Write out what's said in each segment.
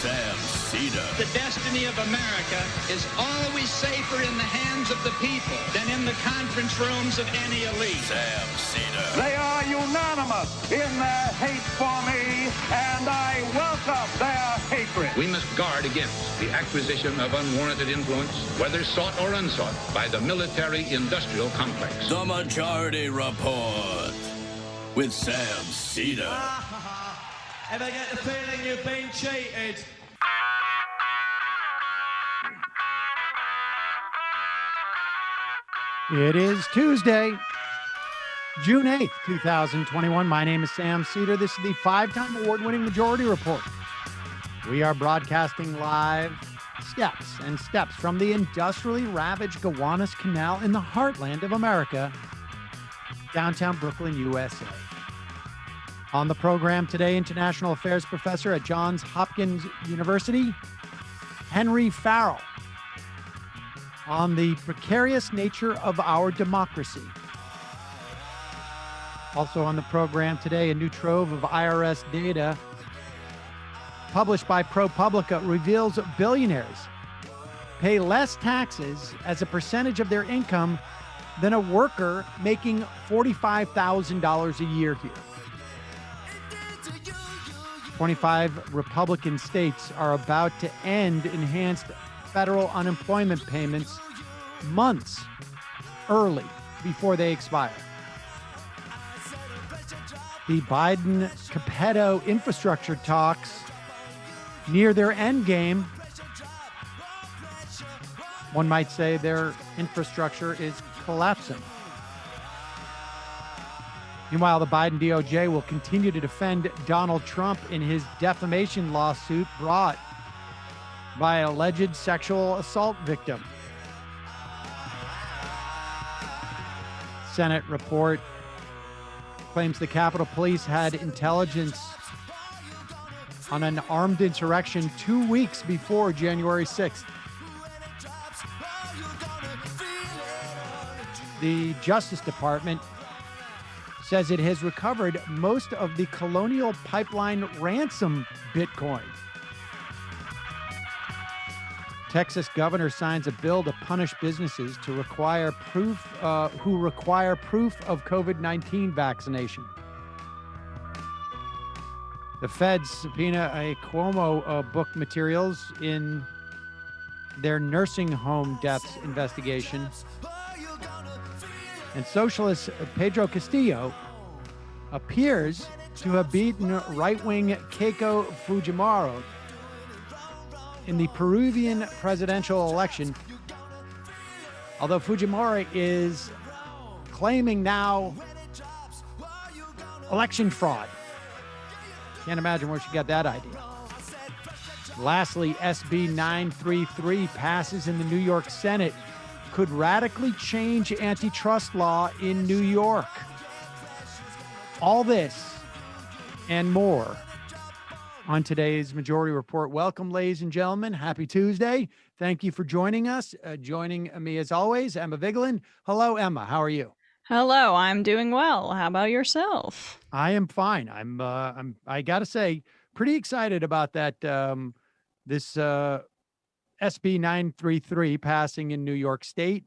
Sam Seder. The destiny of America is always safer in the hands of the people than in the conference rooms of any elite. Sam Seder. They are unanimous in their hate for me, and I welcome their hatred. We must guard against the acquisition of unwarranted influence, whether sought or unsought, by the military-industrial complex. The Majority Report with Sam Seder. Ever get the feeling you've been cheated? It is Tuesday, June 8th, 2021. My name is Sam Seder. This is the five-time award-winning Majority Report. We are broadcasting live steps from the industrially ravaged Gowanus Canal in the heartland of America, downtown Brooklyn, USA. On the program today, International Affairs Professor at Johns Hopkins University, Henry Farrell, on the precarious nature of our democracy. Also on the program today, a new trove of IRS data published by ProPublica reveals billionaires pay less taxes as a percentage of their income than a worker making $45,000 a year here. 25 Republican states are about to end enhanced federal unemployment payments months early before they expire. The Biden-Capetto infrastructure talks near their end game. One might say their infrastructure is collapsing. Meanwhile, the Biden DOJ will continue to defend Donald Trump in his defamation lawsuit brought by an alleged sexual assault victim. Senate report claims the Capitol Police had intelligence on an armed insurrection 2 weeks before January 6th. The Justice Department says it has recovered most of the Colonial Pipeline ransom Bitcoin. Texas governor signs a bill to punish businesses to require proof who require proof of COVID-19 vaccination. The feds subpoena a Cuomo book materials in their nursing home deaths investigation. And socialist Pedro Castillo appears to have beaten right-wing Keiko Fujimori in the Peruvian presidential election, although Fujimori is claiming now election fraud. Can't imagine where she got that idea. Lastly, SB 933 passes in the New York Senate, could radically change antitrust law in New York. All this and more on today's Majority Report. Welcome, ladies and gentlemen. Happy Tuesday. Thank you for joining us. Joining me as always, Emma Vigeland. Hello, Emma. How are you? Hello, I'm doing well. How about yourself? I am fine. I got to say, pretty excited about that. This SB 933 passing in New York State.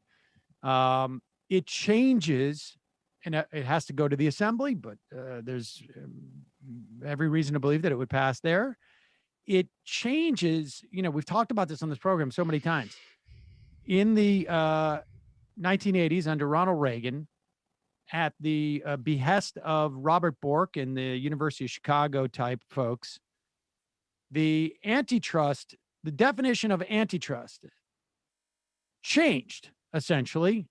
It changes, and it has to go to the assembly, but there's every reason to believe that it would pass there. It changes, we've talked about this on this program so many times. In the 1980s under Ronald Reagan, at the behest of Robert Bork and the University of Chicago type folks, the definition of antitrust changed essentially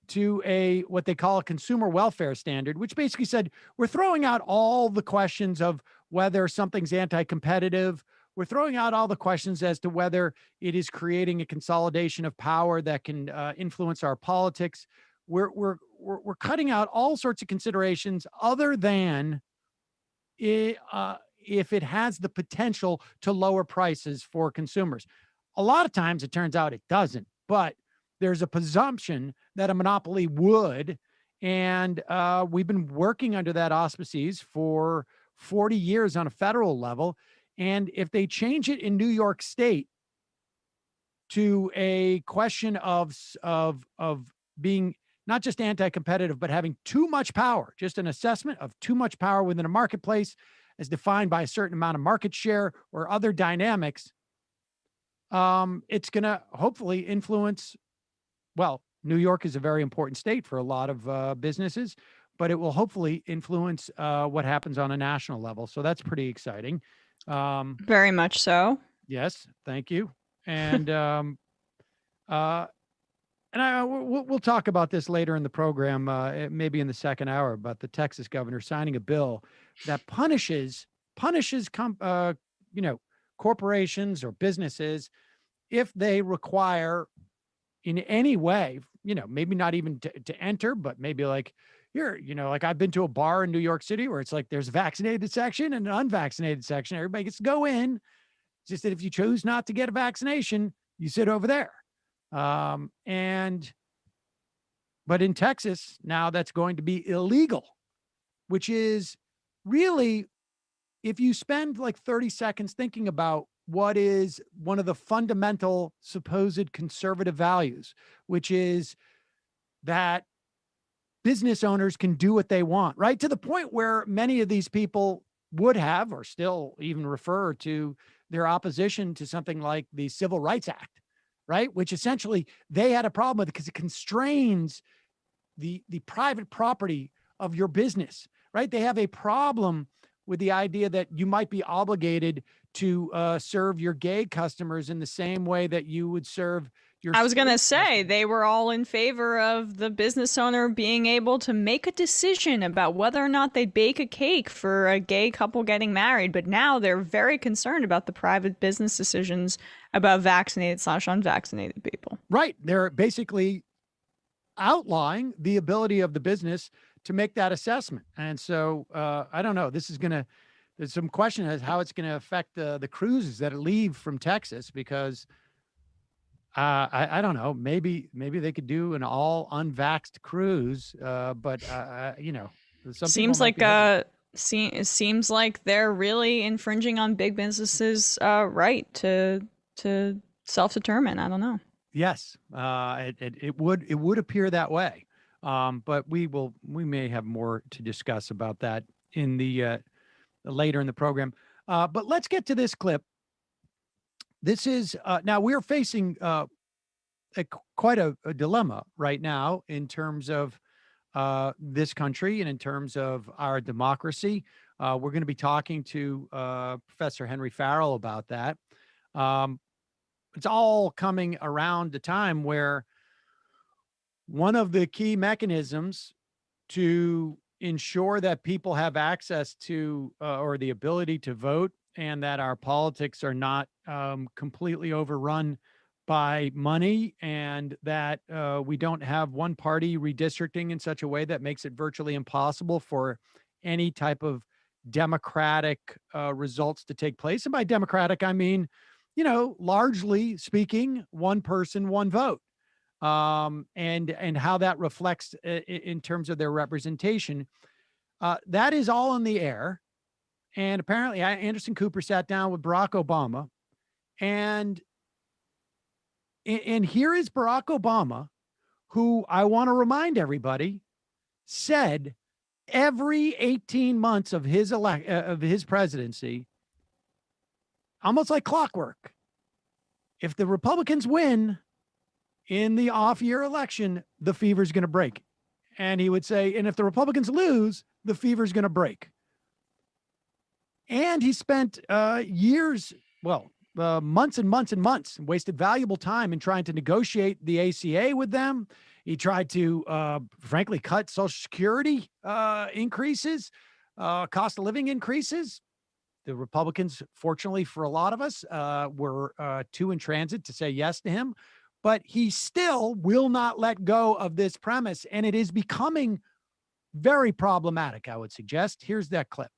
to what they call a consumer welfare standard, which basically said, we're throwing out all the questions of whether something's anti-competitive. We're throwing out all the questions as to whether it is creating a consolidation of power that can influence our politics. We're cutting out all sorts of considerations other than if it has the potential to lower prices for consumers. A lot of times it turns out it doesn't, but there's a presumption that a monopoly would. And we've been working under that auspices for 40 years on a federal level. And if they change it in New York State to a question of being not just anti-competitive, but having too much power, just an assessment of too much power within a marketplace as defined by a certain amount of market share or other dynamics, it's going to hopefully influence, well, New York is a very important state for a lot of businesses, but it will hopefully influence what happens on a national level. So that's pretty exciting. Very much so. Yes, thank you. And we'll talk about this later in the program, maybe in the second hour, about the Texas governor signing a bill that punishes corporations or businesses if they require in any way, maybe not even to enter, but maybe like here, like I've been to a bar in New York City where it's like there's a vaccinated section and an unvaccinated section. Everybody gets to go in. It's just that if you choose not to get a vaccination, you sit over there. But in Texas, now that's going to be illegal, which is really, if you spend like 30 seconds thinking about what is one of the fundamental supposed conservative values, which is that business owners can do what they want, right? To the point where many of these people would have, or still even refer to their opposition to something like the Civil Rights Act, right? Which essentially they had a problem with because it constrains the private property of your business, right? They have a problem with the idea that you might be obligated to serve your gay customers in the same way that you would serve your. I was going to say they were all in favor of the business owner being able to make a decision about whether or not they bake a cake for a gay couple getting married. But now they're very concerned about the private business decisions about vaccinated/unvaccinated people. Right. They're basically outlawing the ability of the business to make that assessment. And so I don't know, there's some question as how it's going to affect the cruises that leave from Texas, because I don't know, maybe they could do an all unvaxxed cruise, but seems like it seems like they're really infringing on big businesses' right to self-determine. I don't know. Yes, it would appear that way, but we may have more to discuss about that in the later in the program. But let's get to this clip. This is now we're facing quite a dilemma right now in terms of this country and in terms of our democracy. We're going to be talking to Professor Henry Farrell about that. It's all coming around the time where one of the key mechanisms to ensure that people have access to or the ability to vote, and that our politics are not completely overrun by money, and that we don't have one party redistricting in such a way that makes it virtually impossible for any type of democratic results to take place. And by democratic, I mean, largely speaking, one person, one vote, and how that reflects in terms of their representation. That is all in the air. And apparently Anderson Cooper sat down with Barack Obama, and here is Barack Obama, who, I want to remind everybody, said every 18 months of his presidency, almost like clockwork, if the Republicans win in the off-year election, the fever's going to break. And he would say, and if the Republicans lose, the fever's going to break. And he spent years, months and months and months, and wasted valuable time in trying to negotiate the ACA with them. He tried to, frankly, cut Social Security increases, cost of living increases. The Republicans, fortunately for a lot of us, were too in transit to say yes to him. But he still will not let go of this premise, and it is becoming very problematic, I would suggest. Here's that clip.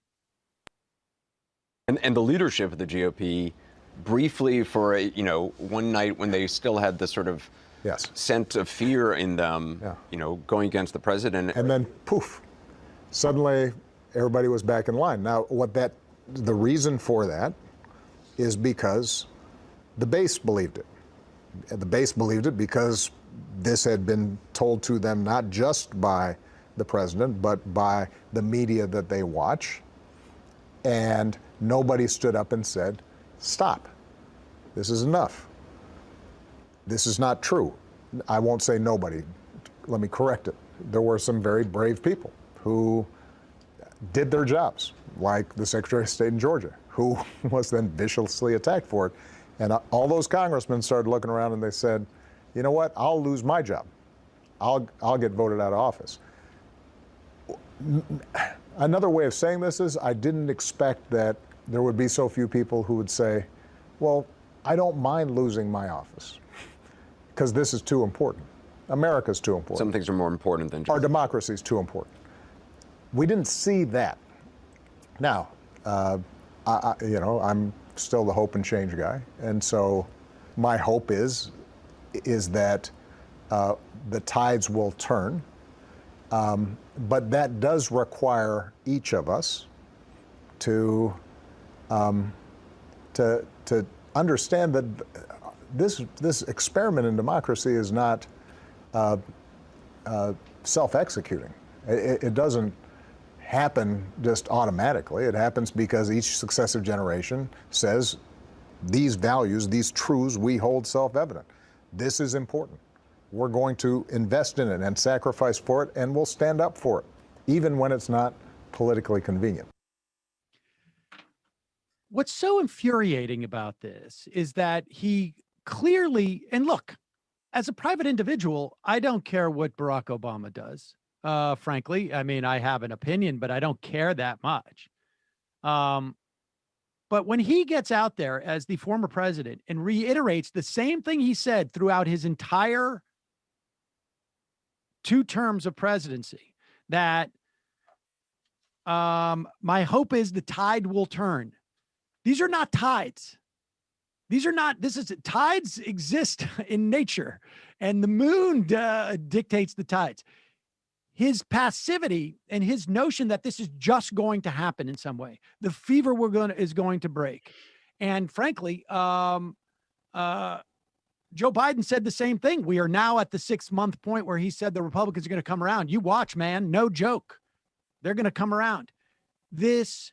And the leadership of the GOP, briefly for one night when they still had this sort of scent of fear in them, going against the president. And then poof, suddenly everybody was back in line. Now, the reason for that is because the base believed it. And the base believed it because this had been told to them not just by the president, but by the media that they watch. And nobody stood up and said, stop. This is enough. This is not true. I won't say nobody. Let me correct it. There were some very brave people who did their jobs, like the Secretary of State in Georgia, who was then viciously attacked for it. And all those congressmen started looking around and they said, you know what, I'll lose my job. I'll get voted out of office. Another way of saying this is I didn't expect that there would be so few people who would say, well, I don't mind losing my office because this is too important. America's too important. Some things are more important than just... Our democracy is too important. We didn't see that. Now, I'm still the hope and change guy, and so my hope is that the tides will turn, but that does require each of us to understand that this experiment in democracy is not self-executing. It doesn't happen just automatically. It happens because each successive generation says these values, these truths we hold self-evident. This is important. We're going to invest in it and sacrifice for it, and we'll stand up for it, even when it's not politically convenient. What's so infuriating about this is that he clearly, and look, as a private individual, I don't care what Barack Obama does. Frankly, I mean, I have an opinion, but I don't care that much. But when he gets out there as the former president and reiterates the same thing he said throughout his entire 2 terms of presidency, that my hope is the tide will turn. These are not tides. Tides exist in nature, and the moon dictates the tides. His passivity and his notion that this is just going to happen in some way, the fever is going to break. And frankly, Joe Biden said the same thing. We are now at the 6-month point where he said the Republicans are going to come around. You watch, man, no joke. They're going to come around. This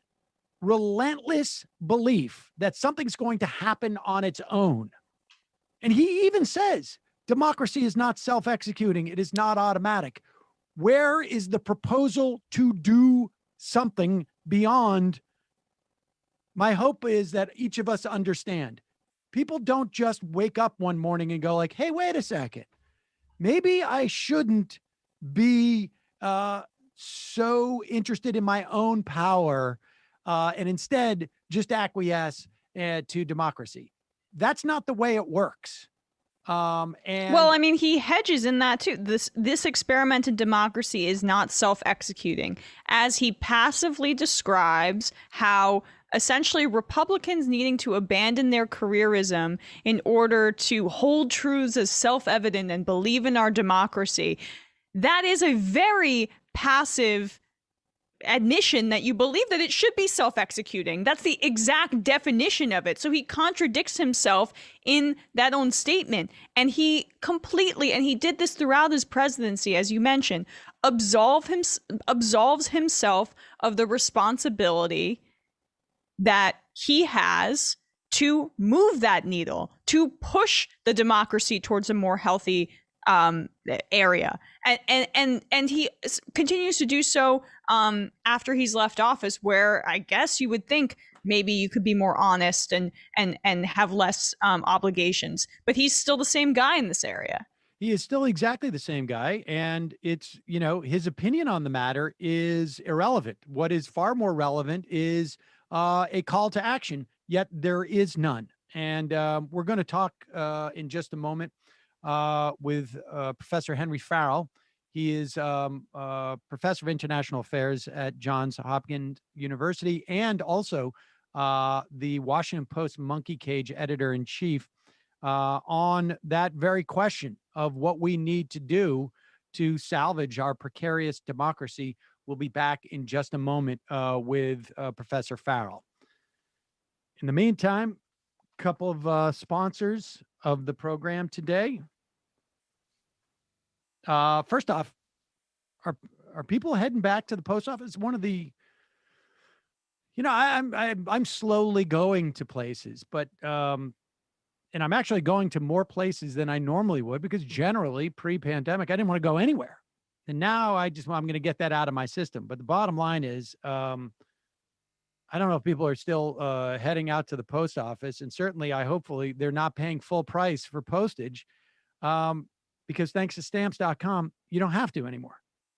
relentless belief that something's going to happen on its own. And he even says, democracy is not self-executing. It is not automatic. Where is the proposal to do something beyond? My hope is that each of us understand. People don't just wake up one morning and go like, hey, wait a second. Maybe I shouldn't be so interested in my own power and instead just acquiesce to democracy. That's not the way it works. Well, I mean, he hedges in that too. This experiment in democracy is not self-executing, as he passively describes how essentially Republicans needing to abandon their careerism in order to hold truths as self-evident and believe in our democracy. That is a very passive admission that you believe that it should be self-executing. That's the exact definition of it. So he contradicts himself in that own statement. And he completely, and he did this throughout his presidency, as you mentioned, absolves himself of the responsibility that he has to move that needle, to push the democracy towards a more healthy area. And he continues to do so after he's left office, where I guess you would think maybe you could be more honest and have less obligations. But he's still the same guy in this area. He is still exactly the same guy. And it's, his opinion on the matter is irrelevant. What is far more relevant is a call to action, yet there is none. And we're going to talk in just a moment with Professor Henry Farrell. He is professor of international affairs at Johns Hopkins University and also the Washington Post Monkey Cage editor-in-chief on that very question of what we need to do to salvage our precarious democracy. We'll be back in just a moment with Professor Farrell. In the meantime, Couple of sponsors of the program today. First off, are people heading back to the post office? One of the, I'm slowly going to places, but and I'm actually going to more places than I normally would, because generally pre-pandemic I didn't want to go anywhere, and now I'm going to get that out of my system. But the bottom line is, I don't know if people are still heading out to the post office, and certainly hopefully they're not paying full price for postage, because thanks to stamps.com, you don't have to anymore.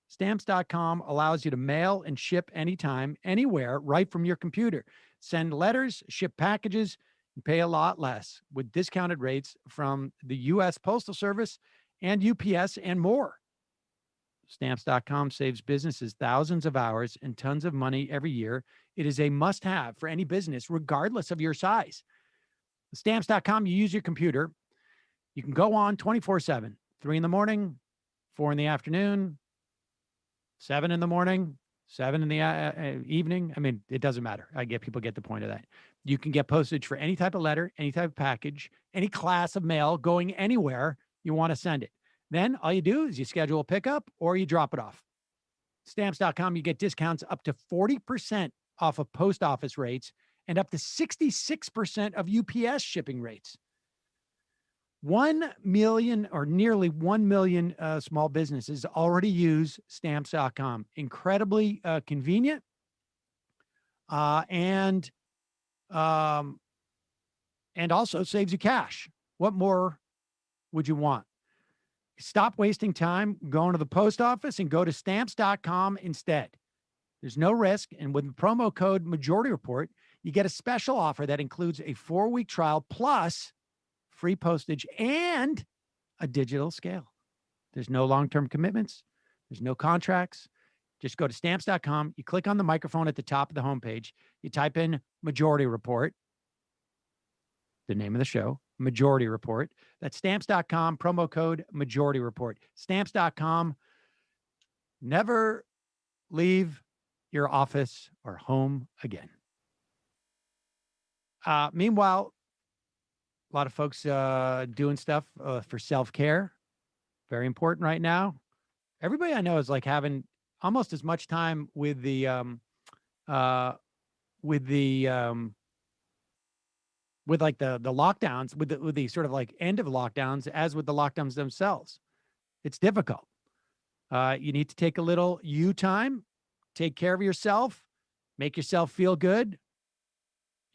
Stamps.com allows you to mail and ship anytime, anywhere, right from your computer. Send letters, ship packages, and pay a lot less with discounted rates from the U.S. Postal Service and UPS and more. Stamps.com saves businesses thousands of hours and tons of money every year. It is a must-have for any business, regardless of your size. Stamps.com, you use your computer. You can go on 24/7, 3 in the morning, 4 in the afternoon, 7 in the morning, 7 in the evening. I mean, it doesn't matter. People get the point of that. You can get postage for any type of letter, any type of package, any class of mail going anywhere you want to send it. Then all you do is you schedule a pickup or you drop it off. Stamps.com, you get discounts up to 40% off of post office rates and up to 66% of UPS shipping rates. 1 million or nearly 1 million small businesses already use Stamps.com. Incredibly convenient, and also saves you cash. What more would you want? Stop wasting time going to the post office and go to Stamps.com instead. There's no risk, and with the promo code MAJORITYREPORT, you get a special offer that includes a 4-week trial plus free postage and a digital scale. There's no long-term commitments. There's no contracts. Just go to Stamps.com. You click on the microphone at the top of the homepage. You type in Majority Report, the name of the show, Majority Report. That's Stamps.com, promo code Majority Report. Stamps.com. Never leave your office or home again. Meanwhile, a lot of folks doing stuff for self-care. Very important right now. Everybody I know is like having almost as much time with the lockdowns, with the sort of like end of lockdowns as with the lockdowns themselves. It's difficult. You need to take a little you time, take care of yourself, make yourself feel good.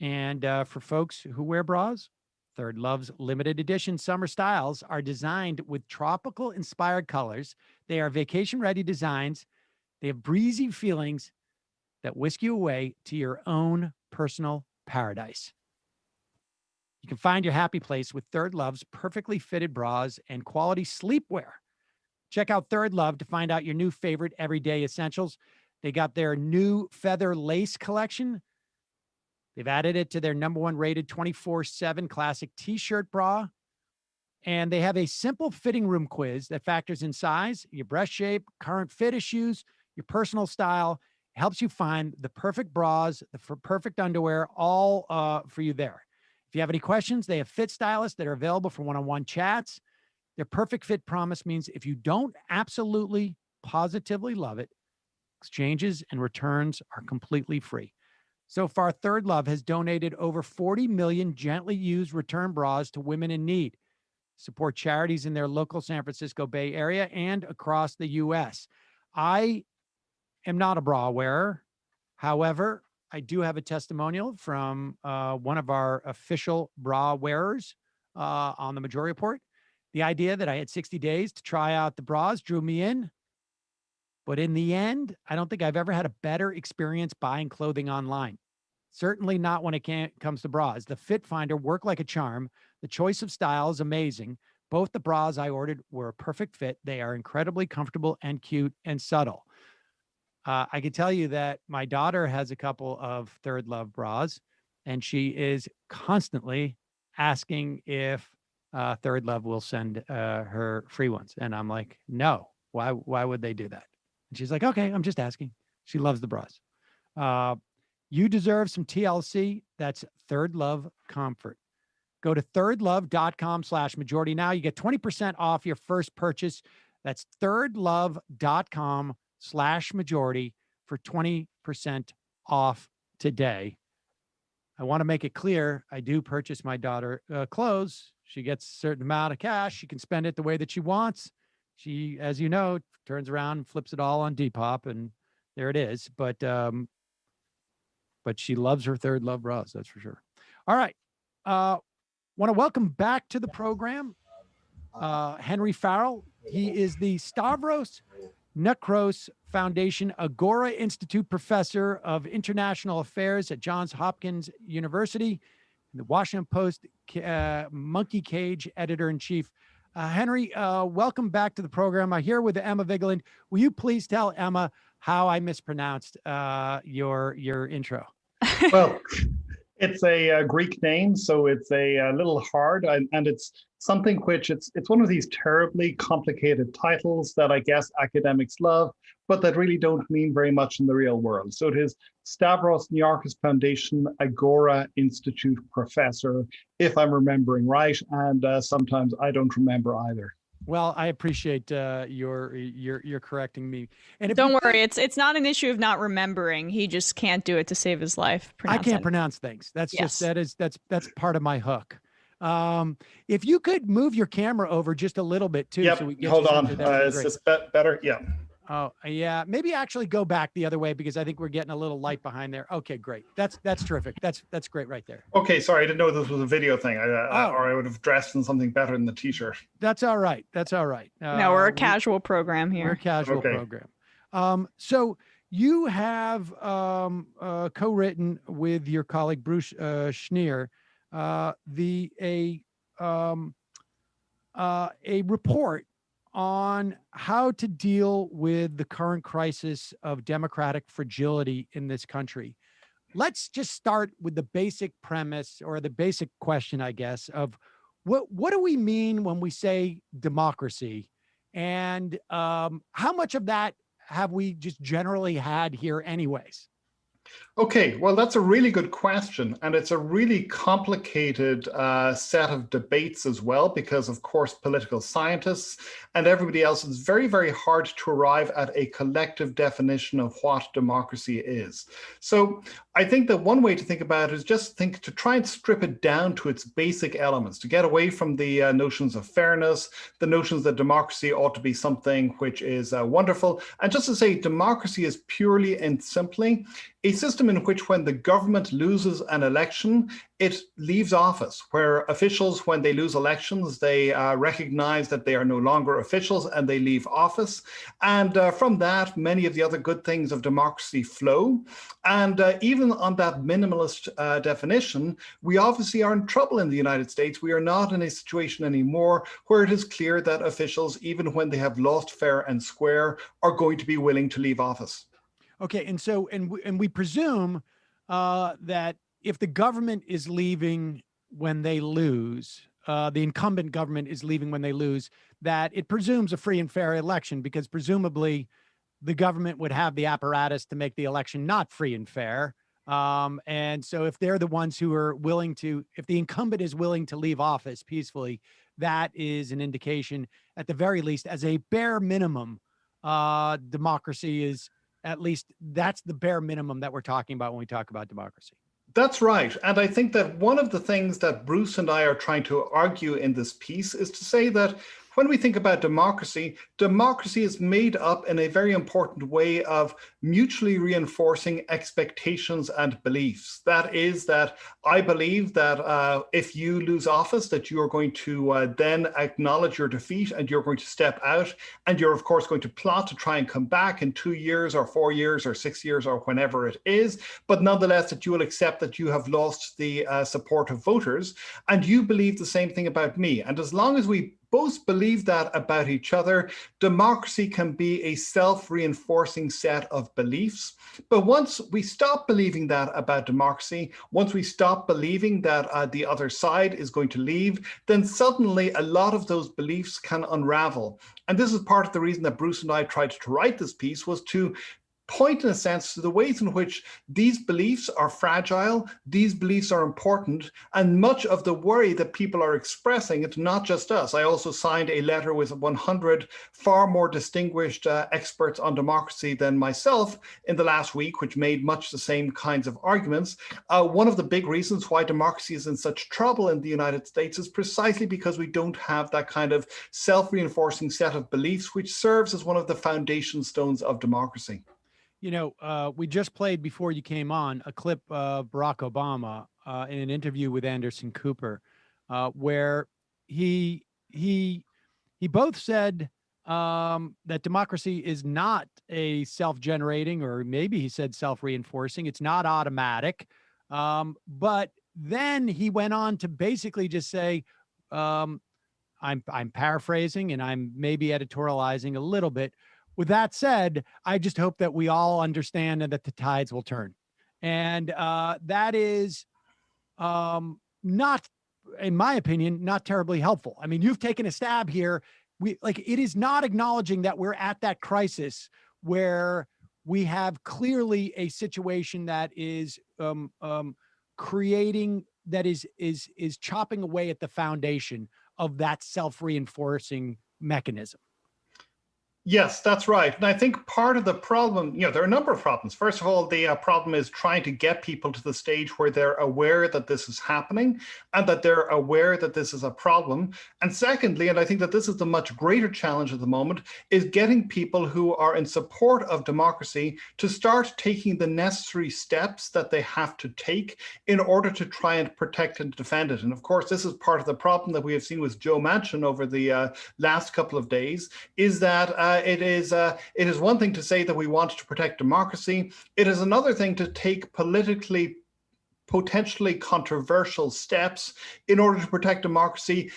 And for folks who wear bras, Third Love's limited edition summer styles are designed with tropical inspired colors. They are vacation ready designs. They have breezy feelings that whisk you away to your own personal paradise. You can find your happy place with Third Love's perfectly fitted bras and quality sleepwear. Check out Third Love to find out your new favorite everyday essentials. They got their new feather lace collection. They've added it to their #1 rated 24/7 classic t-shirt bra. And they have a simple fitting room quiz that factors in size, your breast shape, current fit issues, your personal style. It helps you find the perfect bras, the perfect underwear, all for you there. If you have any questions, they have fit stylists that are available for one-on-one chats. Their perfect fit promise means if you don't absolutely, positively love it, exchanges and returns are completely free. So far, Third Love has donated over 40 million gently used return bras to women in need. Support charities in their local San Francisco Bay Area and across the U.S. I am not a bra wearer. However, I do have a testimonial from one of our official bra wearers on the Majority Report. The idea that I had 60 days to try out the bras drew me in. But in the end, I don't think I've ever had a better experience buying clothing online. Certainly not when it comes to bras. The Fit Finder worked like a charm. The choice of style is amazing. Both the bras I ordered were a perfect fit. They are incredibly comfortable and cute and subtle. I can tell you that my daughter has a couple of Third Love bras, and she is constantly asking if Third Love will send her free ones. And I'm like, no, why would they do that? And she's like, okay, I'm just asking. She loves the bras. You deserve some TLC. That's Third Love Comfort. Go to thirdlove.com/majority now. You get 20% off your first purchase. That's thirdlove.com/majority for 20% off today. I want to make it clear, I do purchase my daughter clothes. She gets a certain amount of cash. She can spend it the way that she wants. She, as you know, turns around and flips it all on Depop, and there it is. But she loves her Third Love bras, that's for sure. All right. Want to welcome back to the program Henry Farrell. He is the Stavros Nekros Foundation Agora Institute Professor of International Affairs at Johns Hopkins University, the Washington Post Monkey Cage Editor-in-Chief. Henry, welcome back to the program. I'm here with Emma Vigeland. Will you please tell Emma how I mispronounced your intro? Well, it's a Greek name, so it's a little hard, and it's something which it's one of these terribly complicated titles that I guess academics love, but that really don't mean very much in the real world. So it is Stavros Nekros Foundation Agora Institute Professor, if I'm remembering right, and sometimes I don't remember either. Well, I appreciate your correcting me. And don't worry, it's not an issue of not remembering. He just can't do it to save his life. I can't pronounce things. That's just that's part of my hook. If you could move your camera over just a little bit too, yep. So we get hold on. Is this better? Yeah. Oh yeah, maybe actually go back the other way because I think we're getting a little light behind there. Okay, great. That's terrific. That's great right there. Okay, sorry, I didn't know this was a video thing. Or I would have dressed in something better than the t-shirt. That's all right. That's all right. No, we're a casual program here. We're a casual program. So you have co-written with your colleague Bruce Schneer a report on how to deal with the current crisis of democratic fragility in this country. Let's just start with the basic premise or the basic question, I guess, of what do we mean when we say democracy, and how much of that have we just generally had here anyways? Okay, well, that's a really good question. And it's a really complicated set of debates as well, because, of course, political scientists and everybody else, it's very, very hard to arrive at a collective definition of what democracy is. So I think that one way to think about it is just to try and strip it down to its basic elements, to get away from the notions of fairness, the notions that democracy ought to be something which is wonderful. And just to say, democracy is purely and simply a system in which when the government loses an election, it leaves office, where officials, when they lose elections, they recognize that they are no longer officials and they leave office. And from that, many of the other good things of democracy flow. And even on that minimalist definition, we obviously are in trouble in the United States. We are not in a situation anymore where it is clear that officials, even when they have lost fair and square, are going to be willing to leave office. Okay, and so we presume that if the government is leaving when they lose, the incumbent government is leaving when they lose, that it presumes a free and fair election, because presumably the government would have the apparatus to make the election not free and fair. And so if they're the ones who are willing to, if the incumbent is willing to leave office peacefully, that is an indication, at the very least, as a bare minimum, democracy is, at least that's the bare minimum that we're talking about when we talk about democracy. That's right. And I think that one of the things that Bruce and I are trying to argue in this piece is to say that when we think about democracy, democracy is made up in a very important way of mutually reinforcing expectations and beliefs. That is that I believe that if you lose office, that you are going to then acknowledge your defeat and you're going to step out. And you're, of course, going to plot to try and come back in 2 years or 4 years or 6 years or whenever it is. But nonetheless, that you will accept that you have lost the support of voters. And you believe the same thing about me. And as long as we both believe that about each other, democracy can be a self-reinforcing set of beliefs. But once we stop believing that about democracy, once we stop believing that the other side is going to leave, then suddenly a lot of those beliefs can unravel. And this is part of the reason that Bruce and I tried to write this piece, was to point in a sense to the ways in which these beliefs are fragile, these beliefs are important, and much of the worry that people are expressing, it's not just us. I also signed a letter with 100 far more distinguished experts on democracy than myself in the last week, which made much the same kinds of arguments. One of the big reasons why democracy is in such trouble in the United States is precisely because we don't have that kind of self-reinforcing set of beliefs, which serves as one of the foundation stones of democracy. You know, we just played before you came on a clip of Barack Obama in an interview with Anderson Cooper, where he both said that democracy is not a self-generating, or maybe he said self-reinforcing. It's not automatic. But then he went on to basically just say, I'm paraphrasing and I'm maybe editorializing a little bit. With that said, I just hope that we all understand and that the tides will turn. And that is not, in my opinion, not terribly helpful. I mean, you've taken a stab here. It is not acknowledging that we're at that crisis where we have clearly a situation that is creating, that is chopping away at the foundation of that self-reinforcing mechanism. Yes, that's right. And I think part of the problem, there are a number of problems. First of all, the problem is trying to get people to the stage where they're aware that this is happening and that they're aware that this is a problem. And secondly, and I think that this is the much greater challenge at the moment, is getting people who are in support of democracy to start taking the necessary steps that they have to take in order to try and protect and defend it. And of course, this is part of the problem that we have seen with Joe Manchin over the last couple of days, is that it is one thing to say that we want to protect democracy. It is another thing to take potentially controversial steps in order to protect democracy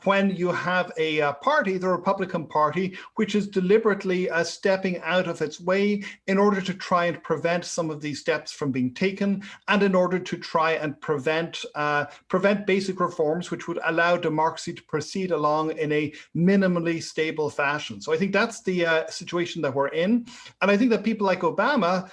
when you have a party, the Republican Party, which is deliberately stepping out of its way in order to try and prevent some of these steps from being taken, and in order to try and prevent basic reforms which would allow democracy to proceed along in a minimally stable fashion. So I think that's the situation that we're in. And I think that people like Obama,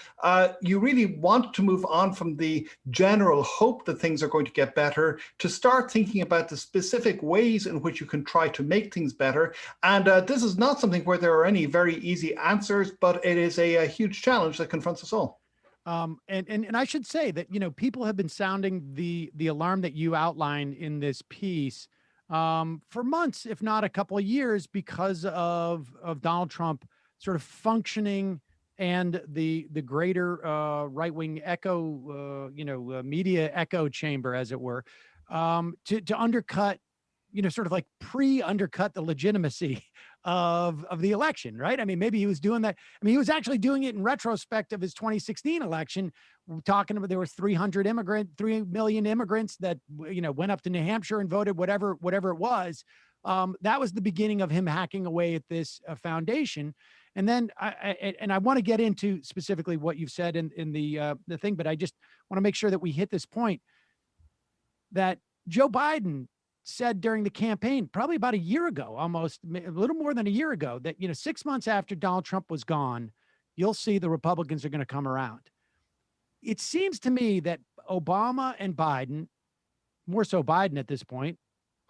you really want to move on from the general hope that things are going to get better to start thinking about the specific ways in which you can try to make things better. And this is not something where there are any very easy answers, but it is a huge challenge that confronts us all. And I should say that, people have been sounding the alarm that you outlined in this piece for months, if not a couple of years, because of Donald Trump sort of functioning and the greater right-wing echo, media echo chamber, as it were, to undercut, sort of like pre-undercut the legitimacy of the election, right? I mean, maybe he was doing that. I mean, he was actually doing it in retrospect of his 2016 election, talking about there was 3 million immigrants that, went up to New Hampshire and voted whatever it was. That was the beginning of him hacking away at this foundation. And then I want to get into specifically what you've said in the thing, but I just want to make sure that we hit this point that Joe Biden said during the campaign, probably about a year ago, almost a little more than a year ago, that, 6 months after Donald Trump was gone, you'll see the Republicans are going to come around. It seems to me that Obama and Biden, more so Biden at this point,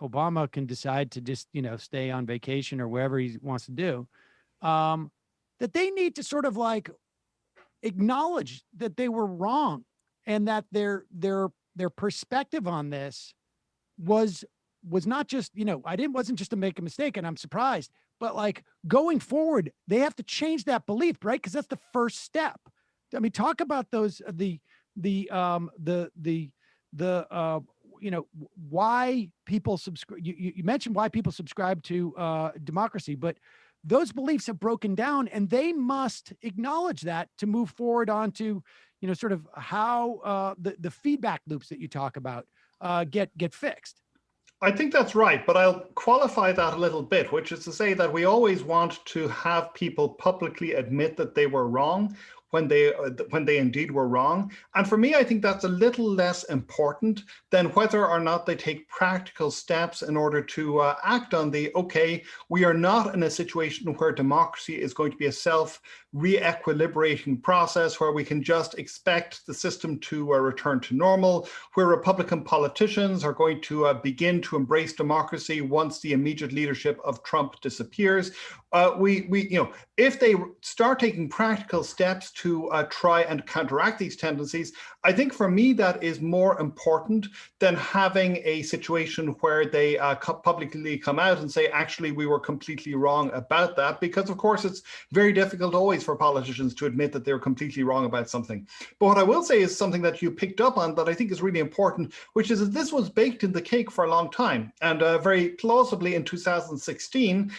Obama can decide to just, stay on vacation or wherever he wants to do. That they need to sort of like acknowledge that they were wrong and that their perspective on this was not just, wasn't just to make a mistake, and I'm surprised, but like going forward, they have to change that belief, right? Because that's the first step. I mean, talk about those, why people subscribe. You mentioned why people subscribe to democracy, but those beliefs have broken down, and they must acknowledge that to move forward onto, sort of how the feedback loops that you talk about get fixed. I think that's right, but I'll qualify that a little bit, which is to say that we always want to have people publicly admit that they were wrong. when they indeed were wrong. And for me, I think that's a little less important than whether or not they take practical steps in order to act on the, okay, we are not in a situation where democracy is going to be a self-re-equilibrating process where we can just expect the system to return to normal, where Republican politicians are going to begin to embrace democracy once the immediate leadership of Trump disappears. If they start taking practical steps to try and counteract these tendencies, I think for me that is more important than having a situation where they publicly come out and say, actually, we were completely wrong about that, because of course it's very difficult always for politicians to admit that they're completely wrong about something. But what I will say is something that you picked up on that I think is really important, which is that this was baked in the cake for a long time. And very plausibly in 2016,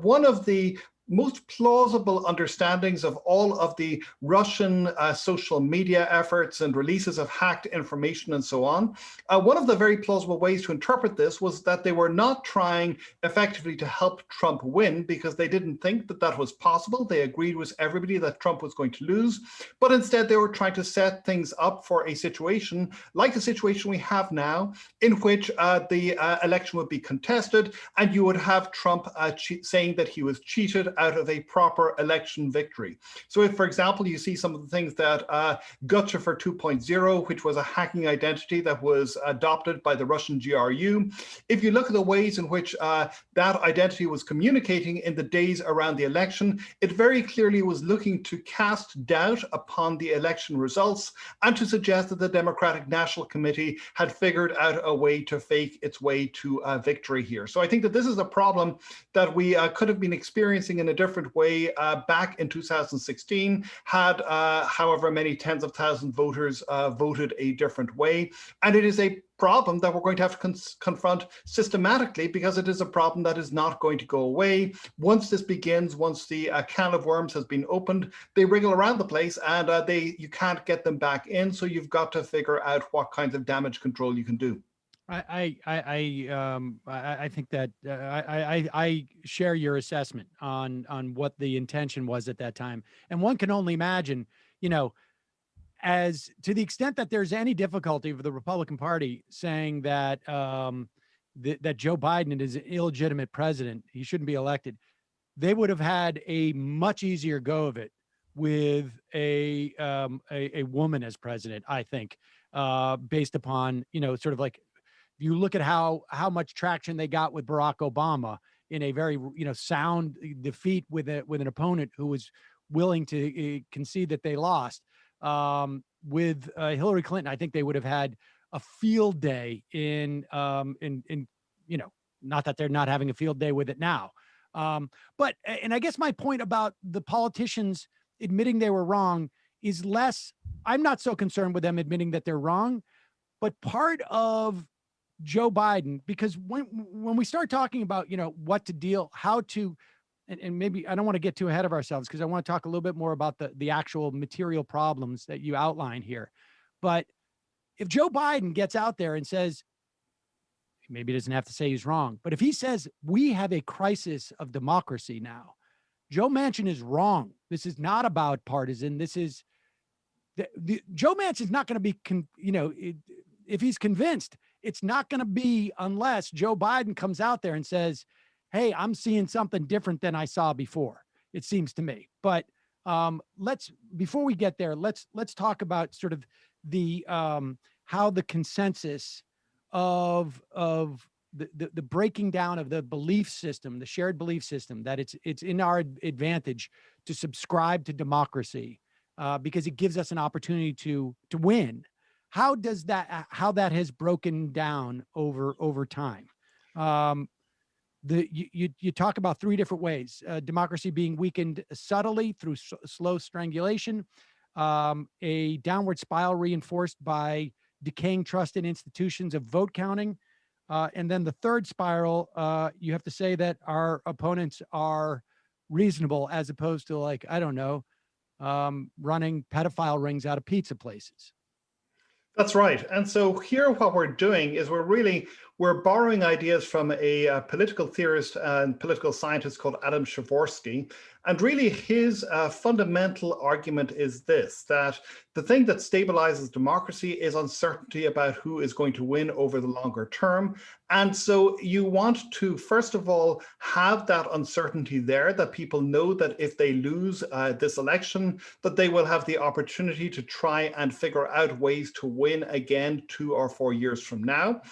one of the most plausible understandings of all of the Russian social media efforts and releases of hacked information and so on. One of the very plausible ways to interpret this was that they were not trying effectively to help Trump win because they didn't think that that was possible. They agreed with everybody that Trump was going to lose, but instead they were trying to set things up for a situation like the situation we have now, in which the election would be contested and you would have Trump saying that he was cheated out of a proper election victory. So if, for example, you see some of the things that Gutschefer 2.0, which was a hacking identity that was adopted by the Russian GRU, if you look at the ways in which that identity was communicating in the days around the election, it very clearly was looking to cast doubt upon the election results and to suggest that the Democratic National Committee had figured out a way to fake its way to victory here. So I think that this is a problem that we could have been experiencing in a different way back in 2016, had however many tens of thousands of voters voted a different way. And it is a problem that we're going to have to confront systematically, because it is a problem that is not going to go away. Once this begins, once the can of worms has been opened, they wriggle around the place and you can't get them back in. So you've got to figure out what kinds of damage control you can do. I think that I share your assessment on what the intention was at that time, and one can only imagine, as to the extent that there's any difficulty for the Republican Party saying that that Joe Biden is an illegitimate president, he shouldn't be elected, they would have had a much easier go of it with a woman as president, I think, based upon sort of like. You look at how much traction they got with Barack Obama in a very sound defeat with an opponent who was willing to concede that they lost. With Hillary Clinton, I think they would have had a field day in not that they're not having a field day with it now. But I guess my point about the politicians admitting they were wrong is less. I'm not so concerned with them admitting that they're wrong, but part of Joe Biden, because when we start talking about, what to deal, how to, and maybe I don't want to get too ahead of ourselves because I want to talk a little bit more about the actual material problems that you outline here. But if Joe Biden gets out there and says, maybe he doesn't have to say he's wrong, but if he says we have a crisis of democracy now, Joe Manchin is wrong. This is not about partisan. This is Joe Manchin's not going to be, if he's convinced, it's not going to be unless Joe Biden comes out there and says, hey, I'm seeing something different than I saw before, it seems to me. But before we get there, let's talk about sort of the how the consensus of the breaking down of the belief system, the shared belief system, that it's in our advantage to subscribe to democracy because it gives us an opportunity to win. How that has broken down over time? You talk about three different ways: democracy being weakened subtly through slow strangulation, a downward spiral reinforced by decaying trust in institutions of vote counting, and then the third spiral, you have to say that our opponents are reasonable as opposed to, like, I don't know, running pedophile rings out of pizza places. That's right. And so here what we're doing is we're we're borrowing ideas from a political theorist and political scientist called Adam Przeworski. And really his fundamental argument is this, that the thing that stabilizes democracy is uncertainty about who is going to win over the longer term. And so you want to, first of all, have that uncertainty there, that people know that if they lose this election, that they will have the opportunity to try and figure out ways to win again 2 or 4 years from now.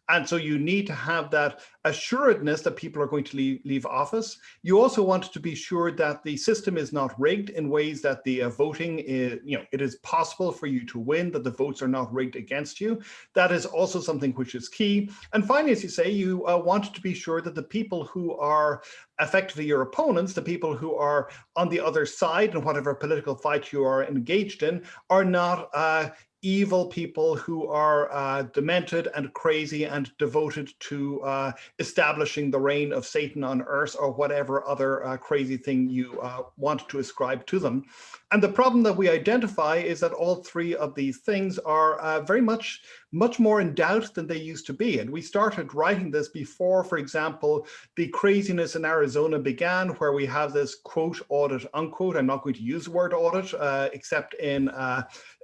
And so you need to have that assuredness that people are going to leave office. You also want to be sure that the system is not rigged in ways that the voting is, it is possible for you to win, that the votes are not rigged against you. That is also something which is key. And finally, as you say, you want to be sure that the people who are effectively your opponents, the people who are on the other side in whatever political fight you are engaged in, are not evil people who are demented and crazy and devoted to establishing the reign of Satan on earth, or whatever other crazy thing you want to ascribe to them. And the problem that we identify is that all three of these things are very much more in doubt than they used to be. And we started writing this before, for example, the craziness in Arizona began, where we have this quote, audit, unquote. I'm not going to use the word audit, except in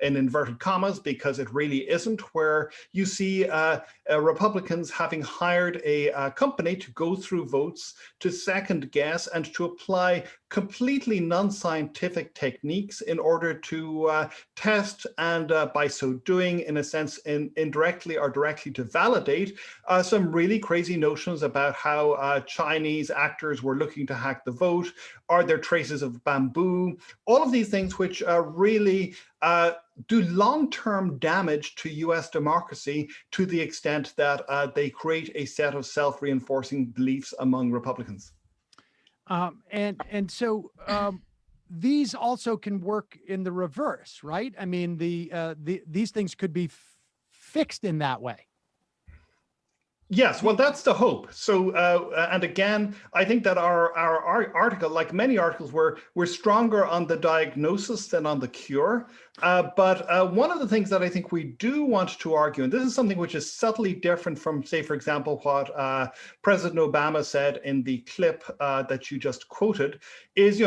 inverted commas, because it really isn't, where you see Republicans having hired a company to go through votes, to second guess, and to apply completely non-scientific techniques in order to test, and by so doing, in a sense, indirectly or directly to validate some really crazy notions about how Chinese actors were looking to hack the vote. Are there traces of bamboo? All of these things which really do long-term damage to US democracy, to the extent that they create a set of self-reinforcing beliefs among Republicans. And so these also can work in the reverse, right? I mean, these things could be fixed in that way. Yes, well, that's the hope. So, and again, I think that our article, like many articles, we're stronger on the diagnosis than on the cure. But one of the things that I think we do want to argue, and this is something which is subtly different from, say, for example, what President Obama said in the clip that you just quoted, is,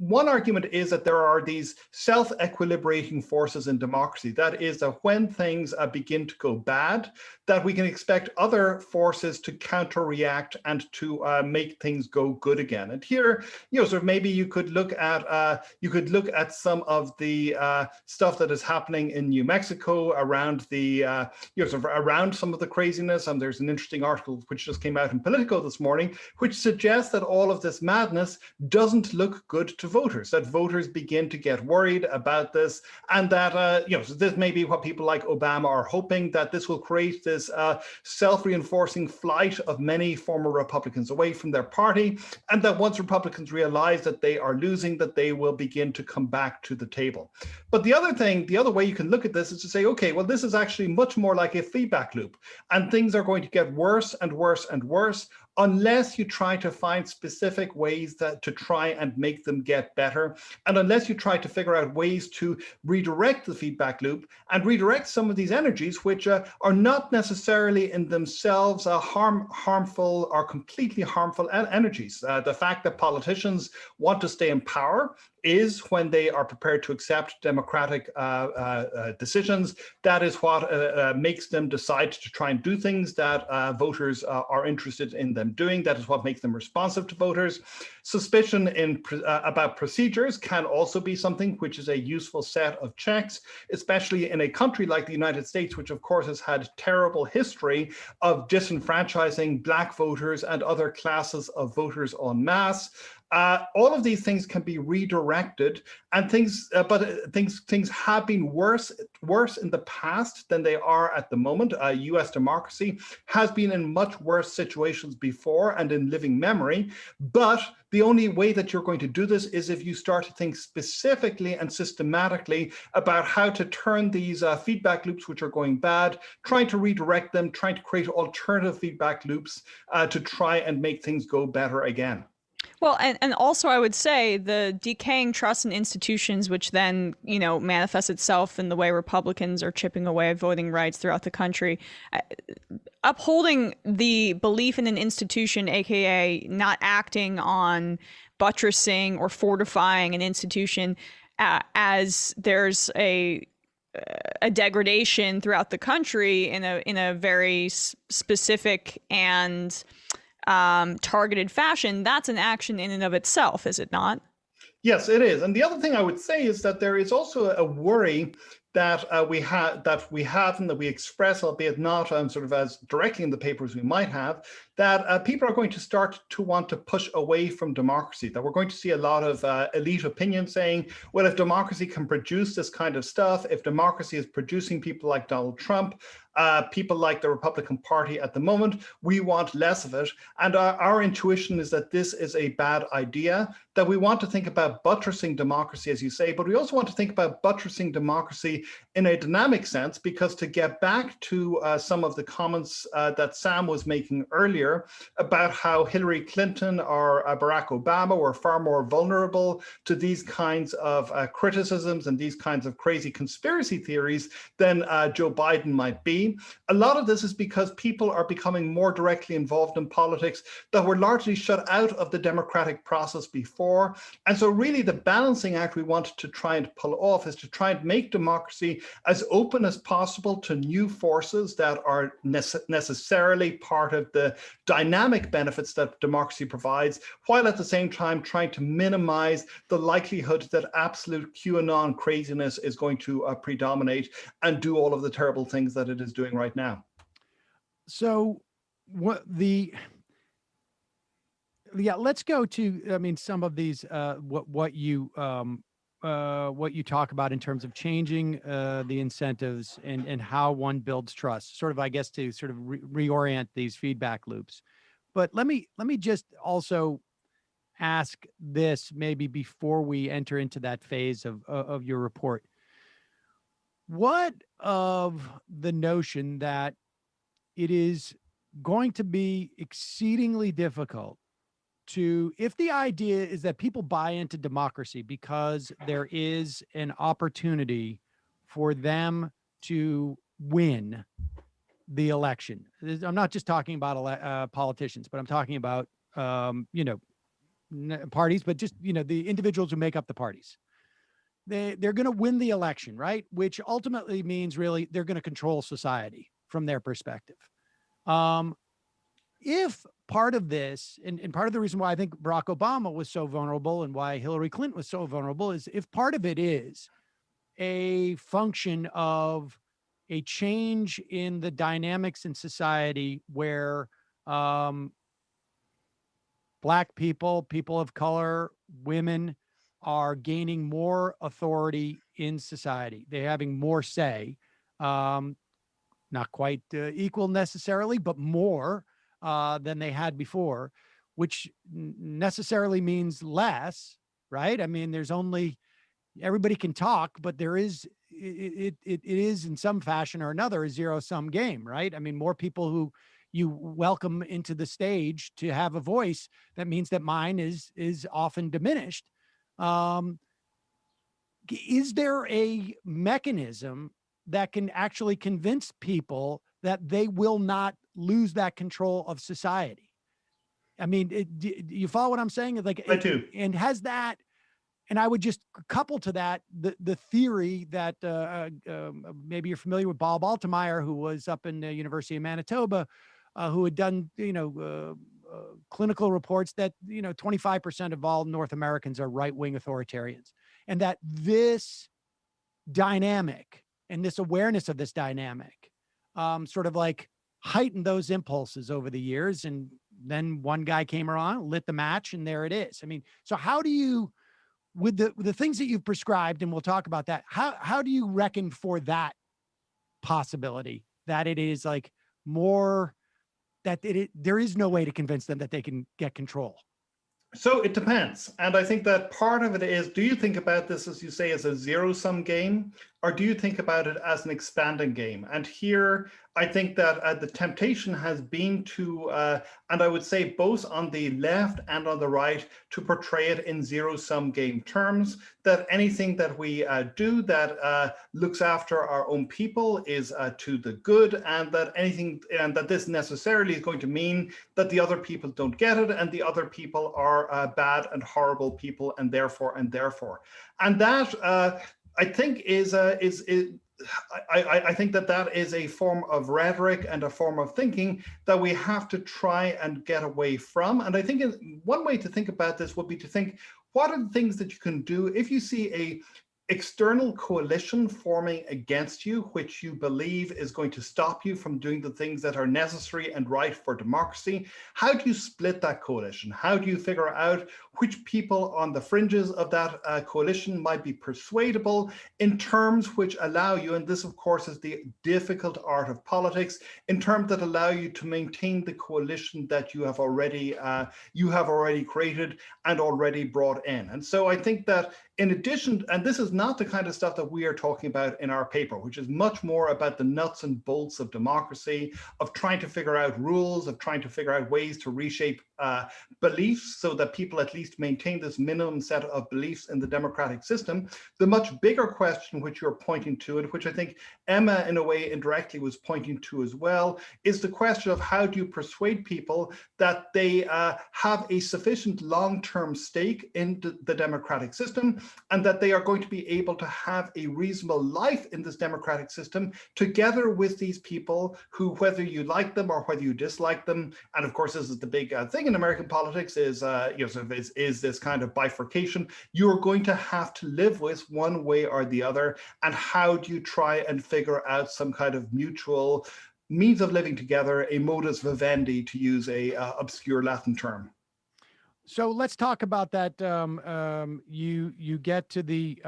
one argument is that there are these self-equilibrating forces in democracy. That is that when things begin to go bad, that we can expect other forces to counter-react and to make things go good again. And here, sort of maybe you could look at some of the stuff that is happening in New Mexico around the sort of around some of the craziness. And there's an interesting article which just came out in Politico this morning, which suggests that all of this madness doesn't look good to voters, that voters begin to get worried about this, and that so this may be what people like Obama are hoping, that this will create this self-reinforcing flight of many former Republicans away from their party, and that once Republicans realize that they are losing, that they will begin to come back to the table. But the other way you can look at this is to say, okay, well, this is actually much more like a feedback loop, and things are going to get worse and worse and worse unless you try to find specific ways to try and make them get better, and unless you try to figure out ways to redirect the feedback loop and redirect some of these energies, which are not necessarily in themselves harmful or completely harmful energies. The fact that politicians want to stay in power is when they are prepared to accept democratic decisions. That is what makes them decide to try and do things that voters are interested in them doing. That is what makes them responsive to voters. Suspicion about procedures can also be something which is a useful set of checks, especially in a country like the United States, which of course has had terrible history of disenfranchising Black voters and other classes of voters en masse. All of these things can be redirected, and things have been worse in the past than they are at the moment. U.S. democracy has been in much worse situations before and in living memory, but the only way that you're going to do this is if you start to think specifically and systematically about how to turn these feedback loops which are going bad, trying to redirect them, trying to create alternative feedback loops to try and make things go better again. Well, and also I would say the decaying trust in institutions, which then, manifests itself in the way Republicans are chipping away at voting rights throughout the country. Upholding the belief in an institution, aka not acting on buttressing or fortifying an institution as there's a degradation throughout the country in a very specific and targeted fashion, that's an action in and of itself, is it not? Yes, it is. And the other thing I would say is that there is also a worry that we have and that we express, albeit not sort of as directly in the paper as we might have, that people are going to start to want to push away from democracy, that we're going to see a lot of elite opinion saying, well, if democracy can produce this kind of stuff, if democracy is producing people like Donald Trump, people like the Republican Party at the moment, we want less of it. And our intuition is that this is a bad idea, that we want to think about buttressing democracy, as you say, but we also want to think about buttressing democracy in a dynamic sense, because to get back to some of the comments that Sam was making earlier about how Hillary Clinton or Barack Obama were far more vulnerable to these kinds of criticisms and these kinds of crazy conspiracy theories than Joe Biden might be. A lot of this is because people are becoming more directly involved in politics that were largely shut out of the democratic process before. And so really the balancing act we want to try and pull off is to try and make democracy as open as possible to new forces that are necessarily part of the dynamic benefits that democracy provides, while at the same time trying to minimize the likelihood that absolute QAnon craziness is going to predominate and do all of the terrible things that it is doing right now. So let's go to, some of these, what you talk about in terms of changing the incentives and how one builds trust, sort of, I guess, to sort of reorient these feedback loops. But let me just also ask this, maybe before we enter into that phase of your report. What of the notion that it is going to be exceedingly difficult if the idea is that people buy into democracy because there is an opportunity for them to win the election. I'm not just talking about politicians, but I'm talking about, parties, but just, the individuals who make up the parties. They're going to win the election, right? Which ultimately means really they're going to control society from their perspective. If part of this, and part of the reason why I think Barack Obama was so vulnerable and why Hillary Clinton was so vulnerable, is if part of it is a function of a change in the dynamics in society where Black people, people of color, women are gaining more authority in society. They're having more say, not quite equal necessarily, but more than they had before, which necessarily means less, right? I mean, everybody can talk, but there is, it is in some fashion or another a zero-sum game, right? I mean, more people who you welcome into the stage to have a voice, that means that mine is often diminished. Is there a mechanism that can actually convince people that they will not lose that control of society? I mean, do you follow what I'm saying? Like, I do. And has that, and I would just couple to that the theory that maybe you're familiar with Bob Altemeyer, who was up in the University of Manitoba, who had done, clinical reports that, 25% of all North Americans are right-wing authoritarians. And that this dynamic and this awareness of this dynamic sort of like heightened those impulses over the years. And then one guy came around, lit the match, and there it is. I mean, so how do you, with the things that you've prescribed, and we'll talk about that, how do you reckon for that possibility that it is like more, that there is no way to convince them that they can get control? So it depends. And I think that part of it is, do you think about this, as you say, as a zero-sum game? or do you think about it as an expanding game? And here, I think that the temptation has been to, and I would say both on the left and on the right, to portray it in zero-sum game terms, that anything that we do that looks after our own people is to the good, and that anything, and that this necessarily is going to mean that the other people don't get it, and the other people are bad and horrible people, and therefore. And that, I think, I think that is a form of rhetoric and a form of thinking that we have to try and get away from. And I think one way to think about this would be to think, what are the things that you can do if you see a external coalition forming against you, which you believe is going to stop you from doing the things that are necessary and right for democracy? How do you split that coalition? How do you figure out which people on the fringes of that coalition might be persuadable in terms which allow you, and this of course is the difficult art of politics, in terms that allow you to maintain the coalition that you have already created and already brought in. And so I think that in addition, and this is not the kind of stuff that we are talking about in our paper, which is much more about the nuts and bolts of democracy, of trying to figure out rules, of trying to figure out ways to reshape beliefs so that people at least maintain this minimum set of beliefs in the democratic system. The much bigger question which you're pointing to, and which I think Emma in a way indirectly was pointing to as well, is the question of how do you persuade people that they have a sufficient long-term stake in the democratic system, and that they are going to be able to have a reasonable life in this democratic system together with these people who, whether you like them or whether you dislike them, and of course this is the big thing in American politics, is is this kind of bifurcation. You're going to have to live with one way or the other, and how do you try and figure out some kind of mutual means of living together, a modus vivendi, to use a obscure Latin term. So let's talk about that. You get to the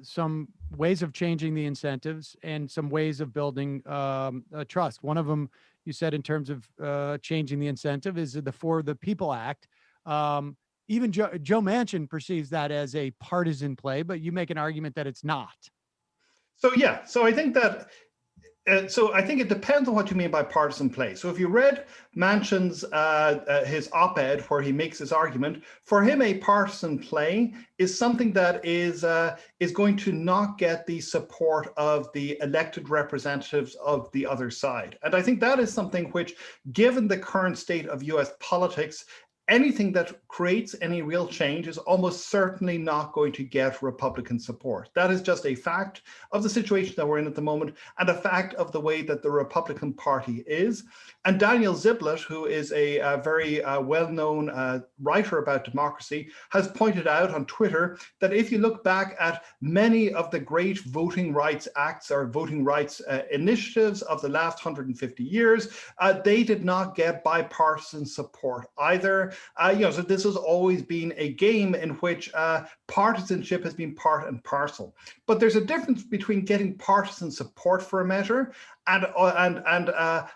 some ways of changing the incentives and some ways of building trust. One of them, you said, in terms of changing the incentive, is the For the People Act. Even Joe Manchin perceives that as a partisan play, but you make an argument that it's not. So yeah, so I think that. So I think it depends on what you mean by partisan play. So if you read Manchin's his op-ed where he makes his argument, for him a partisan play is something that is going to not get the support of the elected representatives of the other side. And I think that is something which, given the current state of US politics, anything that creates any real change is almost certainly not going to get Republican support. That is just a fact of the situation that we're in at the moment, and a fact of the way that the Republican Party is. And Daniel Ziblatt, who is a very well-known writer about democracy, has pointed out on Twitter that if you look back at many of the great voting rights acts or voting rights initiatives of the last 150 years, they did not get bipartisan support either. So this has always been a game in which partisanship has been part and parcel. But there's a difference between getting partisan support for a measure and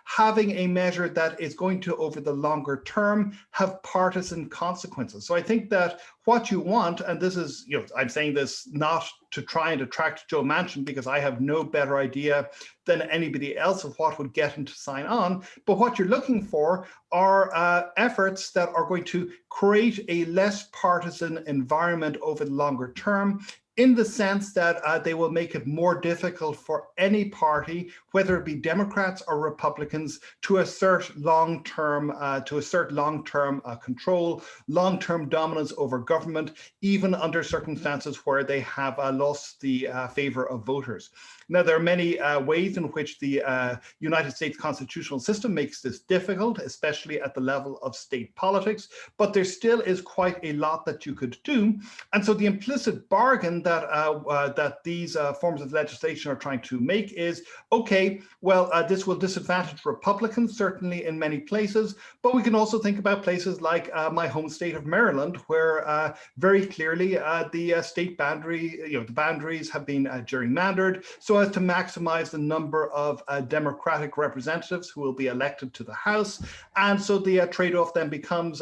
having a measure that is going to, over the longer term, have partisan consequences. So I think that what you want, and this is, I'm saying this not to try and attract Joe Manchin, because I have no better idea than anybody else of what would get him to sign on, but what you're looking for are efforts that are going to create a less partisan environment over the longer term, in the sense that they will make it more difficult for any party, whether it be Democrats or Republicans, to assert long-term control, long-term dominance over government, even under circumstances where they have lost the favor of voters. Now, there are many ways in which the United States constitutional system makes this difficult, especially at the level of state politics, but there still is quite a lot that you could do. And so the implicit bargain that these forms of legislation are trying to make is, okay, well, this will disadvantage Republicans, certainly in many places, but we can also think about places like my home state of Maryland, where very clearly the state boundary, the boundaries have been gerrymandered, so as to maximize the number of Democratic representatives who will be elected to the House. And so the trade-off then becomes,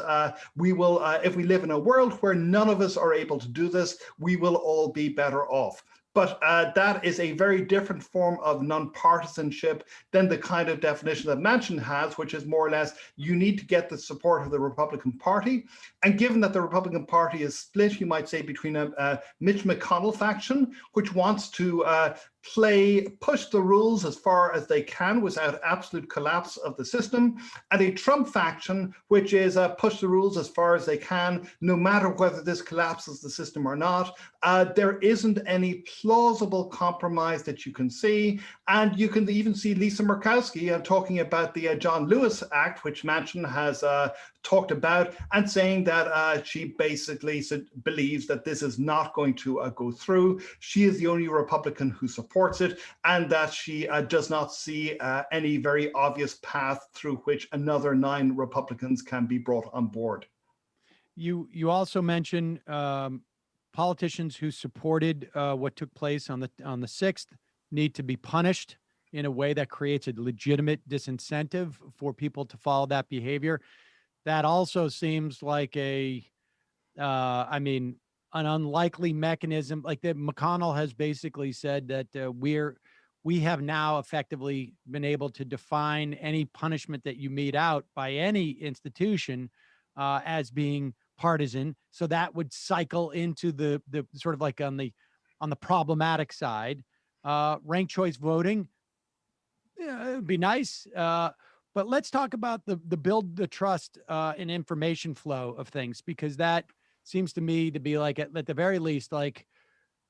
we will, if we live in a world where none of us are able to do this, we will all be better off. but that is a very different form of nonpartisanship than the kind of definition that Manchin has, which is more or less you need to get the support of the Republican Party. And given that the Republican Party is split, you might say, between a Mitch McConnell faction, which wants to push the rules as far as they can without absolute collapse of the system, and a Trump faction, which is push the rules as far as they can, no matter whether this collapses the system or not. There isn't any plausible compromise that you can see, and you can even see Lisa Murkowski talking about the John Lewis Act, which Manchin has talked about, and saying that she basically believes that this is not going to go through. She is the only Republican who supports it, and that she does not see any very obvious path through which another 9 Republicans can be brought on board. You also mentioned politicians who supported what took place on the 6th need to be punished in a way that creates a legitimate disincentive for people to follow that behavior. That also seems like an unlikely mechanism. Like that McConnell has basically said that we have now effectively been able to define any punishment that you mete out by any institution as being partisan. So that would cycle into the sort of like on the problematic side. Ranked choice voting, it would be nice. But let's talk about the build the trust and information flow of things, because that seems to me to be like at the very least, like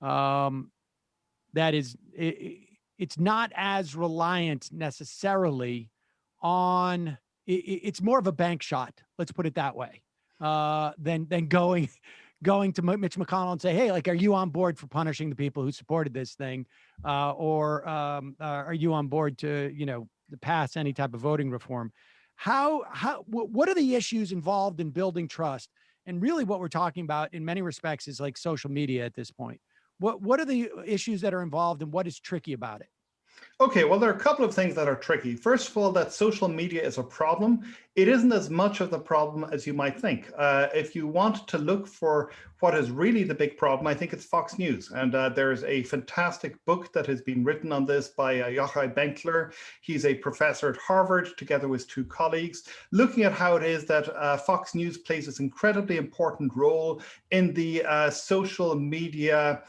that is, it's not as reliant necessarily on, it's more of a bank shot, let's put it that way, than going to Mitch McConnell and say, hey, like, are you on board for punishing the people who supported this thing? Or are you on board to, to pass any type of voting reform? What are the issues involved in building trust? And really what we're talking about in many respects is like social media at this point. What are the issues that are involved and what is tricky about it? Okay, well, there are a couple of things that are tricky. First of all, that social media is a problem. It isn't as much of the problem as you might think. If you want to look for what is really the big problem, I think it's Fox News. And there's a fantastic book that has been written on this by Yochai Benkler. He's a professor at Harvard, together with 2 colleagues, looking at how it is that Fox News plays this incredibly important role in the social media,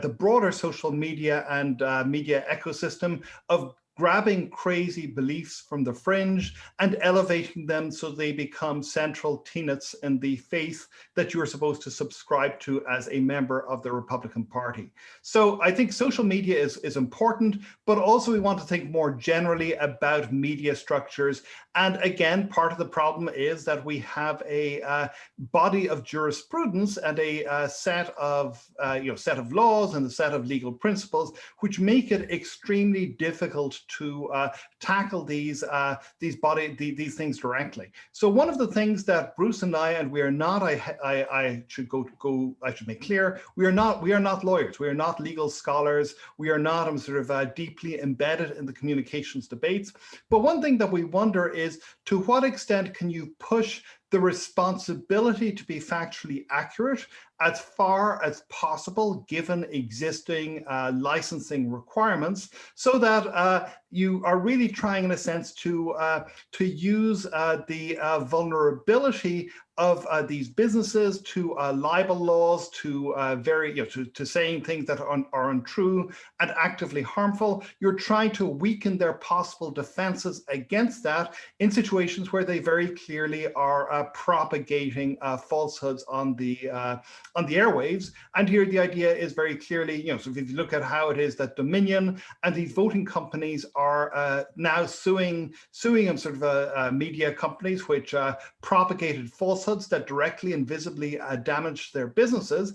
the broader social media and media ecosystem of grabbing crazy beliefs from the fringe and elevating them so they become central tenets in the faith that you're supposed to subscribe to as a member of the Republican Party. So I think social media is important, but also we want to think more generally about media structures. And again, part of the problem is that we have a body of jurisprudence and a set of laws and a set of legal principles which make it extremely difficult to tackle these things directly. So one of the things that Bruce and we are not, I should make clear, we are not lawyers, we are not legal scholars, we are not deeply embedded in the communications debates. But one thing that we wonder is, to what extent can you push the responsibility to be factually accurate as far as possible, given existing licensing requirements, so that you are really trying, in a sense, to use the vulnerability of these businesses to libel laws, to to saying things that are untrue and actively harmful. You're trying to weaken their possible defenses against that in situations where they very clearly are propagating falsehoods on the airwaves. And here the idea is very clearly, so if you look at how it is that Dominion and these voting companies are now suing media companies which propagated falsehoods that directly and visibly damage their businesses,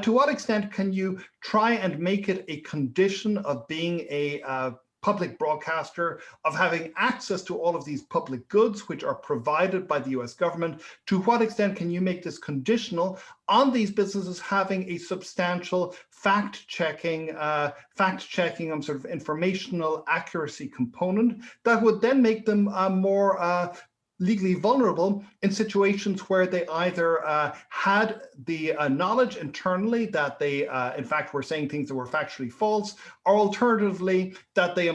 to what extent can you try and make it a condition of being a public broadcaster, of having access to all of these public goods which are provided by the US government? To what extent can you make this conditional on these businesses having a substantial fact-checking informational accuracy component that would then make them more legally vulnerable in situations where they either had the knowledge internally that they, in fact, were saying things that were factually false, or alternatively that they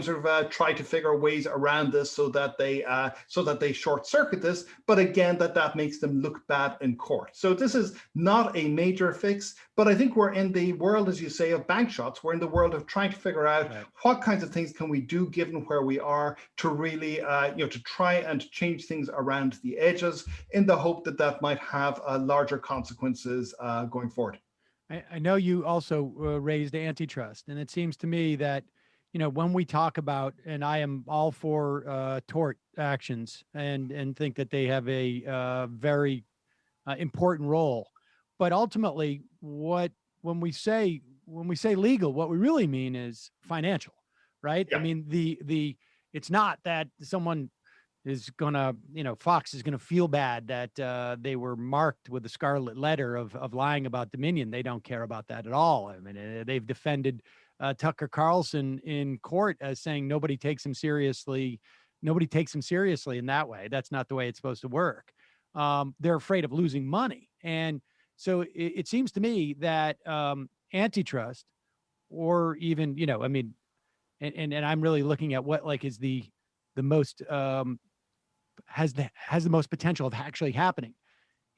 try to figure ways around this so that they short circuit this. But again, that makes them look bad in court. So this is not a major fix, but I think we're in the world, as you say, of bank shots. We're in the world of trying to figure out what kinds of things can we do given where we are to really, to try and change things around the edges in the hope that might have larger consequences going forward. I know you also raised antitrust, and it seems to me that, when we talk about, and I am all for tort actions and think that they have a very important role, but ultimately, when we say legal, what we really mean is financial, right? Yeah. I mean, it's not that someone is gonna, Fox is gonna feel bad that they were marked with a scarlet letter of lying about Dominion. They don't care about that at all. I mean, they've defended Tucker Carlson in court as saying nobody takes him seriously. Nobody takes him seriously in that way. That's not the way it's supposed to work. They're afraid of losing money. And so it seems to me that antitrust, or even, and I'm really looking at what is the most has the most potential of actually happening.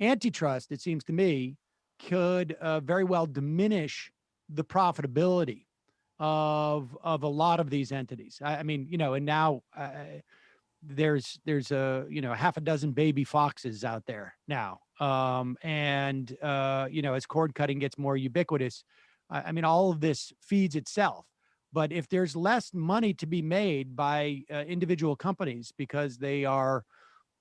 Antitrust, it seems to me, could very well diminish the profitability of a lot of these entities. I mean, and now there's a half a dozen baby foxes out there now, and as cord cutting gets more ubiquitous, I mean, all of this feeds itself. But if there's less money to be made by individual companies because they are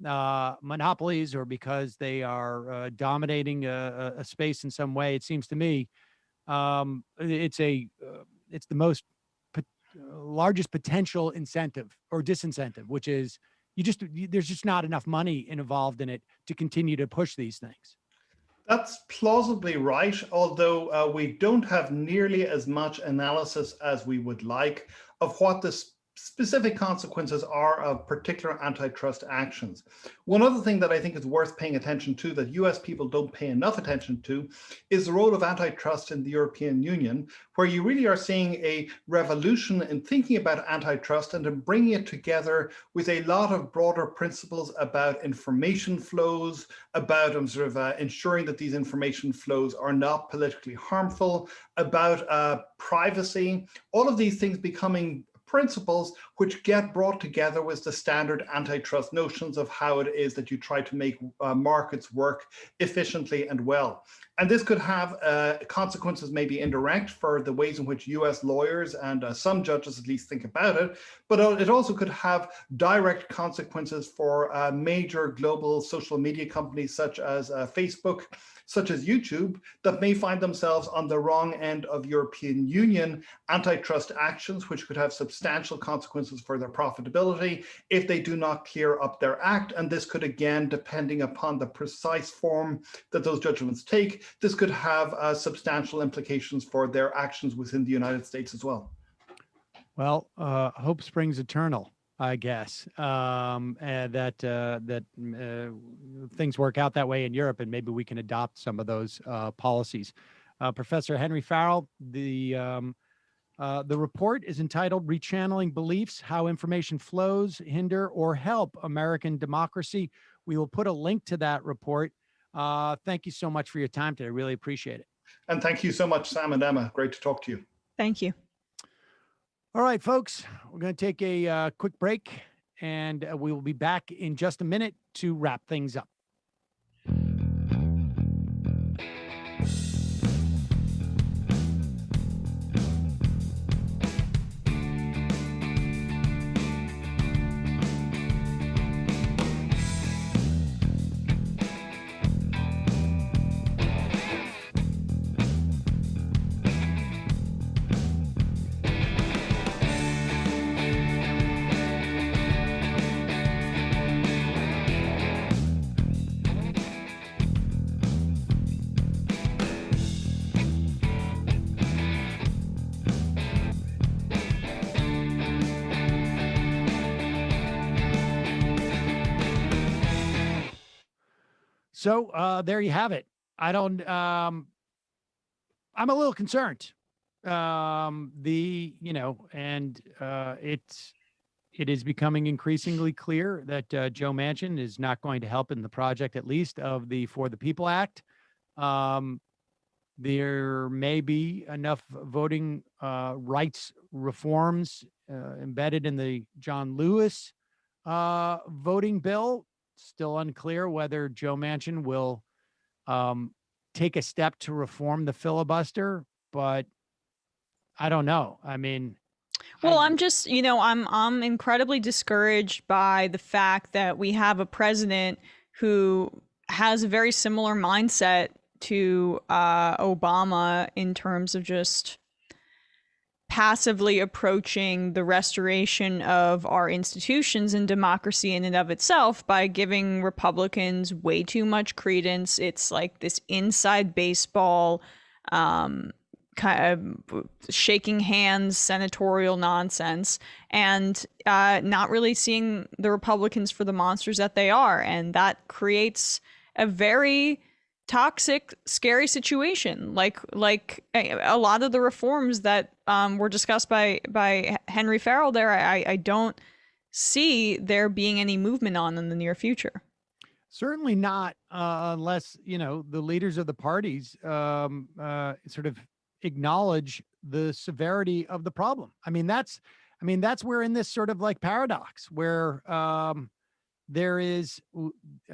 monopolies or because they are dominating a space in some way, it seems to me it's the most largest potential incentive or disincentive, which is there's just not enough money involved in it to continue to push these things. That's plausibly right, although we don't have nearly as much analysis as we would like of what the specific consequences are of particular antitrust actions. One other thing that I think is worth paying attention to that US people don't pay enough attention to is the role of antitrust in the European Union, where you really are seeing a revolution in thinking about antitrust and in bringing it together with a lot of broader principles about information flows, about ensuring that these information flows are not politically harmful, about privacy, all of these things becoming principles which get brought together with the standard antitrust notions of how it is that you try to make markets work efficiently and well. And this could have consequences, maybe indirect, for the ways in which US lawyers and some judges at least think about it, but it also could have direct consequences for major global social media companies such as Facebook, such as YouTube, that may find themselves on the wrong end of European Union antitrust actions, which could have substantial consequences for their profitability if they do not clear up their act. And this could, again, depending upon the precise form that those judgments take, this could have substantial implications for their actions within the United States as well. Well, hope springs eternal, I guess, and that things work out that way in Europe, and maybe we can adopt some of those policies. Professor Henry Farrell, the report is entitled "Rechanneling Beliefs: How Information Flows Hinder or Help American Democracy." We will put a link to that report. Thank you so much for your time today. I really appreciate it. And thank you so much, Sam and Emma. Great to talk to you. Thank you. All right, folks, we're going to take a quick break, and we will be back in just a minute to wrap things up. So there you have it. I'm a little concerned. It is becoming increasingly clear that Joe Manchin is not going to help in the project, at least of the For the People Act. There may be enough voting rights reforms embedded in the John Lewis voting bill. Still unclear whether Joe Manchin will take a step to reform the filibuster, but I don't know. I mean, well, I'm just, I'm incredibly discouraged by the fact that we have a president who has a very similar mindset to Obama in terms of just passively approaching the restoration of our institutions and democracy in and of itself by giving Republicans way too much credence. It's like this inside baseball, kind of shaking hands, senatorial nonsense, and not really seeing the Republicans for the monsters that they are. And that creates a very toxic, scary situation. Like a lot of the reforms that were discussed by Henry Farrell there, I don't see there being any movement on in the near future. Certainly not unless, the leaders of the parties sort of acknowledge the severity of the problem. That's we're in this sort of like paradox where there is,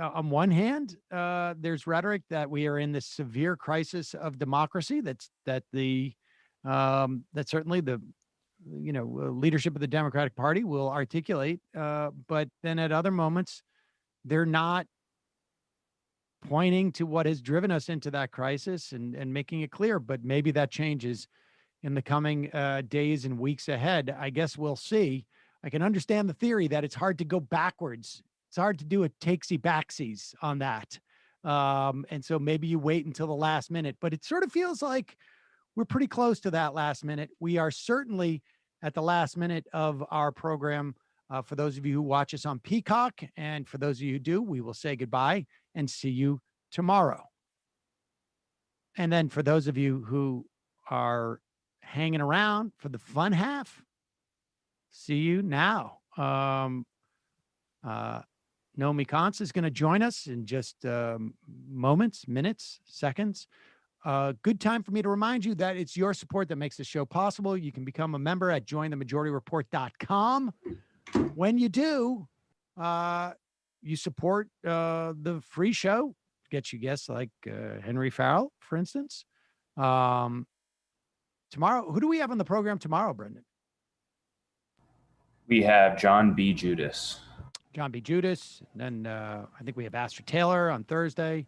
on one hand, there's rhetoric that we are in this severe crisis of democracy. That certainly the leadership of the Democratic Party will articulate. But then at other moments, they're not pointing to what has driven us into that crisis and making it clear. But maybe that changes in the coming days and weeks ahead. I guess we'll see. I can understand the theory that it's hard to go backwards. It's hard to do a takesy backsies on that. And so maybe you wait until the last minute, but it sort of feels like we're pretty close to that last minute. We are certainly at the last minute of our program. For those of you who watch us on Peacock, and for those of you who do, we will say goodbye and see you tomorrow. And then for those of you who are hanging around for the fun half, see you now. Naomi Kantz is going to join us in just moments, minutes, seconds. Good time for me to remind you that it's your support that makes the show possible. You can become a member at jointhemajorityreport.com. When you do, you support the free show. Get you guests like Henry Farrell, for instance. Tomorrow, who do we have on the program tomorrow, Brendan? We have John B. Judas. John B. Judas. And then I think we have Astor Taylor on Thursday.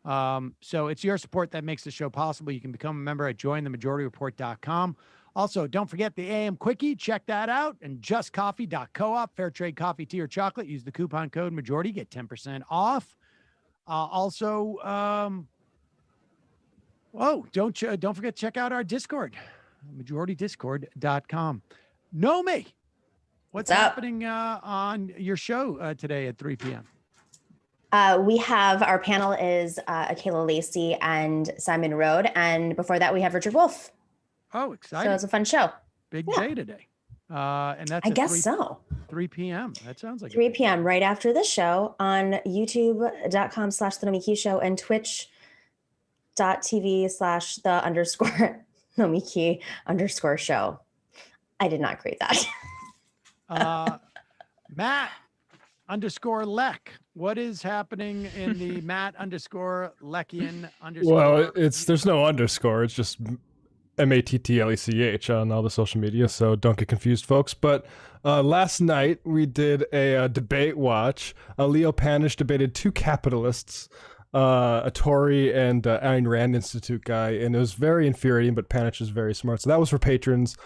So it's your support that makes the show possible. You can become a member at jointhemajorityreport.com. Also, don't forget the AM Quickie. Check that out. And justcoffee.coop, fair trade coffee, tea, or chocolate. Use the coupon code Majority. Get 10% off. Don't forget to check out our Discord, majoritydiscord.com. Nomi, what's happening on your show today at 3 p.m.? We have, our panel is Akela Lacey and Simon Rode. And before that, we have Richard Wolff. Oh, exciting. So it's a fun show. Big day today. And that's I guess 3 p.m. That sounds like 3 p.m. right after this show on youtube.com/The Nomi Key Show and twitch.tv/the Nomi Key _show. I did not create that. Matt _Leck. What is happening in the Matt _Leckian _? Well, there's no underscore. It's just MATTLECH on all the social media, so don't get confused, folks. But last night we did a debate watch. Leo Panish debated two capitalists, a Tory and Ayn Rand Institute guy, and it was very infuriating, but Panish is very smart. So that was for patrons.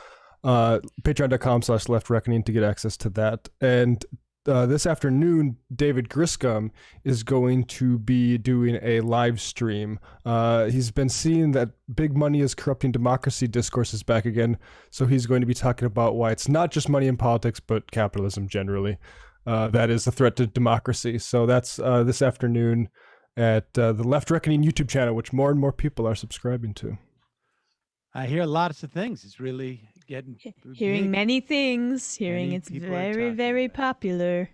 Patreon.com/leftreckoning to get access to that. And this afternoon, David Griscom is going to be doing a live stream. He's been seeing that big money is corrupting democracy discourse is back again. So he's going to be talking about why it's not just money in politics, but capitalism generally. That is a threat to democracy. So that's this afternoon at the Left Reckoning YouTube channel, which more and more people are subscribing to. I hear lots of things. It's really getting hearing big. many things. Hearing it's very, very popular.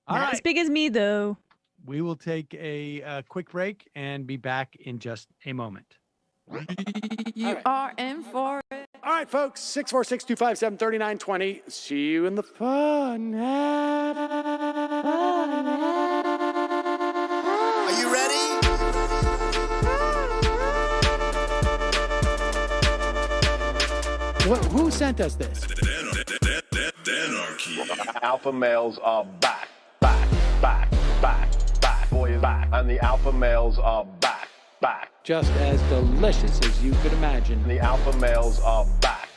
Not as big as me, though. We will take a quick break and be back in just a moment. You are in for it. All right, folks, 646-257-3920. See you in the fun. Are you ready? Who sent us this? Anarchy. Alpha males are back. Boys back. And the alpha males are back. Just as delicious as you could imagine. The alpha males are back.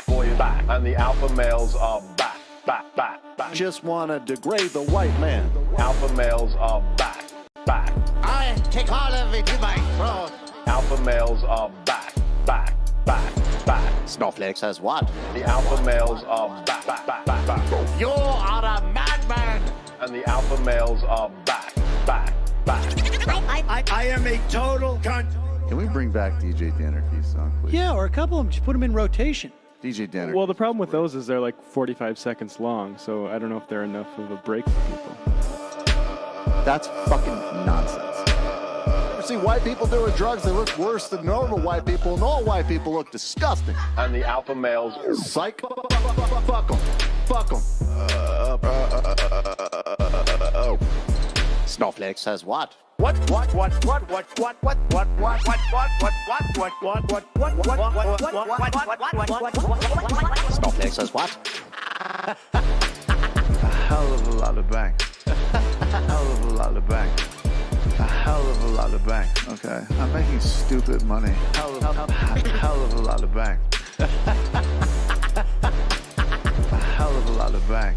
Boys back. And the alpha males are back. Just want to degrade the white man. Alpha males are back. I take all of it in my throat. Alpha males are back. Snowflake says what? The alpha males are back. You are a madman. And the alpha males are back. I am a total cunt. Can we bring back DJ Danerky's song, please? Yeah, or a couple of them. Just put them in rotation. DJ Danerky. Well, the problem with those is they're like 45 seconds long, so I don't know if they're enough of a break for people. That's fucking nonsense. Ever see white people doing drugs? They look worse than normal white people, and all white people look disgusting. And the alpha males, psych, fuck them. Snowflake says what? Snowflake says what? A hell of a lot of bank. A hell of a lot of bank. A hell of a lot of bank. Okay, I'm making stupid money. Hell of a lot of bank. A hell of a lot of bank.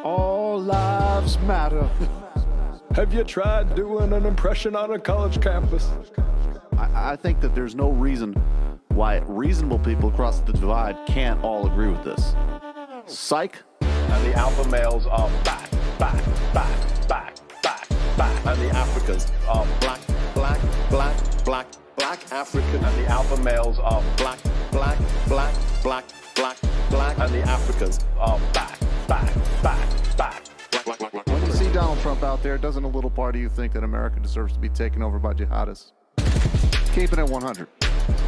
All lives matter. Have you tried doing an impression on a college campus? I think that there's no reason why reasonable people across the divide can't all agree with this. Psych. And the alpha males are back. And the Africans are black African. And the alpha males are black. And the Africans are back. When you see Donald Trump out there, doesn't a little part of you think that America deserves to be taken over by jihadists? Keeping it 100.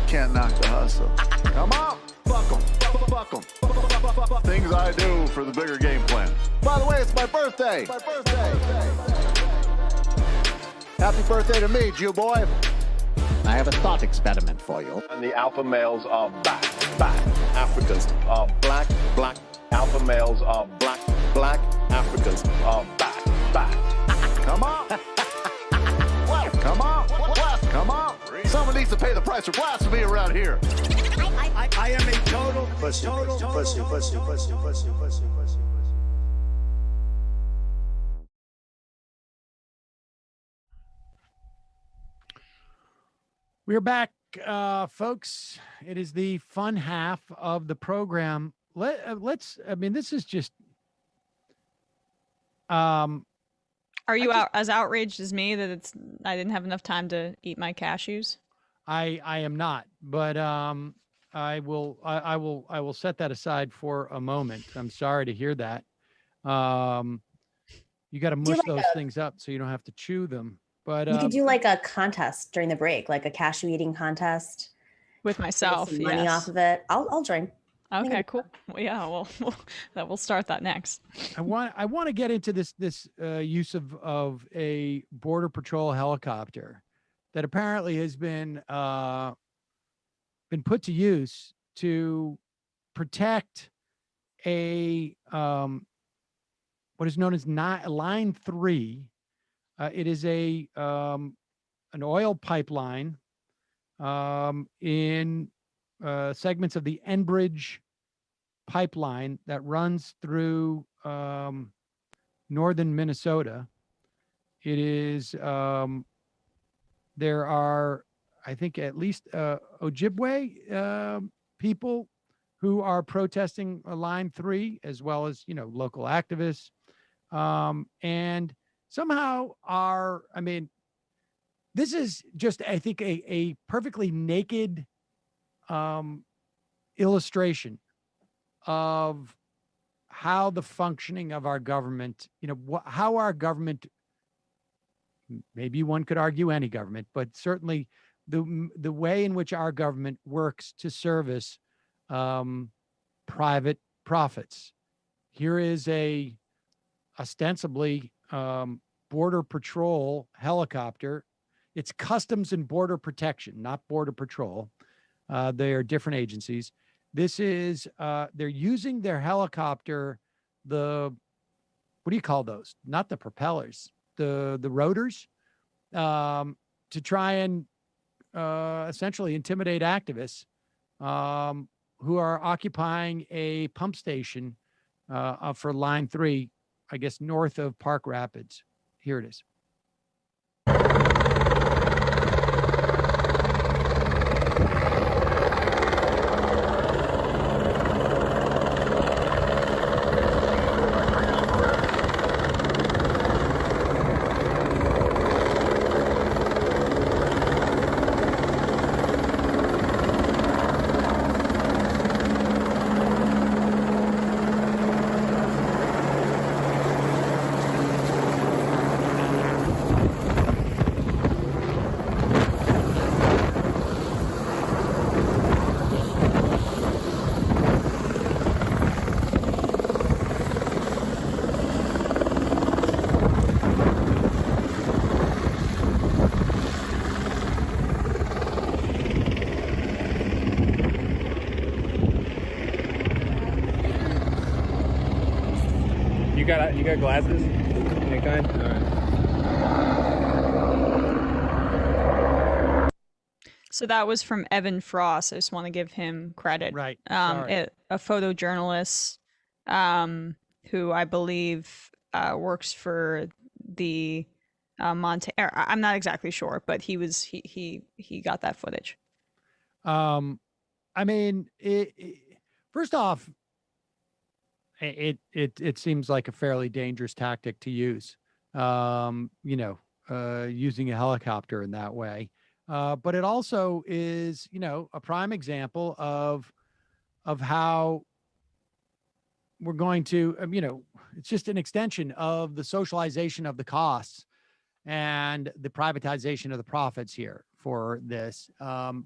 Can't knock the hustle. Come on, fuck 'em. Things I do for the bigger game plan. By the way, it's my birthday. Happy birthday to me, Jew boy. I have a thought experiment for you. And the alpha males are back. Africans are black. Alpha males are black. Africans are back. Come on. Come on. Someone needs to pay the price for blasphemy around here. I am a total pussy. We're back, folks. It is the fun half of the program. Let's. I mean, this is just. Are you as outraged as me that I didn't have enough time to eat my cashews? I am not, but I will set that aside for a moment. I'm sorry to hear that. You got to mush those things up so you don't have to chew them. But you could do like a contest during the break, like a cashew eating contest with myself. Some money off of it. I'll join. Okay, cool. Well, yeah, we'll start that next. I want to get into this use of a Border Patrol helicopter that apparently has been put to use to protect a what is known as Line 3. It is an oil pipeline in segments of the Enbridge pipeline that runs through northern Minnesota. It is there are, I think, at least Ojibwe people who are protesting line 3, as well as, local activists. And somehow this is just, I think, a perfectly naked illustration of how the functioning of our government, how our government, maybe one could argue any government, but certainly the way in which our government works to service private profits. Here is a ostensibly Border Patrol helicopter. It's Customs and Border Protection, not Border Patrol. They are different agencies. This is, they're using their helicopter, what do you call those? Not the propellers, the rotors, to try and essentially intimidate activists who are occupying a pump station for line 3, I guess, north of Park Rapids. Here it is. You got glasses? Any kind? All right. So that was from Evan Frost. I just want to give him credit. Right. A photojournalist who I believe works for the Montana. I'm not exactly sure, but he got that footage. First off, it seems like a fairly dangerous tactic to use, using a helicopter in that way. But it also is, a prime example of how we're going to, it's just an extension of the socialization of the costs and the privatization of the profits here for this,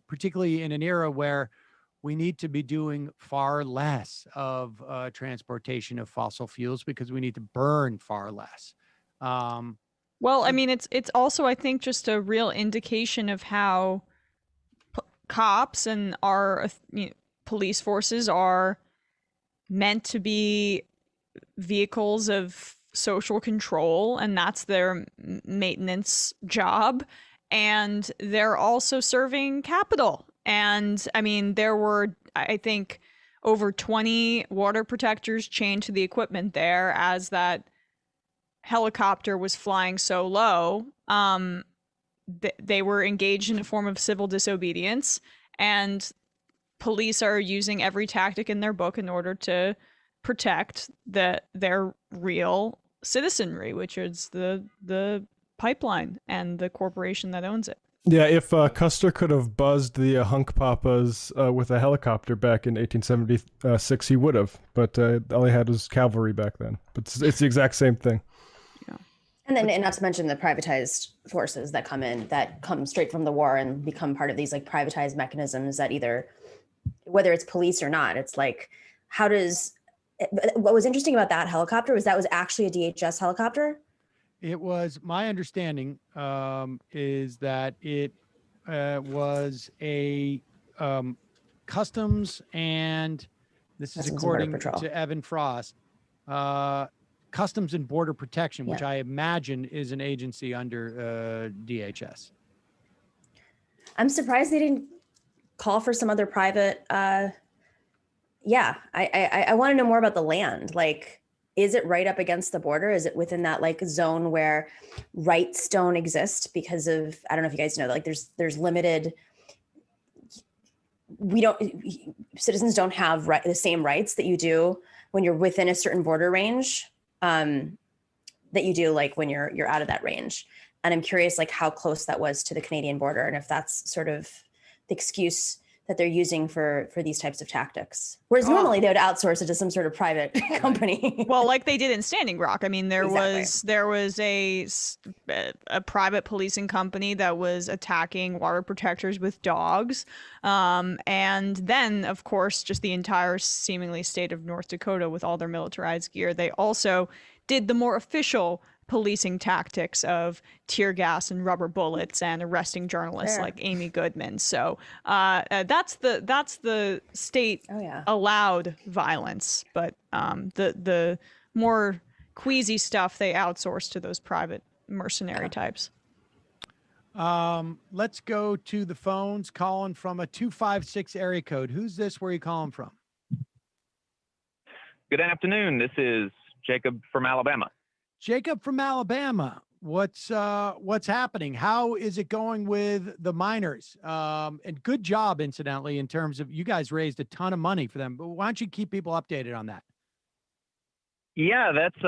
particularly in an era where we need to be doing far less of transportation of fossil fuels because we need to burn far less. It's also, I think, just a real indication of how cops and our police forces are meant to be vehicles of social control, and that's their maintenance job. And they're also serving capital. And there were, I think, over 20 water protectors chained to the equipment there as that helicopter was flying so low. They were engaged in a form of civil disobedience, and police are using every tactic in their book in order to protect their real citizenry, which is the pipeline and the corporation that owns it. Yeah, if Custer could have buzzed the Hunk Papas with a helicopter back in 1876, he would have. But all he had was cavalry back then. But it's the exact same thing. Yeah. And not to mention the privatized forces that come straight from the war and become part of these like privatized mechanisms that either, whether it's police or not, it's like, what was interesting about that helicopter was that was actually a DHS helicopter. It was, my understanding is that it was a customs, and this is according to Evan Frost, Customs and Border Protection, which I imagine is an agency under DHS. I'm surprised they didn't call for some other private. I want to know more about the land. Like, is it right up against the border? Is it within that like zone where rights don't exist because of, I don't know if you guys know, like there's limited citizens don't have the same rights that you do when you're within a certain border range, that you do like when you're out of that range. And I'm curious like how close that was to the Canadian border, and if that's sort of the excuse that they're using for these types of tactics. Whereas normally they would outsource it to some sort of private company. Well, like they did in Standing Rock. I mean, there was a private policing company that was attacking water protectors with dogs. And then, of course, just the entire seemingly state of North Dakota with all their militarized gear. They also did the more official policing tactics of tear gas and rubber bullets and arresting journalists like Amy Goodman. So that's the state allowed violence, but the more queasy stuff they outsource to those private mercenary types. Let's go to the phones. Calling from a 256 area code. Who's this? Where are you calling from? Good afternoon. This is Jacob from Alabama. Jacob from Alabama, what's happening? How is it going with the miners? And good job, incidentally, in terms of you guys raised a ton of money for them. But why don't you keep people updated on that? Yeah, that's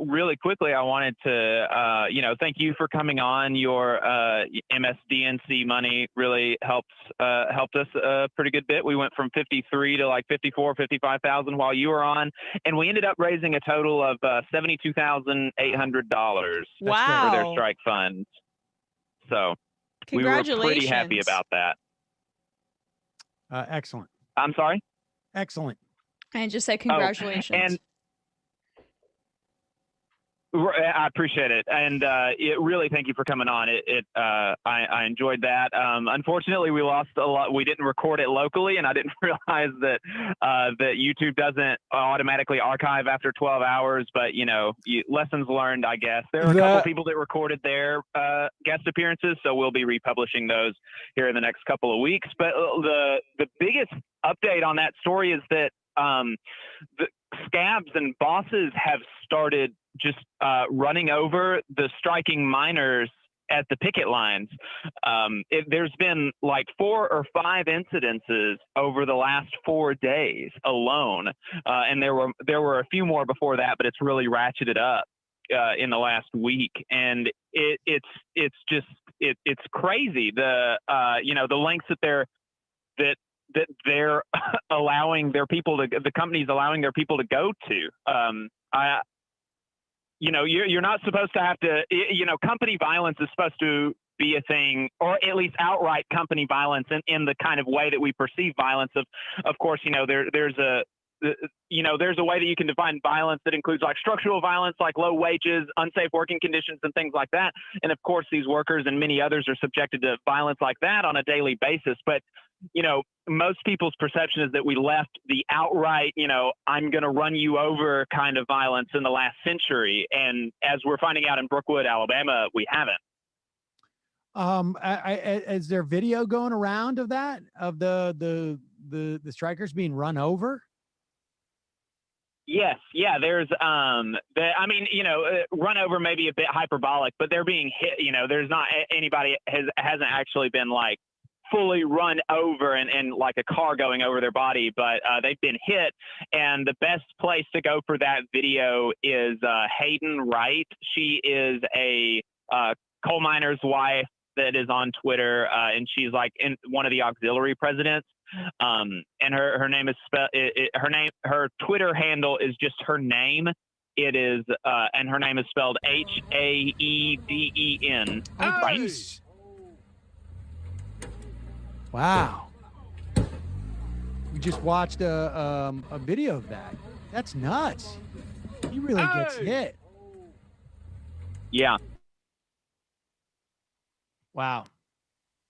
really quickly, I wanted to thank you for coming on. Your MSDNC money really helped us a pretty good bit. We went from 53 to like 54, 55,000 while you were on, and we ended up raising a total of $72,800 for their strike fund. So we were pretty happy about that. Excellent. I'm sorry? Excellent. And just say congratulations. And I appreciate it, and really thank you for coming on. I enjoyed that. Unfortunately, we lost a lot. We didn't record it locally, and I didn't realize that that YouTube doesn't automatically archive after 12 hours. But lessons learned, I guess. There are a couple people that recorded their guest appearances, so we'll be republishing those here in the next couple of weeks. But the biggest update on that story is that the scabs and bosses have started just running over the striking miners at the picket lines. There's been like 4 or 5 incidences over the last 4 days alone, and there were a few more before that, but it's really ratcheted up in the last week, and it's crazy the lengths that they're allowing their people to, the company's allowing their people to go to. You're not supposed to have to, company violence is supposed to be a thing, or at least outright company violence in the kind of way that we perceive violence. Of course, there's a way that you can define violence that includes like structural violence, like low wages, unsafe working conditions, and things like that. And of course, these workers and many others are subjected to violence like that on a daily basis. But most people's perception is that we left the outright, I'm going to run you over kind of violence in the last century. And as we're finding out in Brookwood, Alabama, we haven't. Is there video going around of that, of the strikers being run over? Yes. Yeah. There's, run over may be a bit hyperbolic, but they're being hit. There's not anybody hasn't actually been like fully run over and like a car going over their body, but they've been hit. And the best place to go for that video is Hayden Wright. She is a coal miner's wife that is on Twitter, and she's like one of the auxiliary presidents. And her name is her Twitter handle is just her name. It is and her name is spelled Haeden. Right. Wow. We just watched a video of that. That's nuts. He really gets hit. Yeah. Wow.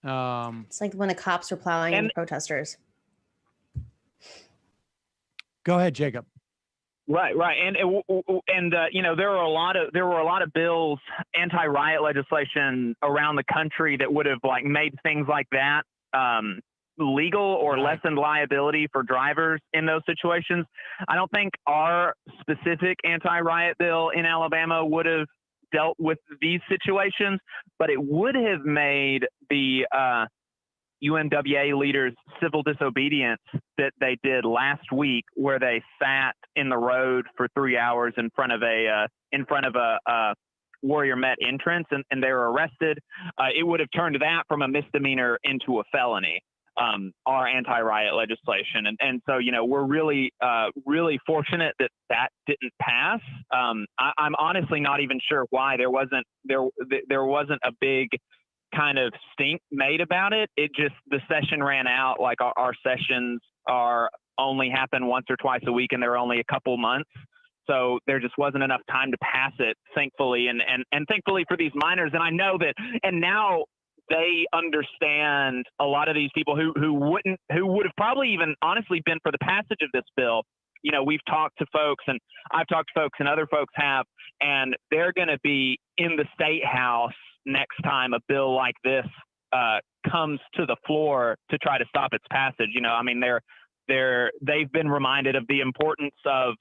It's like when the cops were plowing the protesters. Go ahead, Jacob. Right. And there were a lot of bills, anti-riot legislation around the country that would have like made things like that legal or lessened liability for drivers in those situations. I don't think our specific anti-riot bill in Alabama would have dealt with these situations, but it would have made the UMWA leaders' civil disobedience that they did last week, where they sat in the road for 3 hours in front of a Warrior Met entrance, and they were arrested. It would have turned that from a misdemeanor into a felony. Our anti-riot legislation, and so we're really fortunate that didn't pass. I'm honestly not even sure why there wasn't a big kind of stink made about it. It just, the session ran out. Like our sessions only happen once or twice a week, and they're only a couple months. So there just wasn't enough time to pass it, thankfully, and thankfully for these miners. And I know that, and now they understand, a lot of these people who would have probably even honestly been for the passage of this bill. We've talked to folks, and I've talked to folks, and other folks have, and they're going to be in the State House next time a bill like this comes to the floor to try to stop its passage. They've been reminded of the importance of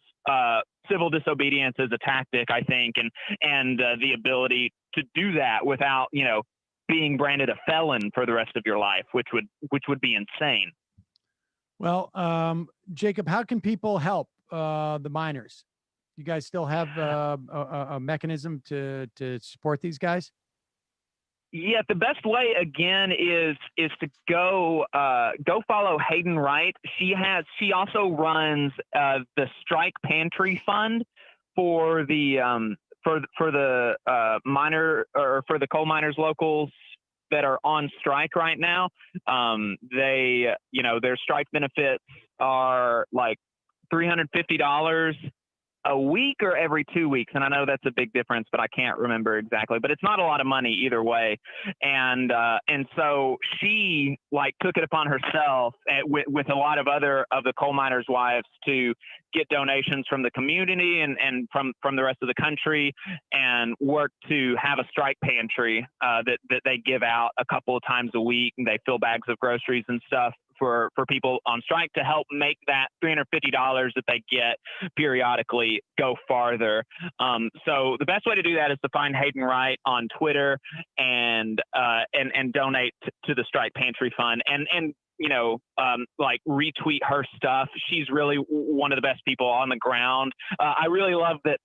civil disobedience as a tactic, I think, and the ability to do that without, being branded a felon for the rest of your life, which would be insane. Well, Jacob, how can people help the miners? You guys still have a mechanism to support these guys? Yeah, the best way again is to go follow Hayden Wright. She also runs the Strike Pantry Fund for the coal miners locals that are on strike right now. Their strike benefits are like $350 a week or every 2 weeks. And I know that's a big difference, but I can't remember exactly, but it's not a lot of money either way. And so she took it upon herself with a lot of other of the coal miners' wives to get donations from the community and from the rest of the country, and work to have a strike pantry that they give out a couple of times a week, and they fill bags of groceries and stuff for people on strike to help make that $350 that they get periodically go farther. So the best way to do that is to find Hayden Wright on Twitter and donate to the Strike Pantry Fund and retweet her stuff. She's really one of the best people on the ground. I really love that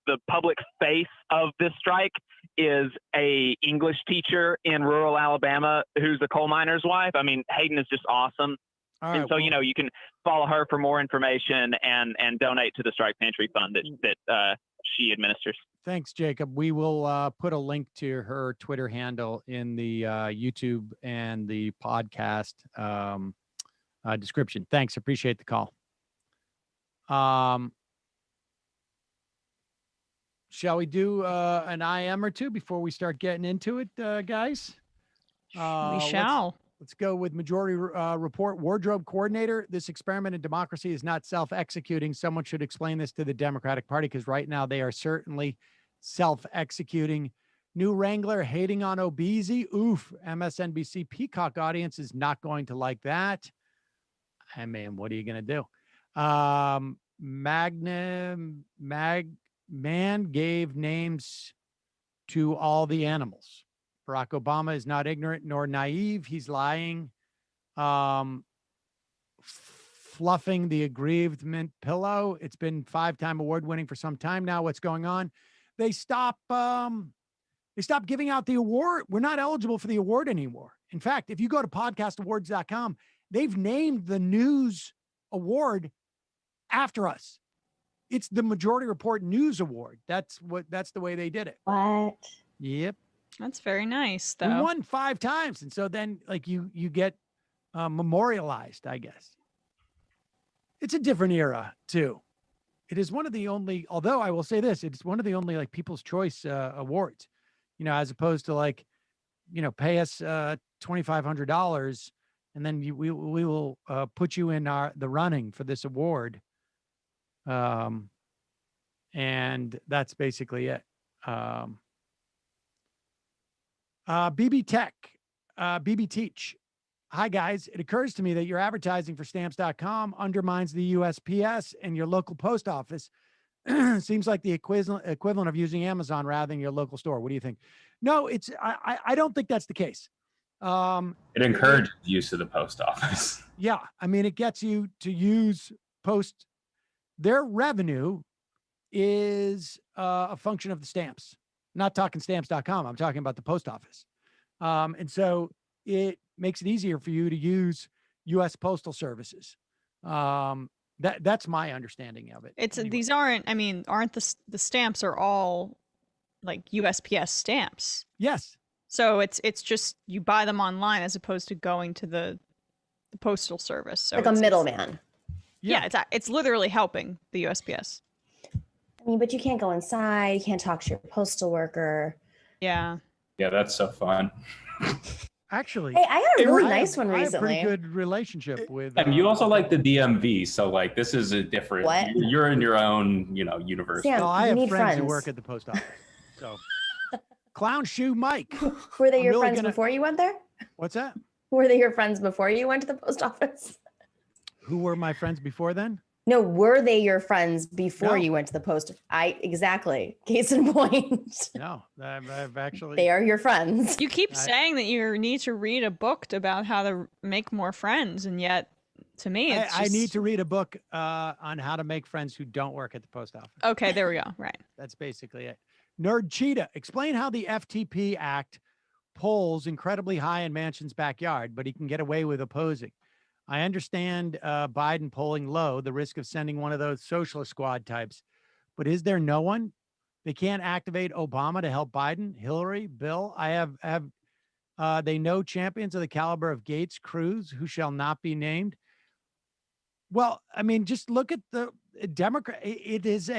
the public face of this strike is a English teacher in rural Alabama who's a coal miner's wife. I mean, Hayden is just awesome. All right, and so, you can follow her for more information and donate to the Strike Pantry Fund that she administers. Thanks, Jacob. We will put a link to her Twitter handle in the YouTube and the podcast description. Thanks. Appreciate the call. Shall we do an IM or two before we start getting into it, guys? We shall. Let's go with Majority Report. Wardrobe coordinator. This experiment in democracy is not self-executing. Someone should explain this to the Democratic Party, because right now they are certainly self-executing. New Wrangler hating on Obese. Oof. MSNBC Peacock audience is not going to like that. I mean, what are you going to do? Man gave names to all the animals. Barack Obama is not ignorant nor naive. He's lying, fluffing the aggrieved mint pillow. It's been 5-time award winning for some time now. What's going on? They stop giving out the award. We're not eligible for the award anymore. In fact, if you go to podcastawards.com, they've named the news award after us. It's the Majority Report News Award. That's the way they did it. What? Yep. That's very nice, though. We won 5 times. And so then you get memorialized, I guess. It's a different era too. It is one of the only, although I will say this, it's one of the only People's Choice awards, as opposed to pay us $2,500 and then we will put you in the running for this award. And that's basically it. BB Tech, BB Teach. Hi guys, it occurs to me that your advertising for stamps.com undermines the USPS and your local post office. Seems like the equivalent of using Amazon rather than your local store. What do you think? No, I don't think that's the case. It encourages use of the post office. Yeah, I mean, it gets you to use post. Their revenue is a function of the stamps. Not talking stamps.com. I'm talking about the post office. And so it makes it easier for you to use U.S. postal services. That's my understanding of it. It's anyway. These aren't the stamps are all like USPS stamps. Yes. So it's just you buy them online as opposed to going to the postal service. So like a middleman. Yeah, it's literally helping the USPS. I mean, but you can't go inside. You can't talk to your postal worker. Yeah. Yeah, that's so fun. Actually, hey, I had a really nice one I recently. have a pretty good relationship with. And you also like the DMV, so like this is a different. What? You're in your own, universe. Sam, No, I you have need friends who friends. work at the post office. So, Clown Shoe Mike. Were they I'm your really friends gonna- before you went there? What's that? Were they your friends before you went to the post office? Who were my friends before then? No, were they your friends before No. you went to the post? Exactly. Case in point. No, I've actually. They are your friends. You keep saying that you need to read a book about how to make more friends, and yet, to me, it's I just... need to read a book on how to make friends who don't work at the post office. Okay, there we go. Right. That's basically it. Nerd Cheetah, explain how the FTP Act polls incredibly high in Manchin's backyard, but he can get away with opposing. I understand Biden polling low, the risk of sending one of those socialist squad types, but is there no one? They can't activate Obama to help Biden, Hillary, Bill. I have they know champions of the caliber of Gates, Cruz, who shall not be named. Well, I mean, just look at the Democrat. It is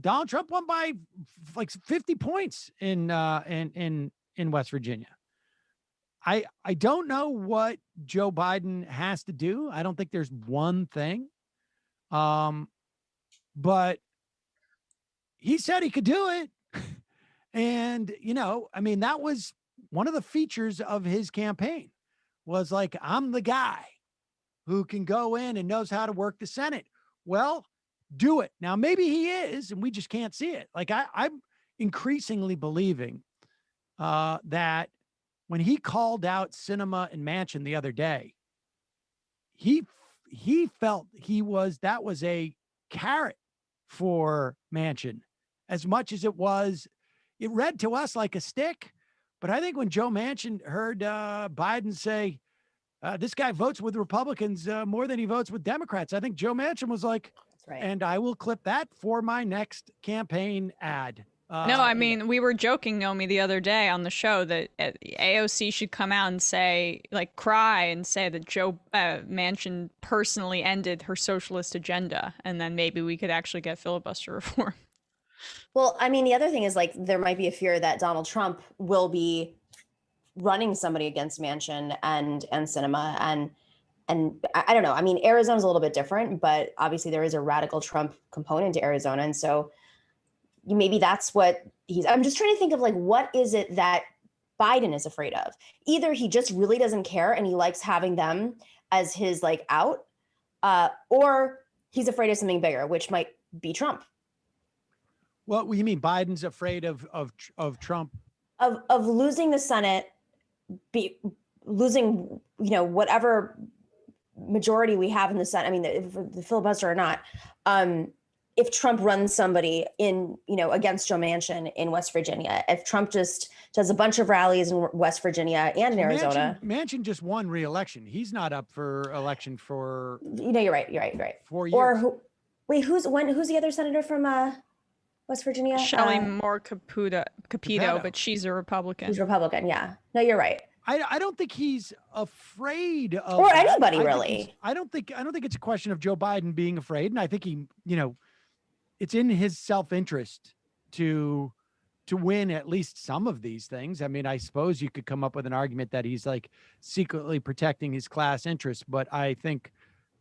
Donald Trump won by like 50 points in West Virginia. I don't know what Joe Biden has to do. I don't think there's one thing. But he said he could do it. And, I mean, that was one of the features of his campaign was like, I'm the guy who can go in and knows how to work the Senate. Well, do it. Now, maybe he is, and we just can't see it. Like I'm increasingly believing that when he called out Sinema and Manchin the other day, he felt that was a carrot for Manchin as much as it read to us like a stick. But I think when Joe Manchin heard Biden say, this guy votes with Republicans more than he votes with Democrats, I think Joe Manchin was like, that's right. And I will clip that for my next campaign ad. No, I mean, we were joking, Nomi, the other day on the show that AOC should come out and say, like, cry and say that Joe Manchin personally ended her socialist agenda, and then maybe we could actually get filibuster reform. Well, I mean, the other thing is, like, there might be a fear that Donald Trump will be running somebody against Manchin and Sinema, and I don't know. I mean, Arizona's a little bit different, but obviously there is a radical Trump component to Arizona, and so maybe that's what I'm just trying to think of, like, what is it that Biden is afraid of? Either he just really doesn't care and he likes having them as his like out, or he's afraid of something bigger, which might be Trump. What do you mean Biden's afraid of Trump? Of losing the Senate, losing, whatever majority we have in the Senate. I mean, the filibuster or not, if Trump runs somebody in, against Joe Manchin in West Virginia, if Trump just does a bunch of rallies in West Virginia and in Arizona. Manchin just won re-election. He's not up for election for. You're right. 4 years. Or who's the other senator from West Virginia? Shelley Moore Capito, but she's a Republican. She's Republican, yeah. No, you're right. I don't think he's afraid of or anybody really. I don't think it's a question of Joe Biden being afraid, and I think he, it's in his self-interest to win at least some of these things. I mean, I suppose you could come up with an argument that he's like secretly protecting his class interests, but I think,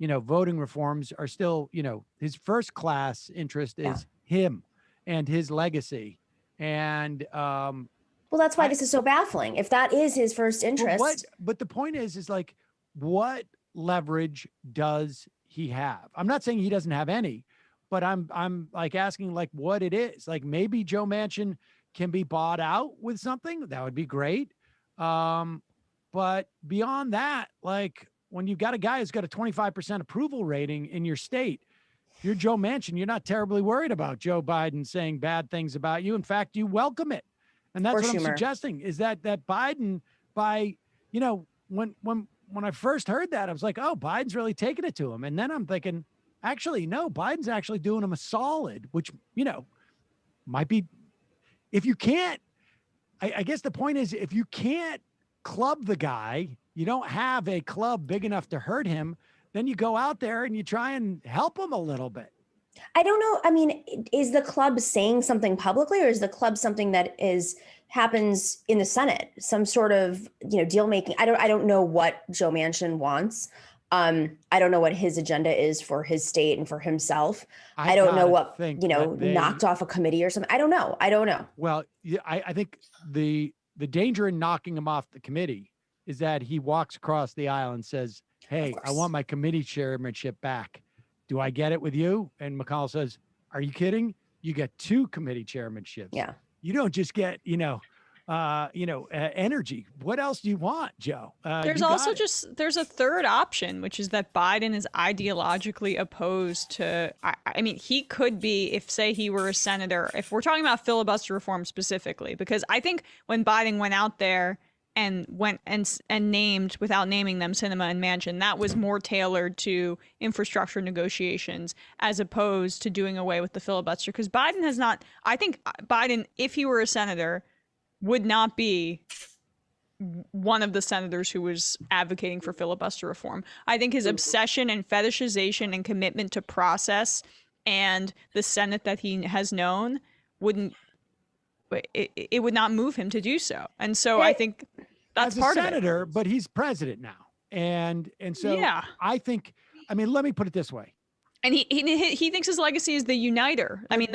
voting reforms are still, his first class interest is him and his legacy. And well, that's why this is so baffling. If that is his first interest. But the point is like, what leverage does he have? I'm not saying he doesn't have any, but I'm like asking like what it is. Like maybe Joe Manchin can be bought out with something. That would be great. But But beyond that, like when you've got a guy who's got a 25% approval rating in your state, if you're Joe Manchin, you're not terribly worried about Joe Biden saying bad things about you. In fact, you welcome it. And that's Or what I'm Schumer. suggesting is that Biden, by, you know, when I first heard that, I was like, oh, Biden's really taking it to him. And then I'm thinking, actually, no, Biden's actually doing him a solid, which, you know, might be, if you can't, I guess the point is, if you can't club the guy, you don't have a club big enough to hurt him, then you go out there and you try and help him a little bit. I don't know. I mean, is the club saying something publicly, or is the club something that happens in the Senate, some sort of, you know, deal making? I don't know what Joe Manchin wants. I don't know what his agenda is for his state and for himself. I don't know what, you know, knocked off a committee or something. I don't know. Well, yeah, I think the danger in knocking him off the committee is that he walks across the aisle and says, hey, I want my committee chairmanship back. Do I get it with you? And McConnell says, are you kidding? You get 2 committee chairmanships. Yeah. You don't just get, energy. What else do you want, Joe? There's also there's a third option, which is that Biden is ideologically opposed to, I mean, he could be, if say he were a senator, if we're talking about filibuster reform specifically, because I think when Biden went out there and went and named, without naming them, Sinema and Manchin, that was more tailored to infrastructure negotiations as opposed to doing away with the filibuster. Because Biden has not, I think Biden, if he were a senator, would not be one of the senators who was advocating for filibuster reform. I think his obsession and fetishization and commitment to process and the Senate that he has known it would not move him to do so. And so I think that's part of it. Senator, but he's president now. And so yeah. I think, I mean, let me put it this way. And he thinks his legacy is the uniter. I mean,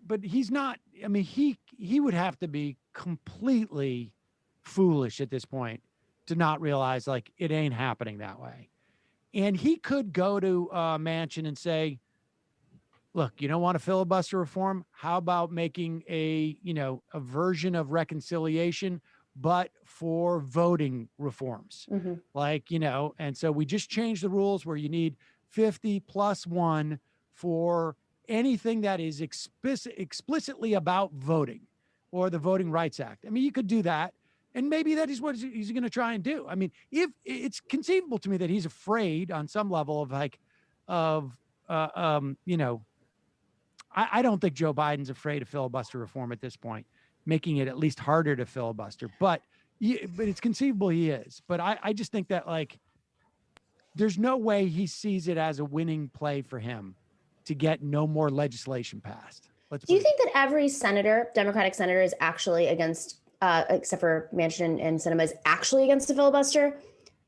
but he's not, I mean, he would have to be completely foolish at this point to not realize like it ain't happening that way. And he could go to Manchin and say, look, you don't want a filibuster reform? How about making a version of reconciliation, but for voting reforms? Mm-hmm. Like, and so we just changed the rules where you need 50 plus 1 for anything that is explicitly about voting or the Voting Rights Act. I mean, you could do that. And maybe that is what he's going to try and do. I mean, if it's conceivable to me that he's afraid on some level of I don't think Joe Biden's afraid of filibuster reform at this point, making it at least harder to filibuster. But it's conceivable he is. But I just think that there's no way he sees it as a winning play for him to get no more legislation passed. Do you think that every senator, Democratic senator, is actually against, except for Manchin and Sinema, is actually against the filibuster?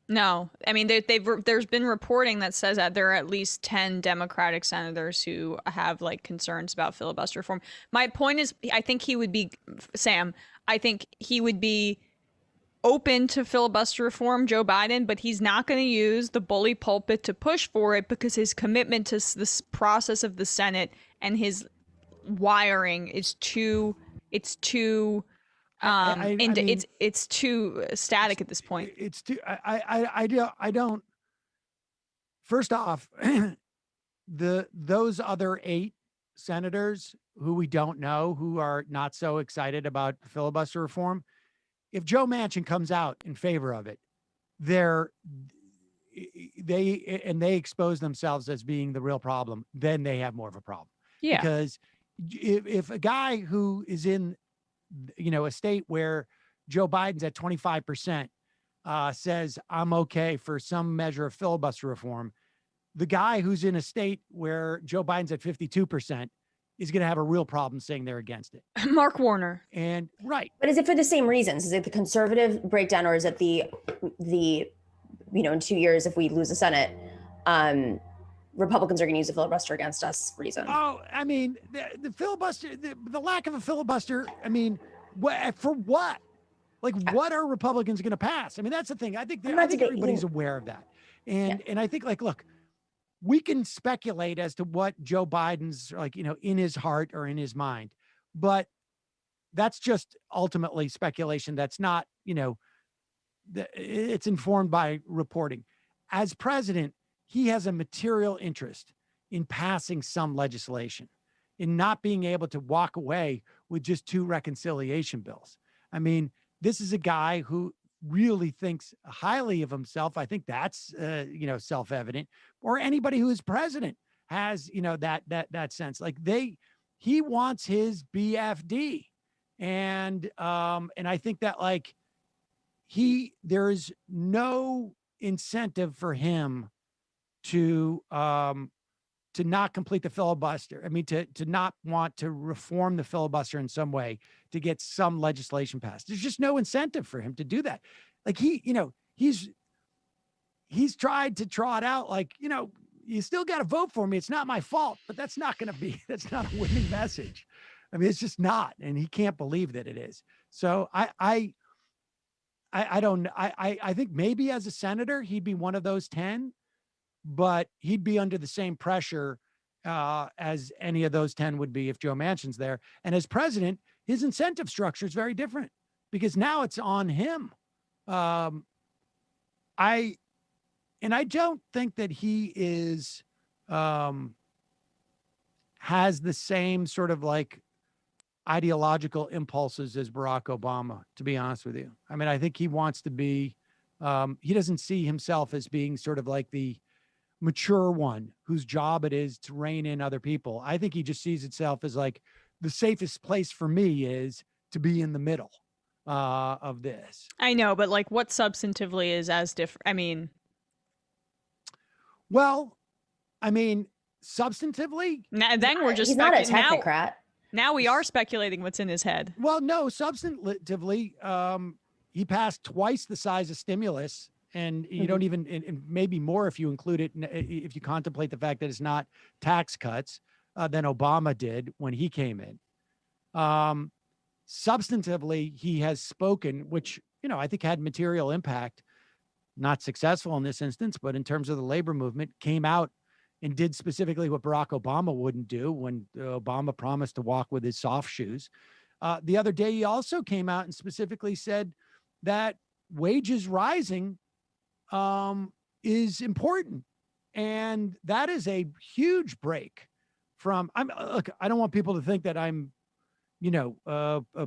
No, I mean, there's been reporting that says that there are at least 10 Democratic senators who have concerns about filibuster reform. My point is, I think he would be, Sam, I think he would be open to filibuster reform, Joe Biden, but he's not going to use the bully pulpit to push for it because his commitment to this process of the Senate and his wiring is too, it's too static at this point. It's too, I don't, first off, those other 8 senators who we don't know, who are not so excited about filibuster reform, if Joe Manchin comes out in favor of it, they expose themselves as being the real problem, then they have more of a problem. Yeah. Because if a guy who is in, a state where Joe Biden's at 25%, says I'm okay for some measure of filibuster reform, the guy who's in a state where Joe Biden's at 52% is going to have a real problem saying they're against it. Mark Warner. And right. But is it for the same reasons? Is it the conservative breakdown, or is it the in 2 years, if we lose the Senate, Republicans are going to use the filibuster against us reason? Oh, I mean, the filibuster, the lack of a filibuster, I mean, for what? What are Republicans going to pass? I mean, that's the thing. I think everybody's aware of that. And I think look, we can speculate as to what Joe Biden's in his heart or in his mind, but that's just ultimately speculation. That's not, it's informed by reporting. As president, he has a material interest in passing some legislation, in not being able to walk away with just 2 reconciliation bills. I mean, this is a guy who really thinks highly of himself. I think that's, self-evident. Or anybody who is president has, that sense. Like he wants his BFD. And I think that like there is no incentive for him to not complete the filibuster. I mean, to not want to reform the filibuster in some way to get some legislation passed. There's just no incentive for him to do that. Like he's tried to trot out like, you still got to vote for me. It's not my fault, but that's not a winning message. I mean, it's just not, and he can't believe that it is. So I don't, I think maybe as a senator, he'd be one of those 10, but he'd be under the same pressure as any of those 10 would be if Joe Manchin's there. And as president, his incentive structure is very different because now it's on him. I don't think that he is, has the same sort of like ideological impulses as Barack Obama, to be honest with you. I mean, I think he wants to be, he doesn't see himself as being sort of like the mature one whose job it is to rein in other people. I think he just sees itself as like the safest place for me is to be in the middle of this. I know, but like what substantively is as different? I mean, substantively, then we're just he's not a technocrat. Now we are speculating what's in his head. Well, no, substantively, he passed twice the size of stimulus, and you don't even, and maybe more if you include it, if you contemplate the fact that it's not tax cuts than Obama did when he came in. Substantively, he has spoken, which, I think had material impact, not successful in this instance, but in terms of the labor movement, came out and did specifically what Barack Obama wouldn't do when Obama promised to walk with his soft shoes. The other day, he also came out and specifically said that wages rising is important. And that is a huge break from, look, I don't want people to think that I'm,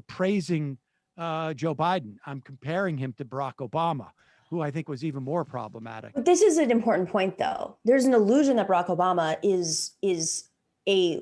praising Joe Biden. I'm comparing him to Barack Obama, who I think was even more problematic. But this is an important point, though. There's an illusion that Barack Obama is a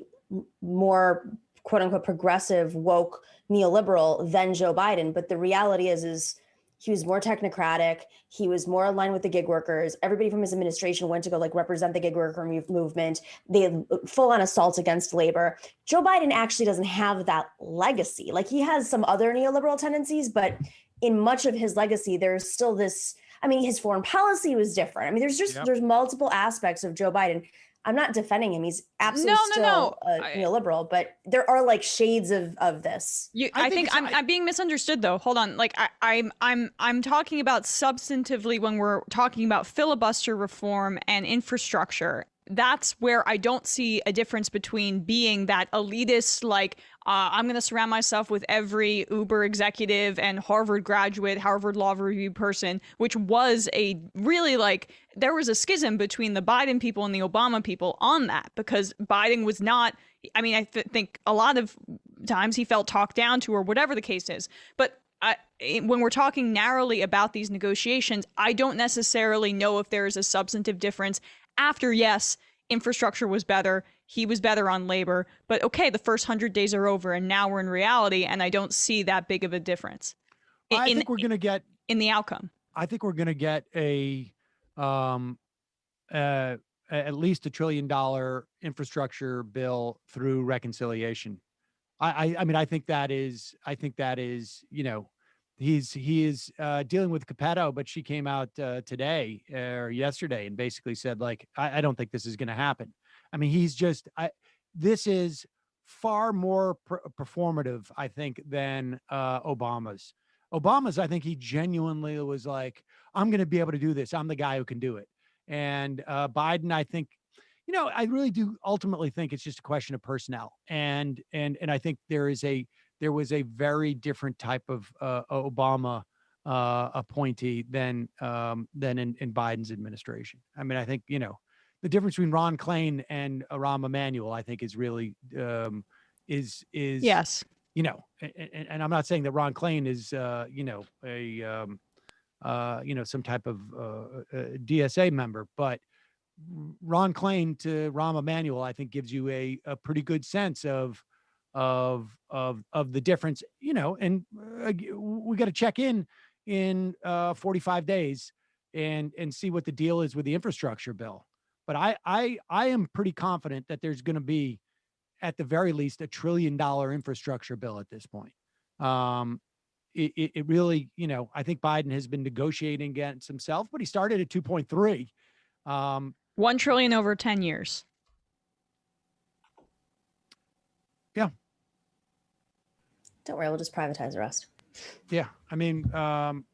more quote unquote progressive, woke neoliberal than Joe Biden. But the reality is he was more technocratic. He was more aligned with the gig workers. Everybody from his administration went to go like represent the gig worker movement. They had full on assault against labor. Joe Biden actually doesn't have that legacy. Like he has some other neoliberal tendencies, but in much of his legacy, there's still this, his foreign policy was different. There's multiple aspects of Joe Biden. I'm not defending him. He's absolutely still neoliberal, but there are like shades of this. I think I'm being misunderstood though. Hold on. Like I'm talking about substantively when we're talking about filibuster reform and infrastructure. That's where I don't see a difference between being that elitist, like, I'm going to surround myself with every Uber executive and Harvard graduate, Harvard Law Review person, which was a really like, there was a schism between the Biden people and the Obama people on that, because Biden was not, I think a lot of times he felt talked down to or whatever the case is. But when we're talking narrowly about these negotiations, I don't necessarily know if there is a substantive difference after, yes, infrastructure was better. He was better on labor, but okay, the first 100 days are over and now we're in reality. And I don't see that big of a difference. I think we're going to get in the outcome. I think we're going to get at least $1 trillion infrastructure bill through reconciliation. I think that is, he is dealing with Capetto, but she came out today or yesterday and basically said, like, I don't think this is going to happen. He's just, this is far more performative, I think, than Obama's. I think he genuinely was like, I'm going to be able to do this. I'm the guy who can do it. And Biden, I think, I really do ultimately think it's just a question of personnel. And I think there was a very different type of Obama appointee than in Biden's administration. I mean, I think, the difference between Ron Klain and Rahm Emanuel, I think, is really is yes. And I'm not saying that Ron Klain is some type of DSA member, but Ron Klain to Rahm Emanuel, I think, gives you a pretty good sense of the difference, and we got to check in 45 days and see what the deal is with the infrastructure bill. But I am pretty confident that there's going to be, at the very least, $1 trillion infrastructure bill at this point. It really, I think Biden has been negotiating against himself, but he started at 2.3. $1 trillion over 10 years. Yeah. Don't worry, we'll just privatize the rest. Yeah. I mean, I'm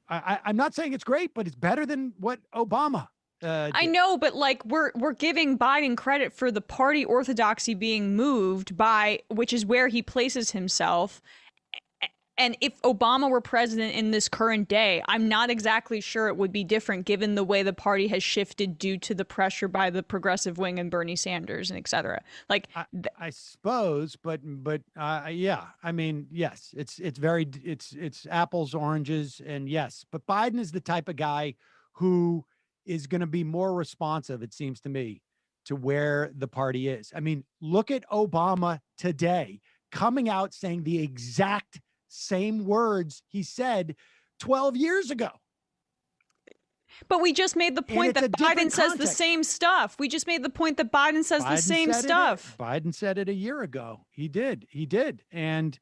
not saying it's great, but it's better than what Obama I know, but we're giving Biden credit for the party orthodoxy being moved by, which is where he places himself. And if Obama were president in this current day, I'm not exactly sure it would be different given the way the party has shifted due to the pressure by the progressive wing and Bernie Sanders and et cetera. I suppose, but yeah, I mean, yes, it's apples, oranges, and yes, but Biden is the type of guy who is going to be more responsive, it seems to me, to where the party is. I mean, look at Obama today coming out saying the exact same words he said 12 years ago. But we just made the point that Biden says the same stuff. We just made the point that Biden says the same stuff. Biden said it a year ago. He did. And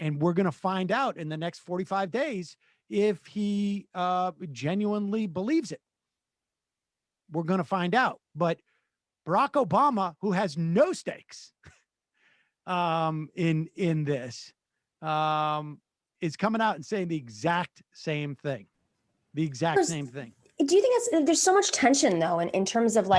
we're going to find out in the next 45 days if he genuinely believes it. We're going to find out. But Barack Obama, who has no stakes in this, is coming out and saying the exact same thing. The exact same thing. Do you think there's so much tension, though, in terms of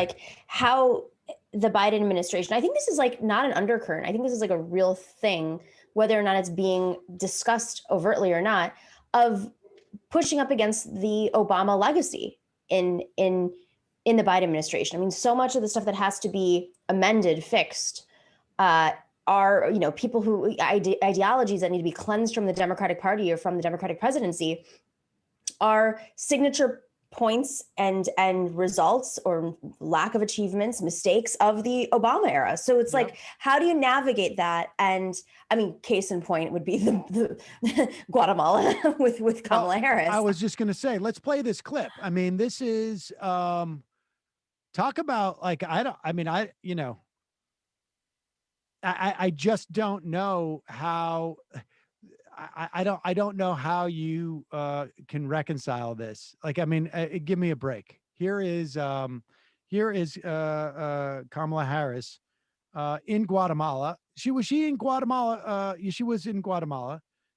how the Biden administration, I think this is not an undercurrent. I think this is a real thing, whether or not it's being discussed overtly or not, of pushing up against the Obama legacy in the Biden administration. I mean, so much of the stuff that has to be amended, fixed, are, people who ideologies that need to be cleansed from the Democratic Party or from the Democratic presidency are signature points and results or lack of achievements, mistakes of the Obama era. So it's how do you navigate that? And I mean, case in point would be the Guatemala with Kamala Harris. I was just going to say, let's play this clip. I mean, this is talk about I just don't know how I don't know how you can reconcile this. Give me a break. Here is Kamala Harris in Guatemala. She was in Guatemala.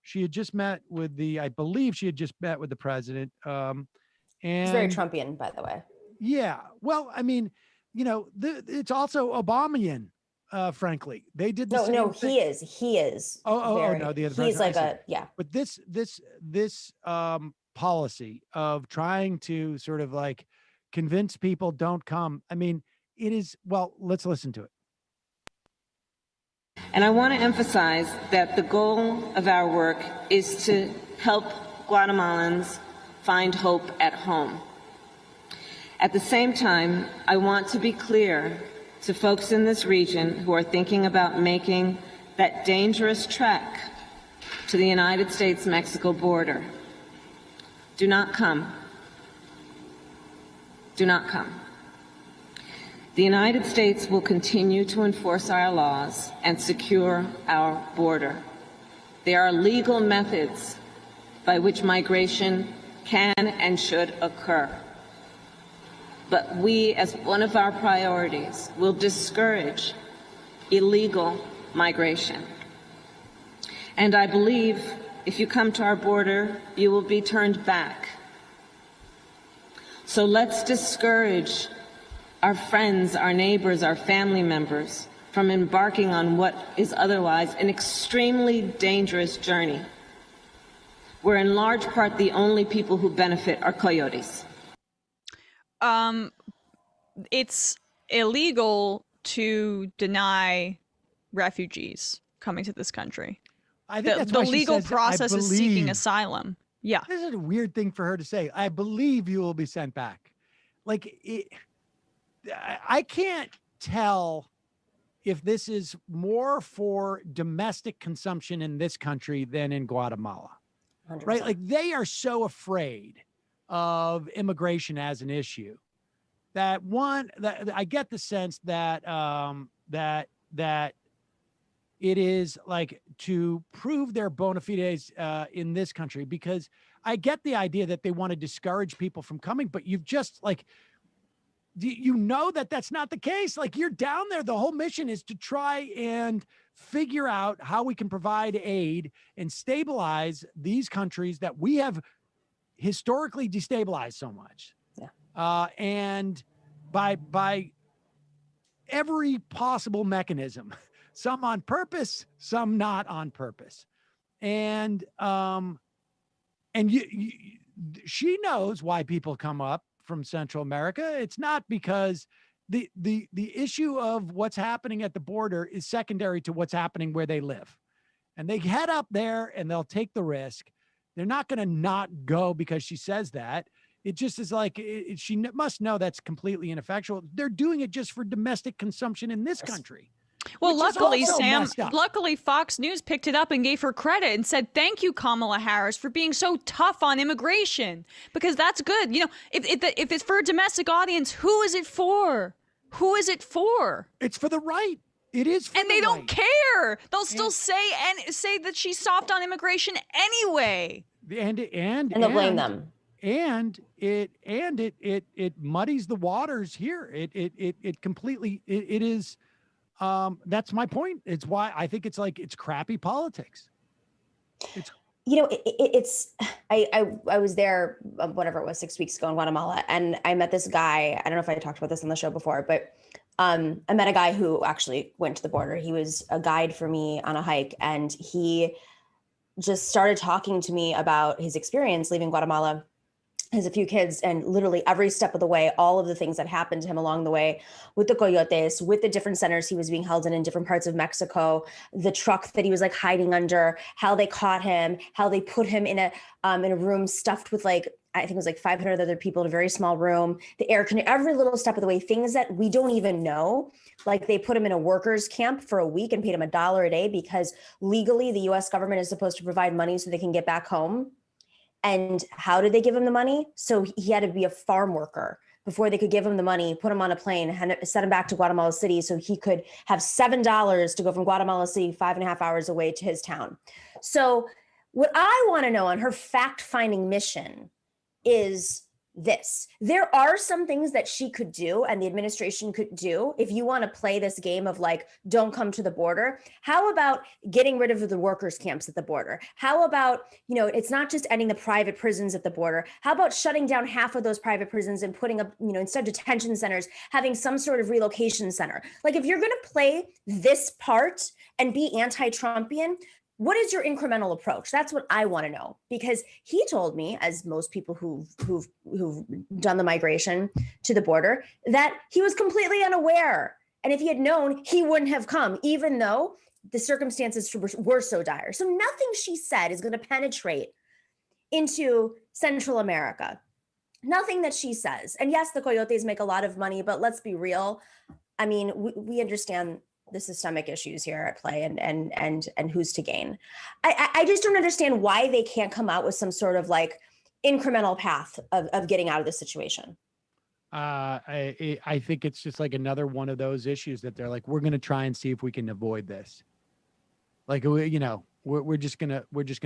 She had just met with I believe she had just met with the president. And he's very Trumpian, by the way. Yeah. Well, I mean, it's also Obamian. Frankly, they did the same thing. He is. No, the other he's president. But this policy of trying to sort of convince people don't come. I mean, it is. Well, let's listen to it. And I want to emphasize that the goal of our work is to help Guatemalans find hope at home. At the same time, I want to be clear to folks in this region who are thinking about making that dangerous trek to the United States-Mexico border. Do not come. Do not come. The United States will continue to enforce our laws and secure our border. There are legal methods by which migration can and should occur. But we, as one of our priorities, will discourage illegal migration. And I believe if you come to our border, you will be turned back. So let's discourage our friends, our neighbors, our family members from embarking on what is otherwise an extremely dangerous journey. where in large part the only people who benefit are coyotes? It's illegal to deny refugees coming to this country. I think that's the why she legal says, process "I is seeking believe." asylum. Yeah. This is a weird thing for her to say. I believe you will be sent back. Like, I can't tell if this is more for domestic consumption in this country than in Guatemala. 100%. Right? Like, they are so afraid of immigration as an issue that I get the sense that that it is like to prove their bona fides in this country, because I get the idea that they want to discourage people from coming, but you've just like, you know that that's not the case. Like, you're down there. The whole mission is to try and figure out how we can provide aid and stabilize these countries that we have historically destabilized so much. Yeah. And by every possible mechanism, some on purpose, some not on purpose. And she knows why people come up from Central America. It's not because the issue of what's happening at the border is secondary to what's happening where they live. And they head up there and they'll take the risk. They're not going to not go because she says that. It just is like, she must know that's completely ineffectual. They're doing it just for domestic consumption in this country. Well, Which is luckily, also Sam, messed up. luckily Fox News picked it up and gave her credit and said, thank you, Kamala Harris, for being so tough on immigration, because that's good. You know, if it's for a domestic audience, who is it for? Who is it for? It's for the right. It is for and the they don't right. care. They'll still say that she's soft on immigration anyway. And they'll blame them. And it muddies the waters here. It completely, it is, that's my point. It's why I think it's crappy politics. You know, I was there, whatever it was, 6 weeks ago in Guatemala, and I met this guy. I don't know if I talked about this on the show before, but I met a guy who actually went to the border. He was a guide for me on a hike, and he just started talking to me about his experience leaving Guatemala. He has a few kids, and literally every step of the way, all of the things that happened to him along the way with the coyotes, with the different centers he was being held in different parts of Mexico, the truck that he was like hiding under, how they caught him, how they put him in a room stuffed with like, I think it was like 500 other people in a very small room, the air conditioning, every little step of the way, things that we don't even know. Like, they put him in a workers camp for a week and paid him $1 a day because legally the US government is supposed to provide money so they can get back home. And how did they give him the money? So he had to be a farm worker before they could give him the money, put him on a plane, and send him back to Guatemala City so he could have $7 to go from Guatemala City 5.5 hours away to his town. So what I want to know on her fact-finding mission is this. There are some things that she could do and the administration could do if you want to play this game of like, don't come to the border. How about getting rid of the workers' camps at the border? How about, you know, it's not just ending the private prisons at the border. How about shutting down half of those private prisons and putting up, you know, instead of detention centers, having some sort of relocation center? Like, if you're going to play this part and be anti-Trumpian, what is your incremental approach? That's what I want to know, because he told me, as most people who've done the migration to the border, that he was completely unaware. And if he had known, he wouldn't have come, even though the circumstances were so dire. So nothing she said is going to penetrate into Central America. Nothing that she says. And yes, the coyotes make a lot of money, but let's be real. I mean, we understand the systemic issues here at play and who's to gain. I just don't understand why they can't come out with some sort of like incremental path of getting out of this situation. I think it's just like another one of those issues that they're like, we're going to try and see if we can avoid this. Like, you know, we're just gonna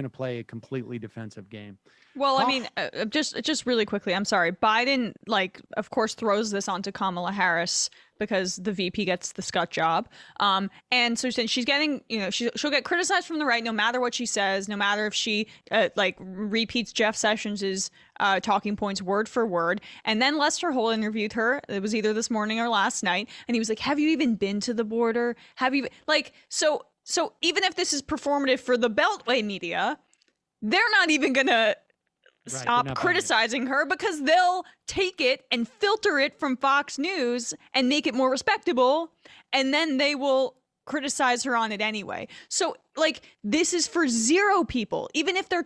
play a completely defensive game. Well, I mean, just really quickly, I'm sorry. Biden, like, of course, throws this onto Kamala Harris because the VP gets the scut job. And so since she's getting, you know, she'll get criticized from the right, no matter what she says, no matter if she like repeats Jeff Sessions' talking points word for word. And then Lester Holt interviewed her. It was either this morning or last night. And he was like, have you even been to the border? Have you, like, so even if this is performative for the Beltway media, they're not even going to stop not criticizing her because they'll take it and filter it from Fox News and make it more respectable, and then they will criticize her on it anyway. So like, this is for zero people, even if they're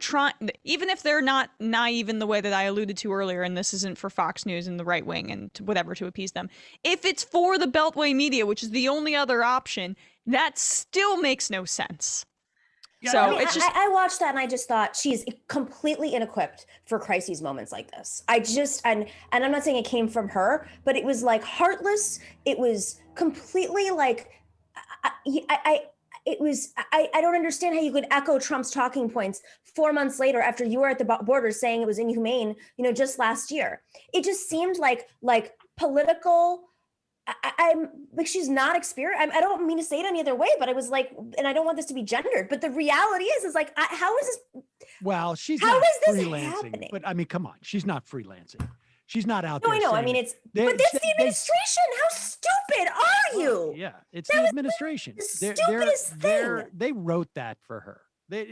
not naive in the way that I alluded to earlier, and this isn't for Fox News and the right wing and whatever to appease them. If it's for the Beltway media, which is the only other option, that still makes no sense. Yeah, so I watched that and I just thought she's completely inequipped for crises moments like this. And I'm not saying it came from her, but it was like heartless. It was completely like, I don't understand how you could echo Trump's talking points 4 months later after you were at the border saying it was inhumane, just last year. It just seemed like political. I'm like, she's not experienced. I don't mean to say it any other way, but I was like, and I don't want this to be gendered, but the reality is like, how is this? Well, she's how not is this freelancing, happening? But I mean, come on, she's not freelancing. She's not out No, there. I know. I saying mean, but that's the administration. How stupid are you? Yeah, it's the administration. The stupidest thing. They wrote that for her.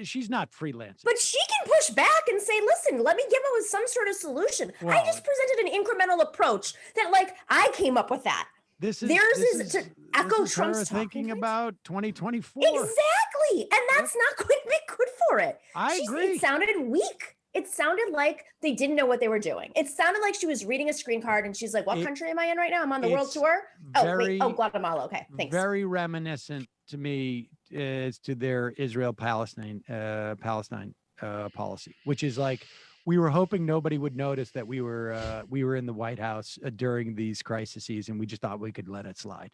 She's not freelancing. But she can push back and say, listen, let me give up with some sort of solution. Well, I just presented an incremental approach that, like, I came up with that. Theirs is to echo Trump's thinking about 2024. Exactly. And that's not going to be good for it. I agree. It sounded weak. It sounded like they didn't know what they were doing. It sounded like she was reading a screen card and she's like, what country am I in right now? I'm on the world tour. Guatemala. Okay, thanks. Very reminiscent to me is to their Israel-Palestine policy, which is like, we were hoping nobody would notice that we were in the White House during these crises, and we just thought we could let it slide.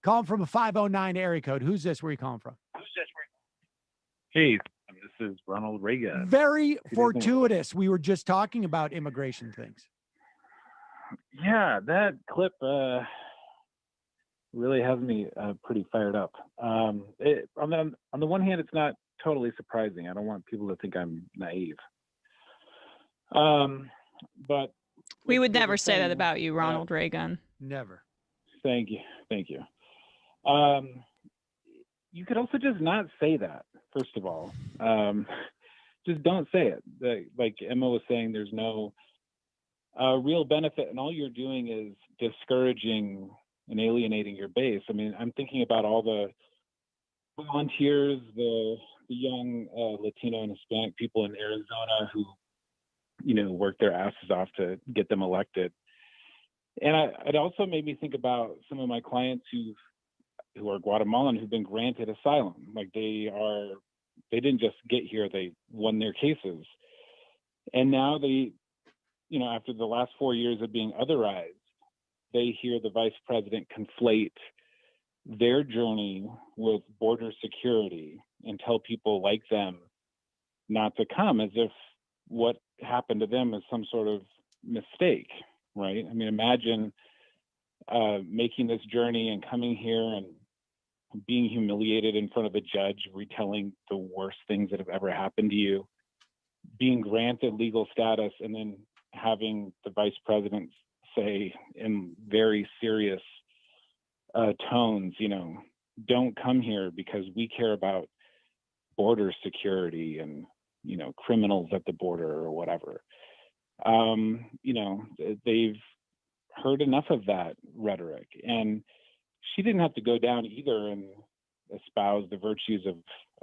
Calling from a 509 area code. Who's this? Where are you calling from? Hey, this is Ronald Reagan. Very fortuitous. We were just talking about immigration things. Yeah, that clip really has me pretty fired up. On the one hand, it's not totally surprising. I don't want people to think I'm naive. But we would never say that about you, Ronald Reagan. Never. Thank you. You could also just not say that, first of all. Just don't say it. Like Emma was saying, there's no real benefit, and all you're doing is discouraging and alienating your base. I mean, I'm thinking about all the volunteers, the young Latino and Hispanic people in Arizona who work their asses off to get them elected. And it also made me think about some of my clients who are Guatemalan who've been granted asylum. Like they didn't just get here, they won their cases. And now they, after the last 4 years of being otherized, they hear the vice president conflate their journey with border security and tell people like them not to come, as if what happened to them is some sort of mistake, right? I mean, imagine making this journey and coming here and being humiliated in front of a judge, retelling the worst things that have ever happened to you, being granted legal status, and then having the vice president say in very serious tones, don't come here because we care about border security and criminals at the border or whatever. They've heard enough of that rhetoric, and she didn't have to go down either and espouse the virtues of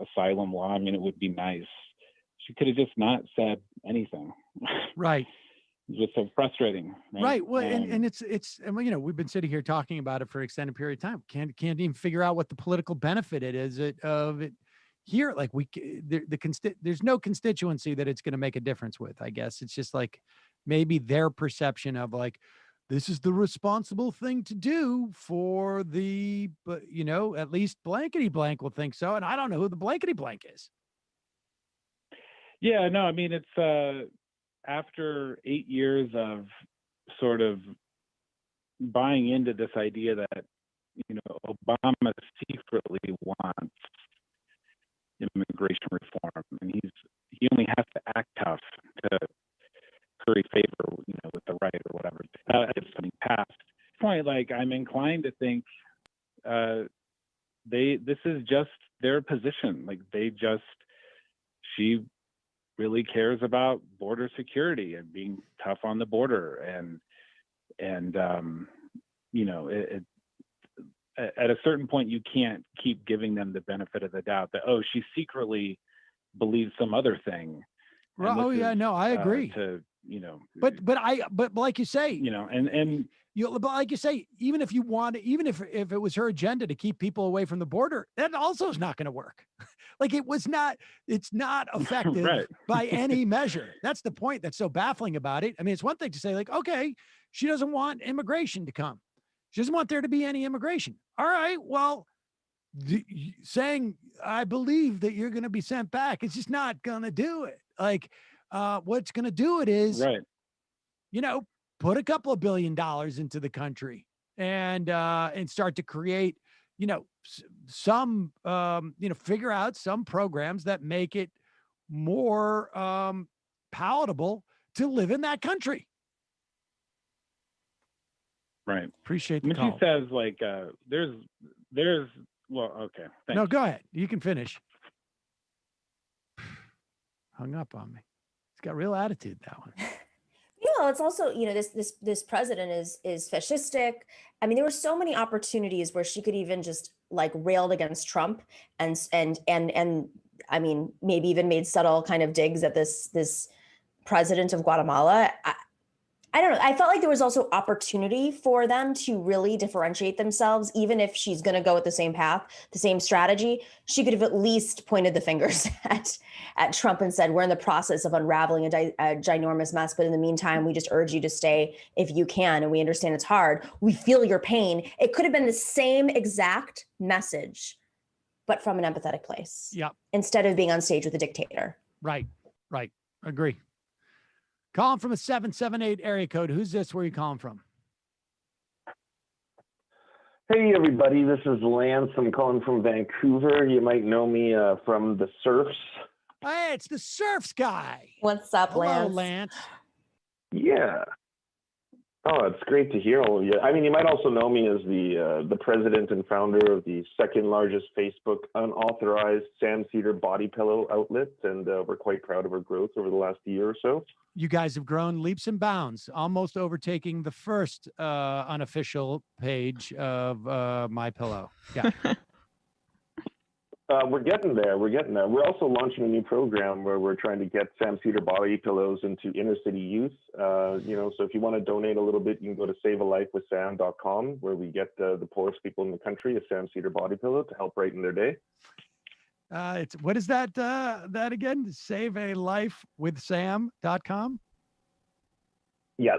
asylum law. I mean, it would be nice. She could have just not said anything. Right. It's just so frustrating. Right. Well, and it's we've been sitting here talking about it for an extended period of time. Can't even figure out what the political benefit of it. Here, like there's no constituency that it's going to make a difference with. I guess it's just like maybe their perception of like, this is the responsible thing to do for the, at least blankety blank will think so. And I don't know who the blankety blank is. Yeah, no, I mean, it's after 8 years of sort of buying into this idea that, Obama secretly wants immigration reform, and he only has to act tough to curry favor, with the right or whatever. If something passed. Point, like I'm inclined to think this is just their position. Like she really cares about border security and being tough on the border, and you know, at a certain point, you can't keep giving them the benefit of the doubt that, oh, she secretly believes some other thing. Well, oh yeah, no, I agree. You know, but like you say, you know, and but like you say, even if if it was her agenda to keep people away from the border, that also is not going to work. Like it's not effective right. by any measure. That's the point that's so baffling about it. I mean, it's one thing to say like, okay, she doesn't want immigration to come. She doesn't want there to be any immigration. All right, well, saying, I believe that you're going to be sent back, it's just not going to do it. Like, what's going to do it is, right. You know, put a couple of $1 billion into the country and start to create, you know, some, you know, figure out some programs that make it more palatable to live in that country. Right. Appreciate the when call. She says like, there's, well, okay. Thanks. No, go ahead. You can finish. Hung up on me. It's got real attitude, that one. You know, it's also, you know, this president is fascistic. I mean, there were so many opportunities where she could even just like railed against Trump and I mean, maybe even made subtle kind of digs at this president of Guatemala. I don't know. I felt like there was also opportunity for them to really differentiate themselves, even if she's going to go with the same path, the same strategy. She could have at least pointed the fingers at Trump and said, we're in the process of unraveling a ginormous mess. But in the meantime, we just urge you to stay if you can. And we understand it's hard. We feel your pain. It could have been the same exact message, but from an empathetic place. Yeah. Instead of being on stage with a dictator. Right. Right. Agree. Calling from a 778 area code. Who's this? Where are you calling from? Hey, everybody. This is Lance. I'm calling from Vancouver. You might know me from the Surfs. Hey, it's the Surfs guy. What's up, Hello, Lance? Lance. Yeah. Oh, it's great to hear all of you. I mean, you might also know me as the president and founder of the second largest Facebook unauthorized Sam Seder body pillow outlet, and we're quite proud of our growth over the last year or so. You guys have grown leaps and bounds, almost overtaking the first unofficial page of My Pillow. Yeah. We're getting there. We're getting there. We're also launching a new program where we're trying to get Sam Seder body pillows into inner city youth. You know, so if you want to donate a little bit, you can go to savealifewithsam.com, where we get the poorest people in the country a Sam Seder body pillow to help brighten their day. It's what is that again? Savealifewithsam.com. Yeah.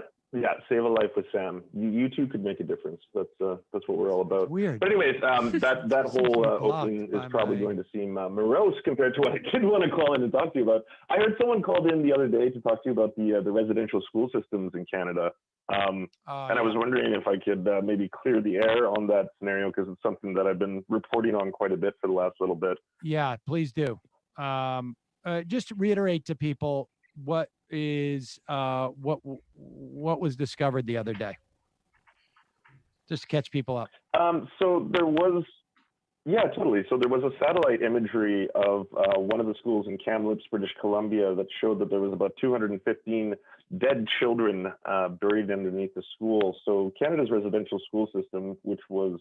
Save a life with Sam. You too could make a difference. That's what we're all about. Weird. But anyways, that whole opening is probably going to seem morose compared to what I did want to call in and talk to you about. I heard someone called in the other day to talk to you about the residential school systems in Canada. And I was wondering if I could maybe clear the air on that scenario, because it's something that I've been reporting on quite a bit for the last little bit. Yeah, please do. Just reiterate to people what was discovered the other day, just to catch people up. So there was, yeah, totally. So there was a satellite imagery of one of the schools in Kamloops, British Columbia, that showed that there was about 215 dead children buried underneath the school. So Canada's residential school system, which was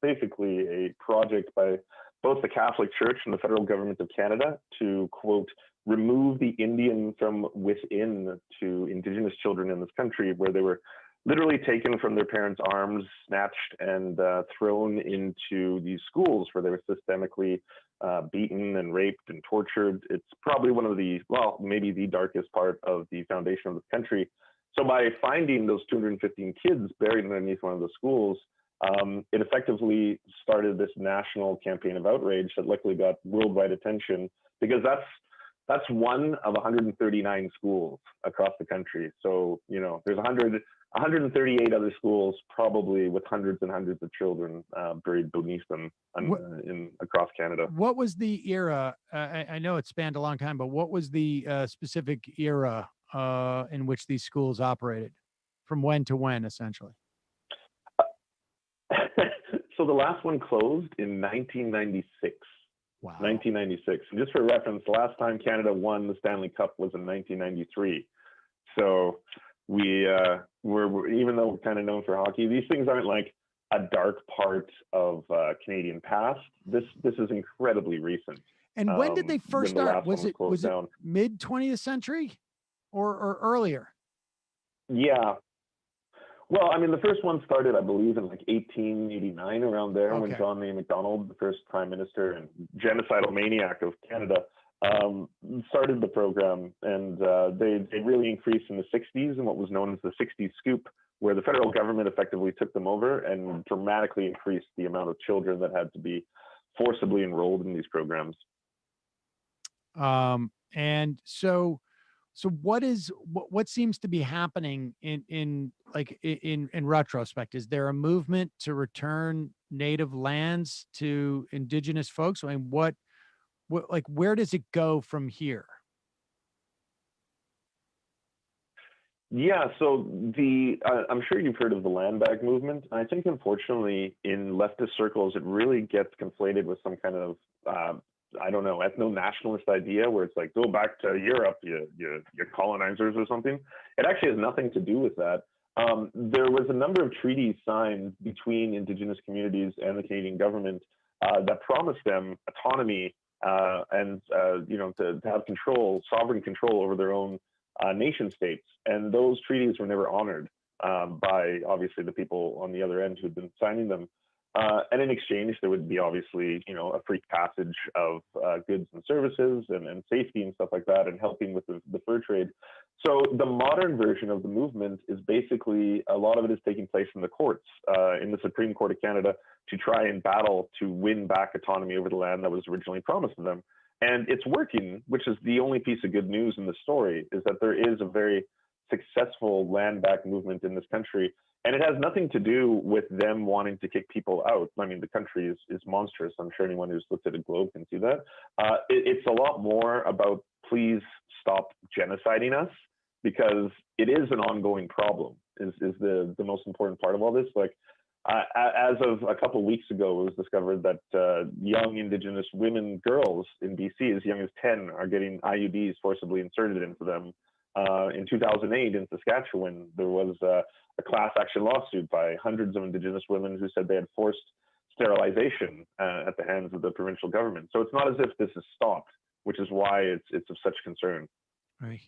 basically a project by both the Catholic Church and the federal government of Canada to, quote, remove the Indian from within to Indigenous children in this country, where they were literally taken from their parents' arms, snatched, and thrown into these schools where they were systemically beaten and raped and tortured. It's probably one of the, well, maybe the darkest part of the foundation of this country. So by finding those 215 kids buried underneath one of the schools, it effectively started this national campaign of outrage that luckily got worldwide attention, because that's one of 139 schools across the country. So, you know, there's 138 other schools, probably with hundreds and hundreds of children buried beneath them across Canada. What was the era? I know it spanned a long time, but what was the specific era in which these schools operated? From when to when, essentially? So the last one closed in 1996. Wow. 1996. And just for reference, the last time Canada won the Stanley Cup was in 1993. So we're even though we're kind of known for hockey, these things aren't like a dark part of Canadian past. This is incredibly recent. And when did they first start? Was it down. mid 20th century or earlier? Yeah. Well, I mean, the first one started, I believe, in like 1889, around there, when John A. Macdonald, the first prime minister and genocidal maniac of Canada, started the program. And they really increased in the 60s in what was known as the 60s scoop, where the federal government effectively took them over and dramatically increased the amount of children that had to be forcibly enrolled in these programs. And so what seems to be happening in retrospect? Is there a movement to return native lands to indigenous folks? I mean, what where does it go from here? Yeah, so I'm sure you've heard of the land back movement. I think, unfortunately, in leftist circles, it really gets conflated with some kind of I don't know, ethno-nationalist idea where it's like, go back to Europe, you colonizers or something. It actually has nothing to do with that. There was a number of treaties signed between Indigenous communities and the Canadian government that promised them autonomy and to have sovereign control over their own nation states. And those treaties were never honored by, obviously, the people on the other end who'd been signing them. And in exchange, there would be obviously, a free passage of goods and services and safety and stuff like that, and helping with the fur trade. So the modern version of the movement is basically, a lot of it is taking place in the courts, in the Supreme Court of Canada, to try and battle to win back autonomy over the land that was originally promised to them. And it's working, which is the only piece of good news in the story, is that there is a very successful land back movement in this country. And it has nothing to do with them wanting to kick people out. I mean, the country is monstrous. I'm sure anyone who's looked at a globe can see that. It's a lot more about, please stop genociding us, because it is an ongoing problem, is the most important part of all this. Like, as of a couple of weeks ago, it was discovered that young Indigenous women, girls in BC, as young as 10, are getting IUDs forcibly inserted into them. In 2008 in Saskatchewan, there was a class action lawsuit by hundreds of Indigenous women who said they had forced sterilization at the hands of the provincial government. So it's not as if this is stopped, which is why it's of such concern. Right.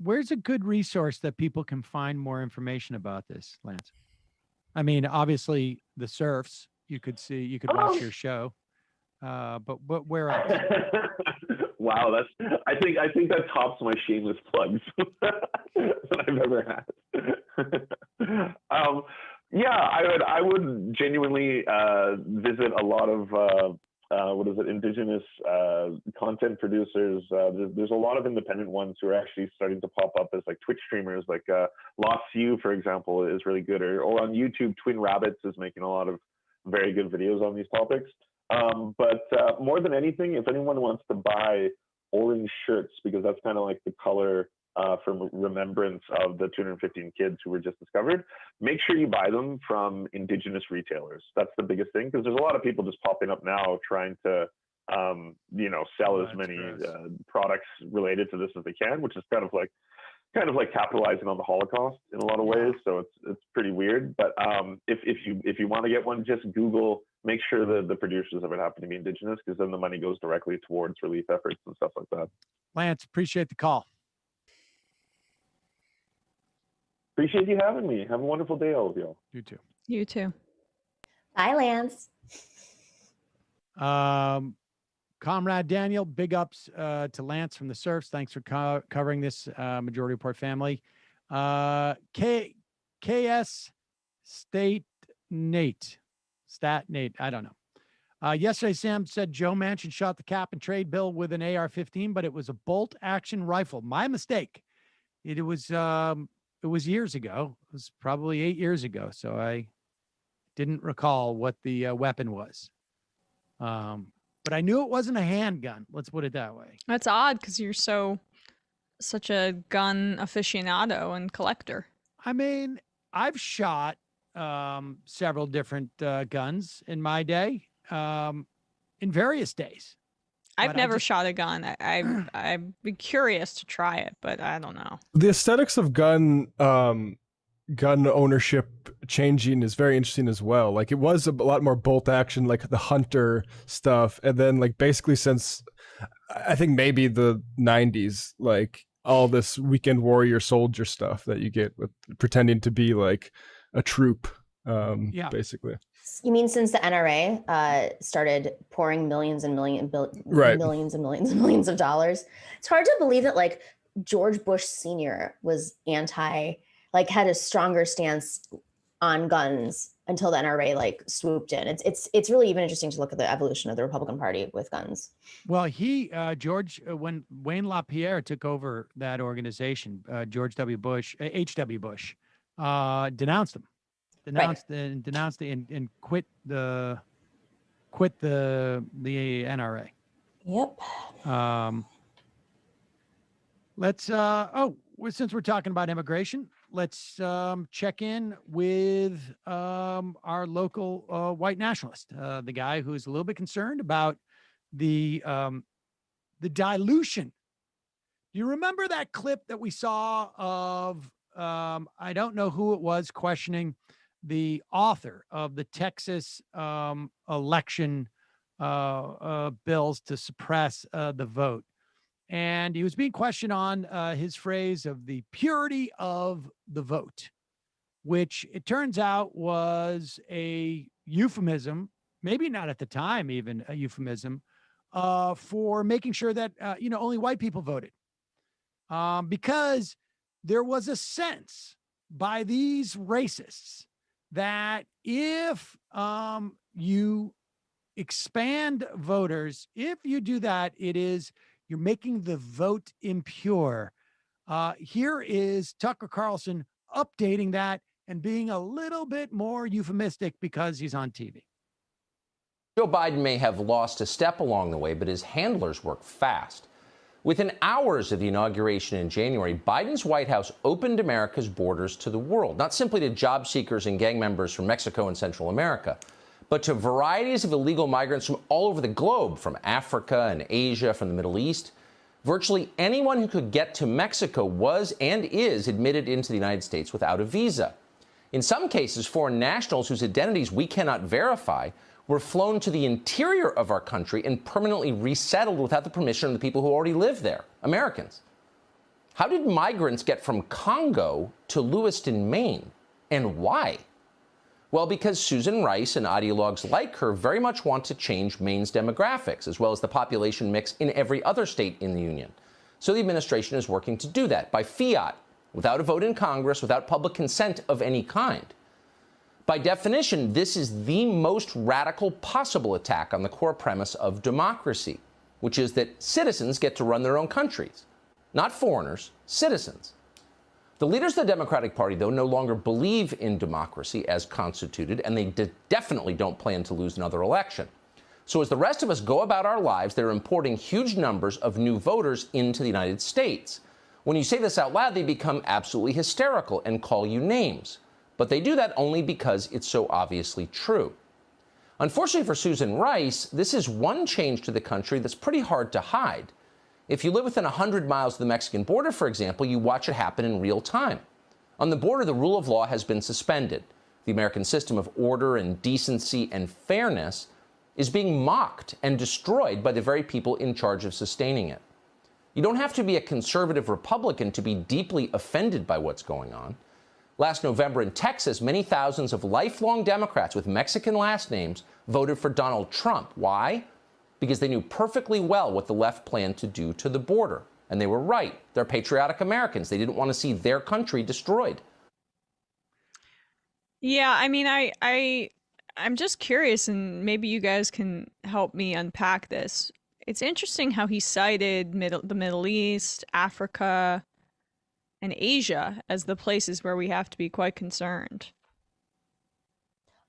Where's a good resource that people can find more information about this, Lance? I mean, obviously the surfs, you could watch your show, but where else? Wow, I think that tops my shameless plugs that I've ever had. I would genuinely visit a lot of Indigenous content producers. There's a lot of independent ones who are actually starting to pop up as like Twitch streamers, like Lost You, for example, is really good. Or on YouTube, Twin Rabbits is making a lot of very good videos on these topics. But more than anything, if anyone wants to buy orange shirts, because that's kind of like the color from remembrance of the 215 kids who were just discovered, make sure you buy them from Indigenous retailers. That's the biggest thing, because there's a lot of people just popping up now trying to sell as many products related to this as they can, which is kind of like capitalizing on the Holocaust in a lot of ways. So it's pretty weird. But if you want to get one, just Google, make sure that the producers of it happen to be Indigenous, because then the money goes directly towards relief efforts and stuff like that. Lance, appreciate the call. Appreciate you having me. Have a wonderful day, all of you. You too. You too. Bye, Lance. Comrade Daniel, big ups to Lance from the Surfs. Thanks for covering this, Majority Report family. KS Stat Nate, I don't know. Yesterday, Sam said Joe Manchin shot the cap and trade bill with an AR-15, but it was a bolt action rifle. My mistake. It was years ago. It was probably 8 years ago. So I didn't recall what the weapon was. But I knew it wasn't a handgun. Let's put it that way. That's odd, because you're such a gun aficionado and collector. I mean, I've shot several different guns in my day. in various days. I've But never shot a gun. I'd be curious to try it, but I don't know. The aesthetics of gun ownership changing is very interesting as well. Like, it was a lot more bolt action, like the hunter stuff, and then like basically since I think maybe the 90s, like all this weekend warrior soldier stuff that you get with pretending to be like a troop, basically. You mean since the NRA started pouring millions and millions and millions of dollars? It's hard to believe that like George Bush Sr. was had a stronger stance on guns until the NRA like swooped in. It's really even interesting to look at the evolution of the Republican Party with guns. Well, when Wayne LaPierre took over that organization, George W. Bush, H.W. Bush, denounced them. Denounced and quit the NRA. Yep. Since we're talking about immigration, let's check in with our local white nationalist, the guy who's a little bit concerned about the dilution. Do you remember that clip that we saw of I don't know who it was questioning the author of the Texas election bills to suppress the vote. And he was being questioned on his phrase of the purity of the vote, which it turns out was a euphemism, maybe not at the time even a euphemism, for making sure that, only white people voted. Because there was a sense by these racists that if you expand voters, if you do that, you're making the vote impure. Here is Tucker Carlson updating that and being a little bit more euphemistic because he's on TV. Joe Biden may have lost a step along the way, but his handlers work fast. Within hours of the inauguration in January, Biden's White House opened America's borders to the world, not simply to job seekers and gang members from Mexico and Central America, but to varieties of illegal migrants from all over the globe, from Africa and Asia, from the Middle East. Virtually anyone who could get to Mexico was and is admitted into the United States without a visa. In some cases, foreign nationals whose identities we cannot verify were flown to the interior of our country and permanently resettled without the permission of the people who already live there, Americans. How did migrants get from Congo to Lewiston, Maine? And why? Well, because Susan Rice and ideologues like her very much want to change Maine's demographics, as well as the population mix in every other state in the union. So the administration is working to do that by fiat, without a vote in Congress, without public consent of any kind. By definition, this is the most radical possible attack on the core premise of democracy, which is that citizens get to run their own countries. Not foreigners, citizens. The leaders of the Democratic Party, though, no longer believe in democracy as constituted, and they definitely don't plan to lose another election. So as the rest of us go about our lives, they're importing huge numbers of new voters into the United States. When you say this out loud, they become absolutely hysterical and call you names. But they do that only because it's so obviously true. Unfortunately for Susan Rice, this is one change to the country that's pretty hard to hide. If you live within 100 miles of the Mexican border, for example, you watch it happen in real time. On the border, the rule of law has been suspended. The American system of order and decency and fairness is being mocked and destroyed by the very people in charge of sustaining it. You don't have to be a conservative Republican to be deeply offended by what's going on. Last November in Texas, many thousands of lifelong Democrats with Mexican last names voted for Donald Trump. Why? Because they knew perfectly well what the left planned to do to the border. And they were right. They're patriotic Americans. They didn't want to see their country destroyed. Yeah, I mean, I'm just curious, and maybe you guys can help me unpack this. It's interesting how he cited the Middle East, Africa, and Asia as the places where we have to be quite concerned.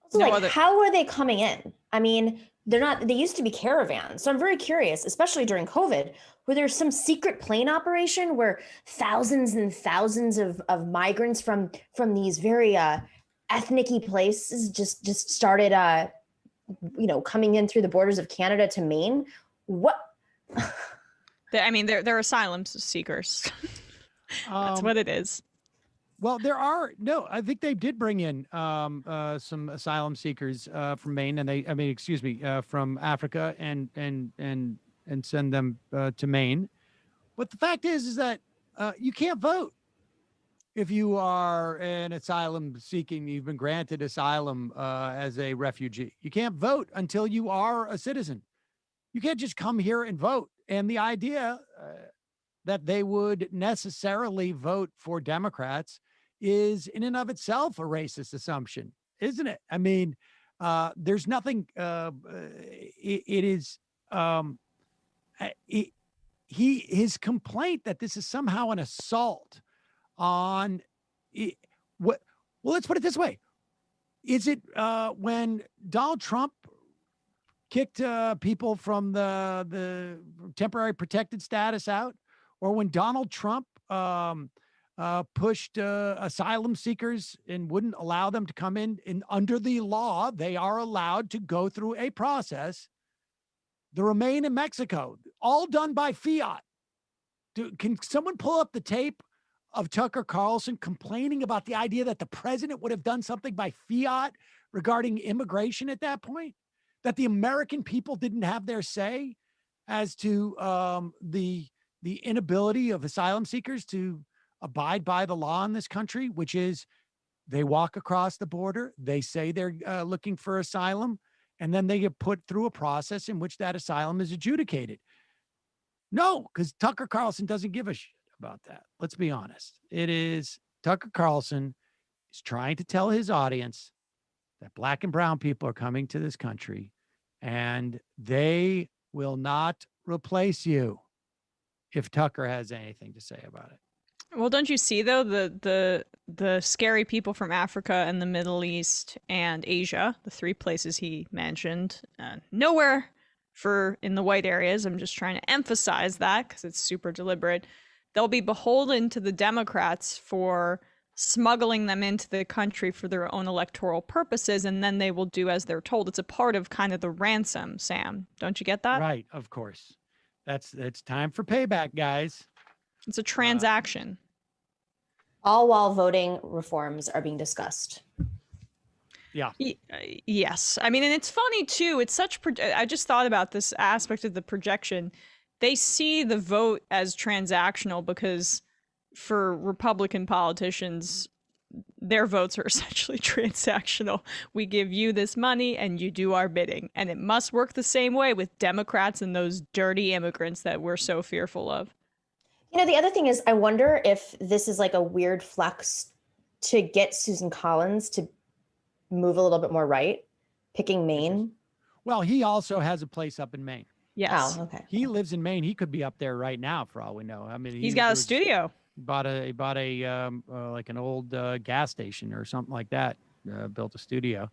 So, how are they coming in? I mean, they used to be caravans. So I'm very curious, especially during COVID, where there's some secret plane operation where thousands and thousands of migrants from these very ethnic-y places just started coming in through the borders of Canada to Maine. What? I mean, they're asylum seekers. That's what it is. Well, I think they did bring in some asylum seekers from Maine, and from Africa and send them to Maine. But the fact is that you can't vote if you are an asylum seeking. You've been granted asylum as a refugee. You can't vote until you are a citizen. You can't just come here and vote. And the idea that they would necessarily vote for Democrats is in and of itself a racist assumption, isn't it? I mean, there's nothing, his complaint that this is somehow an assault on well, let's put it this way. Is it when Donald Trump kicked people from the temporary protected status out, or when Donald Trump pushed asylum seekers and wouldn't allow them to come in, under the law, they are allowed to go through a process to remain in Mexico, all done by fiat. Can someone pull up the tape of Tucker Carlson complaining about the idea that the president would have done something by fiat regarding immigration at that point? That the American people didn't have their say as to the inability of asylum seekers to abide by the law in this country, which is they walk across the border, they say they're looking for asylum, and then they get put through a process in which that asylum is adjudicated. No, because Tucker Carlson doesn't give a shit about that. Let's be honest. It is Tucker Carlson is trying to tell his audience that black and brown people are coming to this country and they will not replace you if Tucker has anything to say about it. Well, don't you see though the scary people from Africa and the Middle East and Asia, the three places he mentioned, nowhere in the white areas. I'm just trying to emphasize that because it's super deliberate. They'll be beholden to the Democrats for smuggling them into the country for their own electoral purposes, and then they will do as they're told. It's a part of kind of the ransom, Sam. Don't you get that? Right, of course. It's time for payback, guys. It's a transaction. All while voting reforms are being discussed. Yeah. Yes. I mean, and it's funny too. It's such, I just thought about this aspect of the projection. They see the vote as transactional because for Republican politicians, their votes are essentially transactional. We give you this money and you do our bidding. And it must work the same way with Democrats and those dirty immigrants that we're so fearful of. The other thing is, I wonder if this is like a weird flex to get Susan Collins to move a little bit more right, picking Maine. Well, he also has a place up in Maine. Yes. Oh, okay. He lives in Maine. He could be up there right now for all we know. I mean, he's got a studio. He bought a like an old gas station or something like that. Built a studio,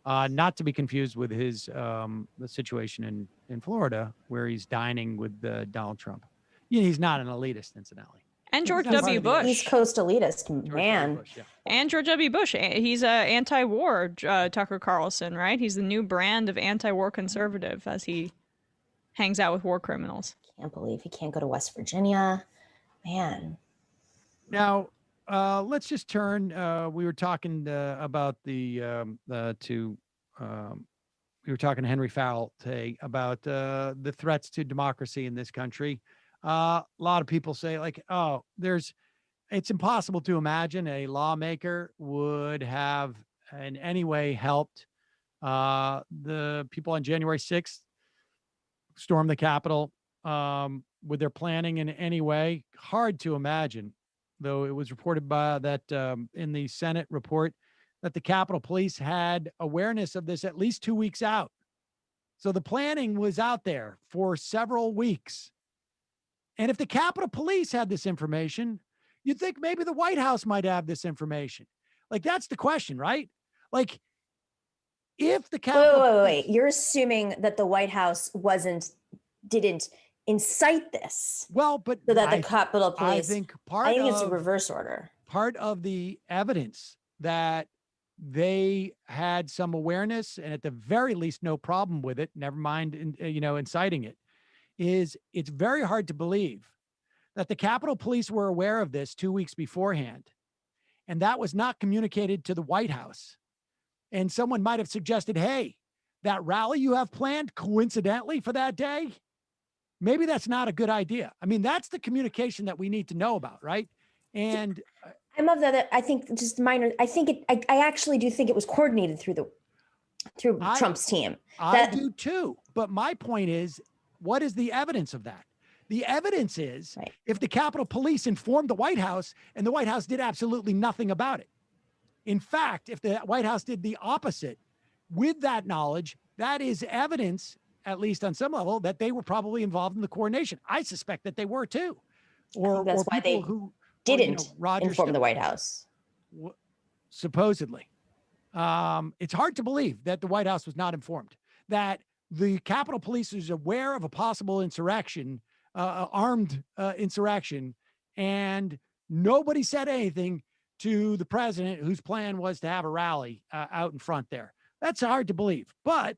not to be confused with his the situation in Florida where he's dining with Donald Trump. He's not an elitist, incidentally. And George W. Bush. East Coast elitist, man. Bush, yeah. And George W. Bush. He's anti-war, Tucker Carlson, right? He's the new brand of anti-war conservative as he hangs out with war criminals. Can't believe he can't go to West Virginia. Man. Now, let's just turn. We were talking about we were talking to Henry Farrell today about the threats to democracy in this country. A lot of people say like, oh, it's impossible to imagine a lawmaker would have in any way helped the people on January 6th storm the Capitol with their planning in any way. Hard to imagine, though it was reported in the Senate report that the Capitol Police had awareness of this at least 2 weeks out. So the planning was out there for several weeks. And if the Capitol Police had this information, you'd think maybe the White House might have this information. Like, that's the question, right? Like, if the Capitol... Wait. You're assuming that the White House didn't incite this. Well, but... So that the Capitol Police... I think it's a reverse order. Part of the evidence that they had some awareness and at the very least no problem with it, never mind, inciting it, it's very hard to believe that the Capitol Police were aware of this 2 weeks beforehand, and that was not communicated to the White House. And someone might have suggested, hey, that rally you have planned coincidentally for that day, maybe that's not a good idea. I mean, that's the communication that we need to know about, right? And I'm of that. I think just minor. I think I actually do think it was coordinated through Trump's team. I do too. But my point is, what is the evidence of that? The evidence is if the Capitol Police informed the White House and the White House did absolutely nothing about it. In fact, if the White House did the opposite with that knowledge, that is evidence, at least on some level, that they were probably involved in the coordination. I suspect that they were too. Or that's why they didn't inform the White House. Supposedly. It's hard to believe that the White House was not informed, that the Capitol Police is aware of a possible insurrection, armed insurrection, and nobody said anything to the president, whose plan was to have a rally out in front there. That's hard to believe. But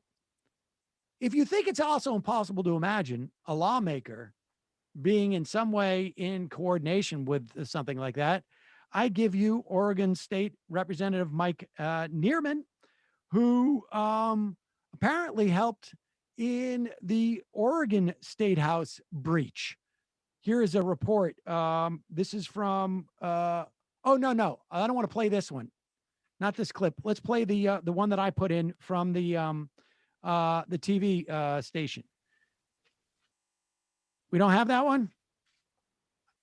if you think it's also impossible to imagine a lawmaker being in some way in coordination with something like that, I give you Oregon State Representative Mike Nearman, who apparently helped in the Oregon State House breach. Here is a report. This is from, oh, no, I don't want to play this one. Not this clip. Let's play the one that I put in from the TV station. We don't have that one?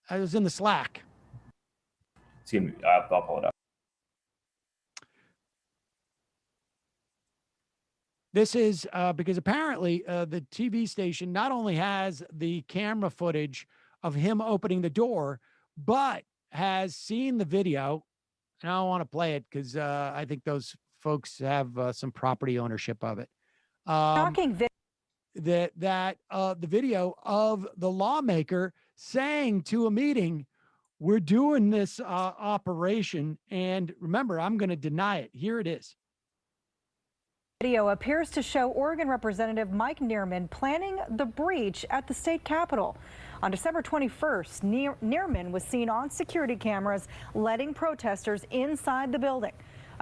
I was in the Slack. I'll pull it up. This is because apparently the TV station not only has the camera footage of him opening the door, but has seen the video. And I don't want to play it because I think those folks have some property ownership of it. Shocking video. The video of the lawmaker saying to a meeting, we're doing this operation. And remember, I'm going to deny it. Here it is. Video appears to show Oregon Representative Mike Nearman planning the breach at the state capitol. On December 21st, Nearman was seen on security cameras letting protesters inside the building.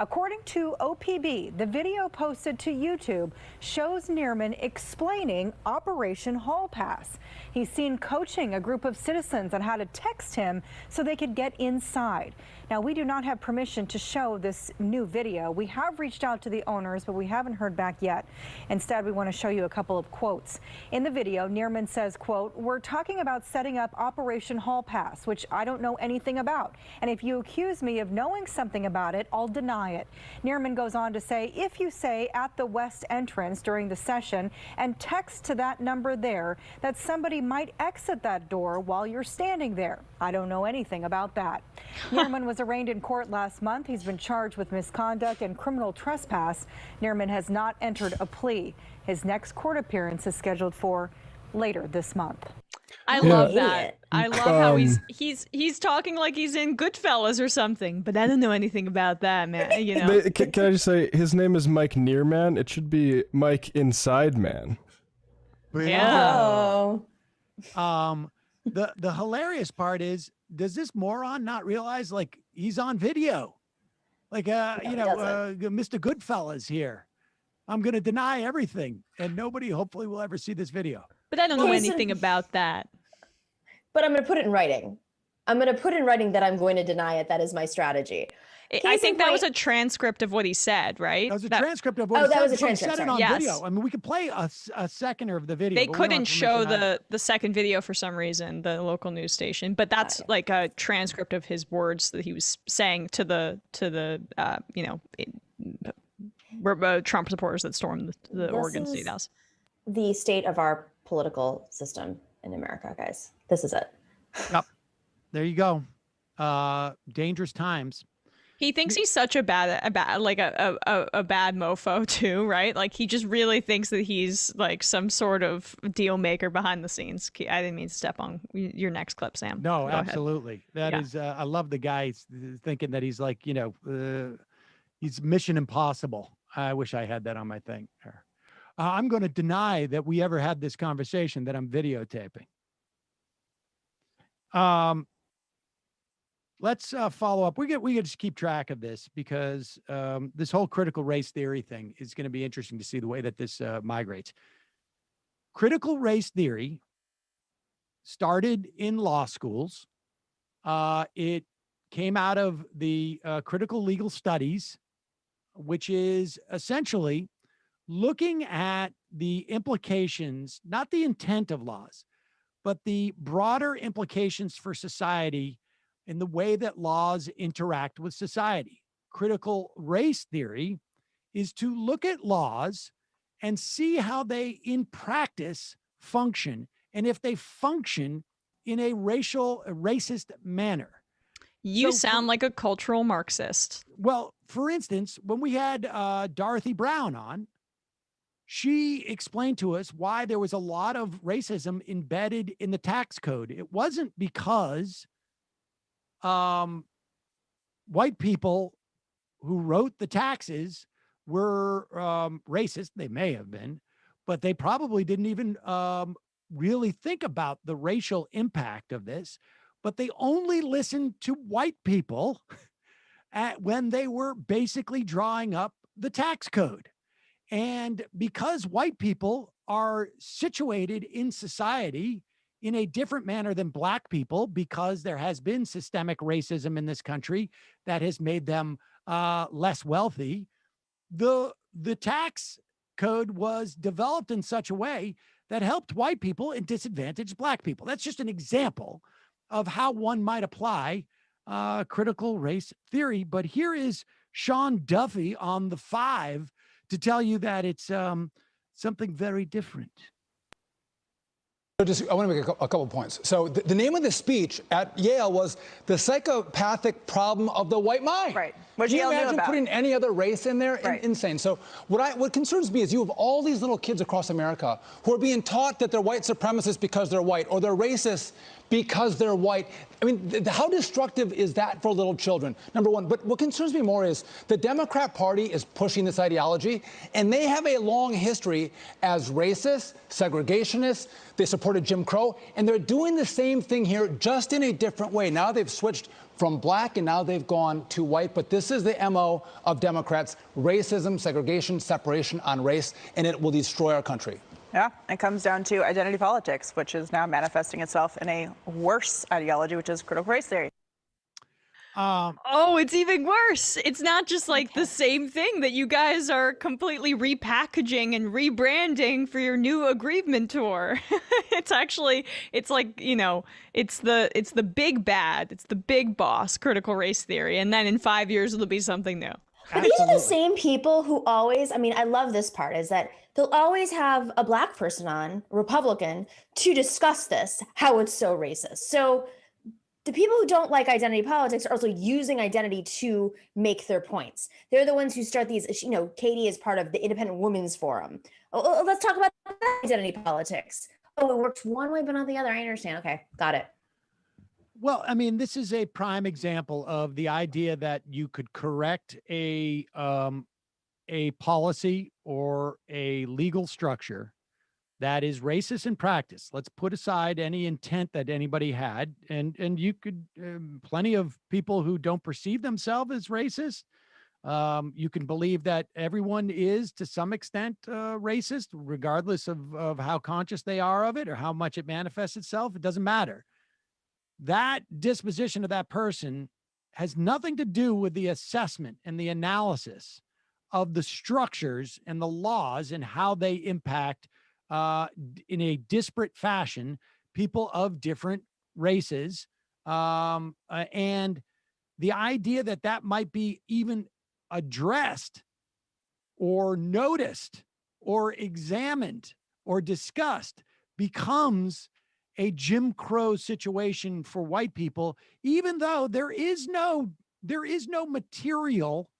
According to OPB, the video posted to YouTube shows Nearman explaining Operation Hall Pass. He's seen coaching a group of citizens on how to text him so they could get inside. Now, we do not have permission to show this new video. We have reached out to the owners, but we haven't heard back yet. Instead, we want to show you a couple of quotes. In the video, Nearman says, quote, "We're talking about setting up Operation Hall Pass, which I don't know anything about. And if you accuse me of knowing something about it, I'll deny it." Nearman goes on to say, if you say at the west entrance during the session and text to that number there, that somebody might exit that door while you're standing there. I don't know anything about that. Nearman was arraigned in court last month. He's been charged with misconduct and criminal trespass. Nearman has not entered a plea. His next court appearance is scheduled for later this month. I love that. I love how he's talking like he's in Goodfellas or something, but I don't know anything about that, man. You know. Can I just say his name is Mike Nearman? It should be Mike Inside Man. Yeah. The hilarious part is, does this moron not realize like he's on video? Like Mr. Goodfellas here. I'm going to deny everything, and nobody hopefully will ever see this video. But I don't know anything about that. But I'm going to put it in writing. I'm going to put in writing that I'm going to deny it. That is my strategy. I think that was a transcript of what he said, right? That was a transcript of what he said. That was a transcript. He said it on video. I mean, we could play a second of the video. They couldn't show the second video for some reason, the local news station, but that's like a transcript of his words that he was saying to the Trump supporters that stormed the Oregon State House. The state of our political system in America, guys. This is it. Yep. There you go. Dangerous times. He thinks he's such a bad mofo too, right? Like he just really thinks that he's like some sort of deal maker behind the scenes. I didn't mean to step on your next clip, Sam. No, absolutely. That is, I love the guy thinking that he's like, He's Mission Impossible. I wish I had that on my thing. I'm going to deny that we ever had this conversation that I'm videotaping. Let's follow up. We could just keep track of this because this whole critical race theory thing is going to be interesting to see the way that this migrates. Critical race theory started in law schools. It came out of the critical legal studies, which is essentially looking at the implications, not the intent of laws, but the broader implications for society in the way that laws interact with society. Critical race theory is to look at laws and see how they in practice function, and if they function in a racist manner. You sound like a cultural Marxist. Well, for instance, when we had Dorothy Brown on, she explained to us why there was a lot of racism embedded in the tax code. It wasn't because white people who wrote the taxes were racist. They may have been, but they probably didn't even really think about the racial impact of this. But they only listened to white people when they were basically drawing up the tax code. And because white people are situated in society in a different manner than black people, because there has been systemic racism in this country that has made them less wealthy, the tax code was developed in such a way that helped white people and disadvantaged black people. That's just an example of how one might apply critical race theory. But here is Sean Duffy on the 5 to tell you that it's something very different. I want to make a couple of points. So the name of the speech at Yale was The Psychopathic Problem of the White Mind. Right. Can you imagine putting any other race in there? Right. Insane. So what concerns me is you have all these little kids across America who are being taught that they're white supremacists because they're white, or they're racist because they're white. I mean, how destructive is that for little children? Number one. But what concerns me more is the Democrat Party is pushing this ideology, and they have a long history as racist, segregationists. They supported Jim Crow, and they're doing the same thing here, just in a different way. Now they've switched from black, and now they've gone to white. But this is the MO of Democrats: racism, segregation, separation on race, and it will destroy our country. Yeah, it comes down to identity politics, which is now manifesting itself in a worse ideology, which is critical race theory. Oh, it's even worse. It's not just like the same thing that you guys are completely repackaging and rebranding for your new aggrievement tour. It's actually, it's like, you know, it's the big bad, it's the big boss, critical race theory. And then in 5 years, it'll be something new. These are the same people who always, I mean, I love this part, is that they'll always have a black person on, Republican, to discuss this, how it's so racist. So the people who don't like identity politics are also using identity to make their points. They're the ones who start these, you know, Katie is part of the Independent Women's Forum. Oh, let's talk about identity politics. Oh, it works one way, but not the other. I understand. Okay, got it. Well, I mean, this is a prime example of the idea that you could correct a policy or a legal structure that is racist in practice. Let's put aside any intent that anybody had. And you could, plenty of people who don't perceive themselves as racist. You can believe that everyone is to some extent racist, regardless of how conscious they are of it or how much it manifests itself. It doesn't matter. That disposition of that person has nothing to do with the assessment and the analysis of the structures and the laws and how they impact in a disparate fashion people of different races. And the idea that that might be even addressed or noticed or examined or discussed becomes a Jim Crow situation for white people, even though there is no material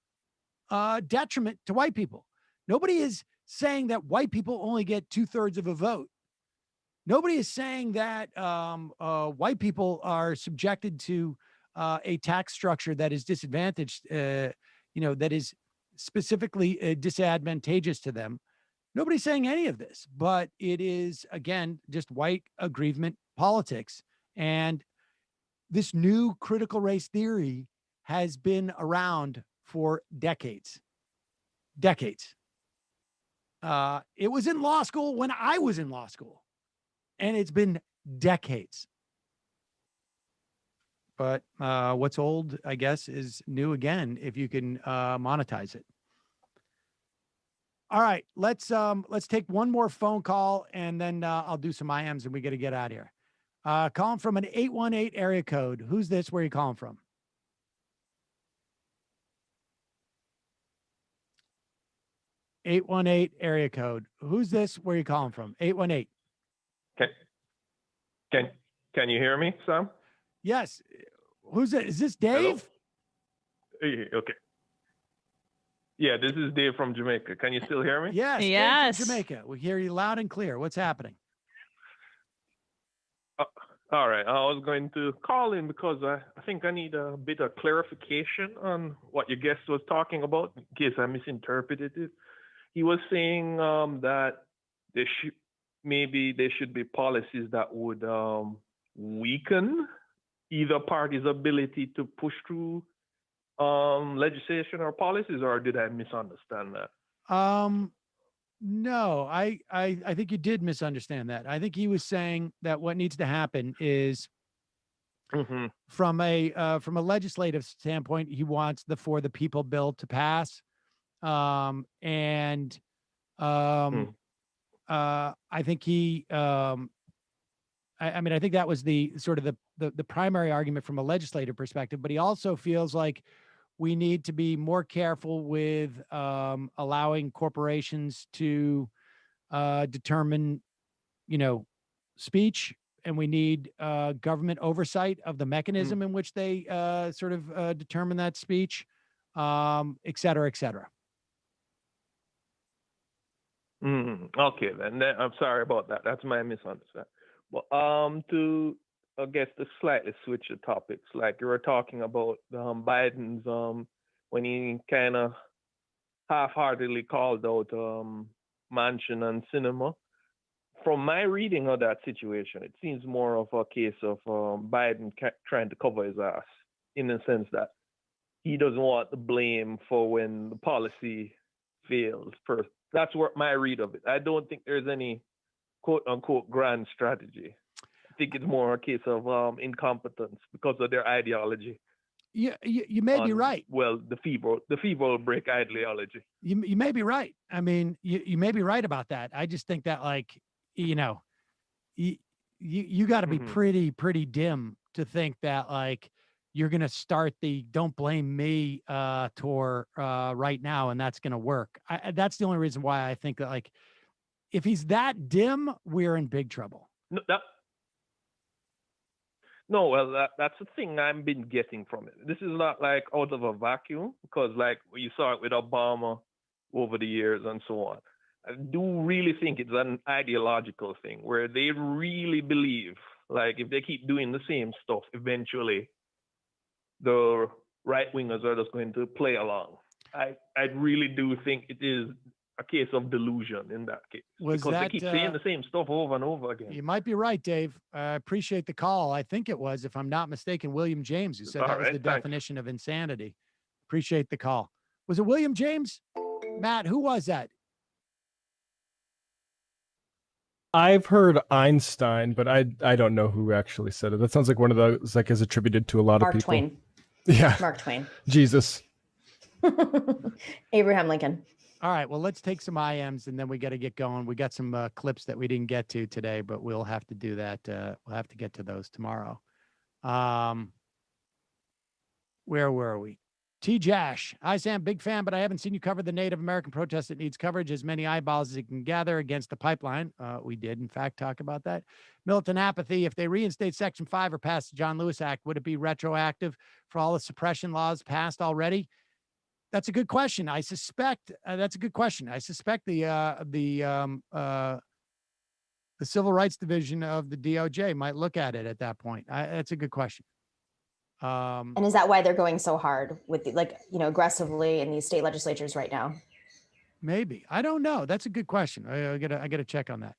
detriment to white people. Nobody is saying that white people only get 2/3 of a vote. Nobody is saying that white people are subjected to a tax structure that is disadvantaged, that is specifically disadvantageous to them. Nobody's saying any of this, but it is, again, just white aggrievement politics. And this new critical race theory has been around for decades. Decades. It was in law school when I was in law school, and it's been decades. But what's old, I guess, is new again if you can monetize it. All right, let's take one more phone call, and then I'll do some IMs, and we got to get out of here. Calling from an 818 area code. Who's this? Where are you calling from? (818) area code. Who's this? Where are you calling from? 818. Can you hear me, Sam? Yes. Who's it? Is this Dave? Hello? Okay. Yeah, this is Dave from Jamaica. Can you still hear me? Yes. Yes. Dave from Jamaica. We hear you loud and clear. What's happening? All right. I was going to call in because I think I need a bit of clarification on what your guest was talking about, in case I misinterpreted it. He was saying that there should be policies that would weaken either party's ability to push through legislation or policies, or did I misunderstand that? No, I think you did misunderstand that. I think he was saying that what needs to happen is from a legislative standpoint, he wants the For the People bill to pass. I think he I mean, I think that was the sort of the primary argument from a legislative perspective, but he also feels like we need to be more careful with allowing corporations to determine, speech, and we need government oversight of the mechanism in which they sort of determine that speech, et cetera, et cetera. Okay, then I'm sorry about that. That's my misunderstanding. Well, to slightly switch the topics, like you were talking about Biden's when he kind of half-heartedly called out Manchin and Sinema. From my reading of that situation, it seems more of a case of Biden trying to cover his ass, in the sense that he doesn't want the blame for when the policy fails first. That's what my read of it. I don't think there's any quote-unquote grand strategy. I think it's more a case of incompetence because of their ideology. You may be right. Well, the feeble will break ideology. You may be right. I mean, you may be right about that. I just think that, like, you got to be pretty dim to think that, like, you're going to start the "Don't Blame Me" tour right now, and that's going to work. That's the only reason why I think that, like, if he's that dim, we're in big trouble. That's the thing I've been getting from it. This is not like out of a vacuum, because like you saw it with Obama over the years and so on. I do really think it's an ideological thing where they really believe, like, if they keep doing the same stuff, eventually the right wingers are just going to play along. I really do think it is a case of delusion in that case, because they keep saying the same stuff over and over again. You might be right, Dave. I appreciate the call. I think it was, if I'm not mistaken, William James who said that was the definition of insanity. Appreciate the call. Was it William James? Matt, who was that? I've heard Einstein, but I don't know who actually said it. That sounds like one of those, like, is attributed to a lot of people. Mark Twain. Yeah. Mark Twain. Jesus. Abraham Lincoln. All right, well, let's take some IMs, and then we got to get going. We got some clips that we didn't get to today, but we'll have to do that. We'll have to get to those tomorrow. Where were we? T. Jash. Hi, Sam. Big fan, but I haven't seen you cover the Native American protest that needs coverage. As many eyeballs as you can gather against the pipeline. We did, in fact, talk about that. Militant apathy. If they reinstate Section 5 or pass the John Lewis Act, would it be retroactive for all the suppression laws passed already? That's a good question. I suspect that's a good question. I suspect the Civil Rights Division of the DOJ might look at it at that point. That's a good question. And is that why they're going so hard with aggressively in these state legislatures right now? Maybe. I don't know. That's a good question. I gotta check on that.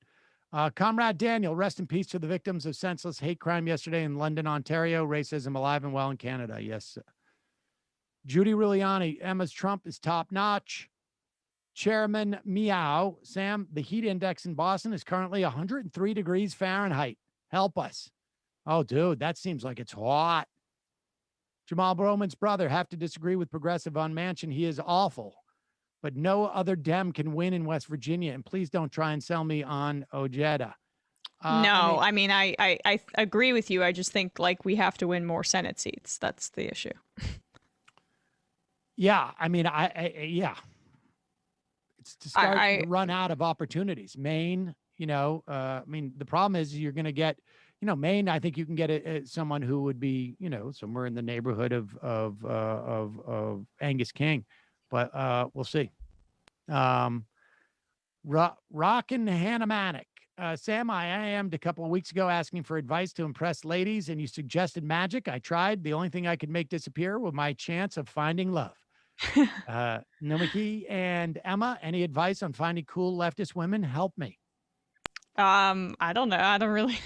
Comrade Daniel, rest in peace to the victims of senseless hate crime yesterday in London, Ontario. Racism alive and well in Canada. Yes. Judy Giuliani, Emma's Trump is top notch. Chairman Meow, Sam, the heat index in Boston is currently 103 degrees Fahrenheit. Help us. Oh, dude, that seems like it's hot. Jamal Broman's brother, have to disagree with progressive on Manchin. He is awful, but no other Dem can win in West Virginia. And please don't try and sell me on Ojeda. No, I mean, I agree with you. I just think like we have to win more Senate seats. That's the issue. Yeah, I mean, yeah. It's to start to run out of opportunities. Maine, I mean, the problem is you're going to get, Maine. I think you can get someone who would be, somewhere in the neighborhood of Angus King, but we'll see. Rockin' Hannah Manic. Sam, I IM'd a couple of weeks ago asking for advice to impress ladies, and you suggested magic. I tried. The only thing I could make disappear was my chance of finding love. Nomiki and Emma, any advice on finding cool leftist women? Help me. I don't know. I don't really.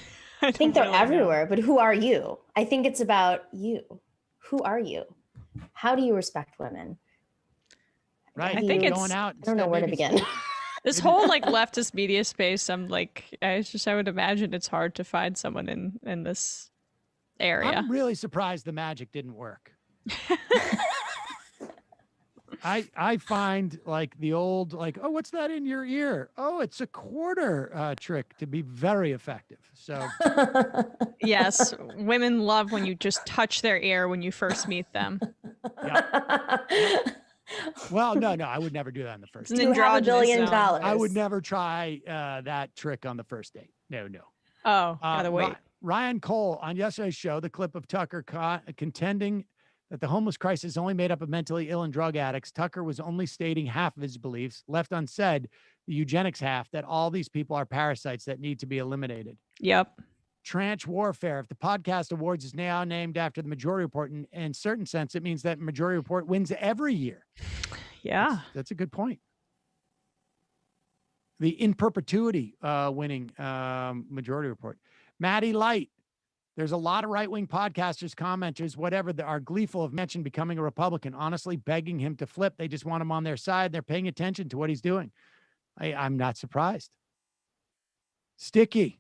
I think they're everywhere, but who are you? I think it's about you. Who are you? How do you respect women? Right. I think it's going out. I don't know where to begin. This whole like leftist media space, I would imagine it's hard to find someone in this area. I'm really surprised the magic didn't work. I find like the old, oh, what's that in your ear? Oh, it's a quarter trick to be very effective. So yes, women love when you just touch their ear when you first meet them. Well, no, I would never do that on the first date. You have $1 billion. I would never try that trick on the first date. No. Oh, gotta wait. Ryan Cole on yesterday's show, the clip of Tucker contending that the homeless crisis is only made up of mentally ill and drug addicts. Tucker was only stating half of his beliefs, left unsaid the eugenics half, that all these people are parasites that need to be eliminated. Yep. Tranche warfare. If the podcast awards is now named after the Majority Report, in a certain sense, it means that Majority Report wins every year. Yeah. That's a good point. The in perpetuity winning Majority Report. Maddie Light. There's a lot of right-wing podcasters, commenters, whatever, that are gleeful of Manchin becoming a Republican, honestly begging him to flip. They just want him on their side. They're paying attention to what he's doing. I'm not surprised. Sticky.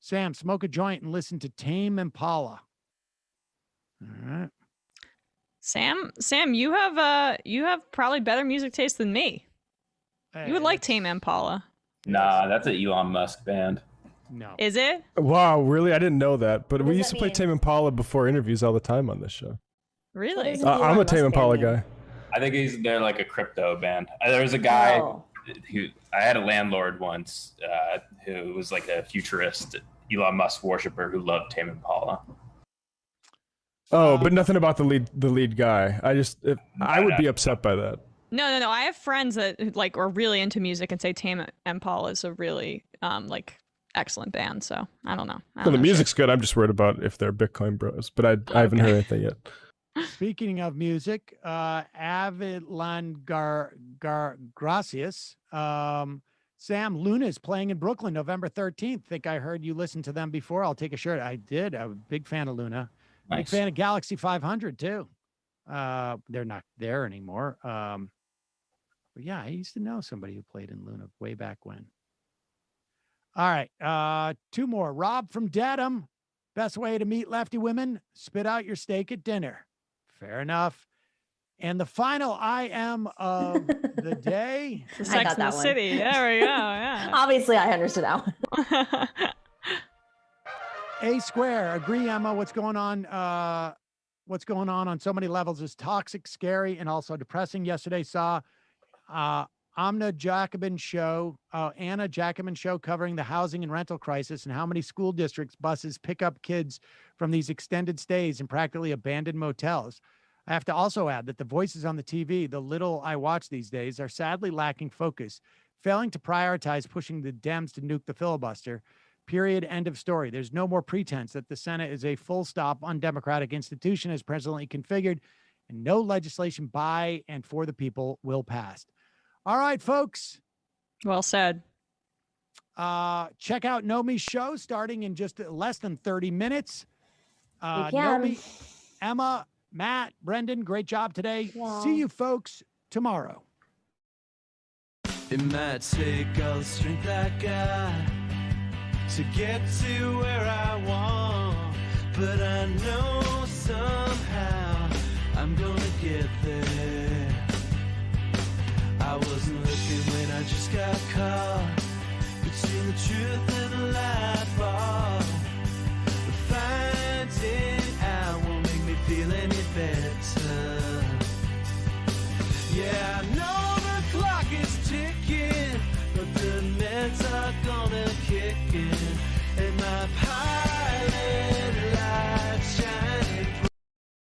Sam, smoke a joint and listen to Tame Impala. All right. Sam, you have probably better music taste than me. Hey, you would like Tame Impala. Nah, that's an Elon Musk band. No. Is it? Wow, really? I didn't know that. But we used to play Tame Impala before interviews all the time on this show. Really? I'm a Tame Impala guy. I think they're like a crypto band. There was a guy who I had a landlord once who was like a futurist Elon Musk worshiper who loved Tame Impala. Oh, but nothing about the lead guy. I would be upset by that. No. I have friends that like are really into music and say Tame Impala is a really excellent band. So I don't know. The music's good. I'm just worried about if they're Bitcoin bros, but I haven't heard anything yet. Speaking of music, Avilan Gracias. Sam, Luna is playing in Brooklyn November 13th. Think I heard you listen to them before. I'll take a shirt. I did. I'm a big fan of Luna. Nice. Big fan of Galaxy 500 too. They're not there anymore. But yeah, I used to know somebody who played in Luna way back when. All right. Two more. Rob from Dedham. Best way to meet lefty women, spit out your steak at dinner. Fair enough. And the final IM of the day. Sex in the City. There we go. Yeah. Obviously, I understood that one. A Square. Agree, Emma. What's going on? What's going on so many levels is toxic, scary, and also depressing. Yesterday saw Anna Jacobin show covering the housing and rental crisis and how many school districts buses pick up kids from these extended stays in practically abandoned motels. I have to also add that the voices on the TV, the little I watch these days, are sadly lacking focus, failing to prioritize pushing the Dems to nuke the filibuster. Period. End of story. There's no more pretense that the Senate is a full stop undemocratic institution as presently configured, and no legislation by and for the people will pass. All right, folks. Well said. Check out Nomi's show starting in just less than 30 minutes. Nomi, Emma, Matt, Brendan, great job today. Yeah. See you folks tomorrow. It might take all the strength I got to get to where I want, but I know somehow I'm gonna get there. I wasn't looking when I just got caught between the truth and the light bar, but finding out won't make me feel any better. Yeah, I know the clock is ticking, but the meds are gonna kick in.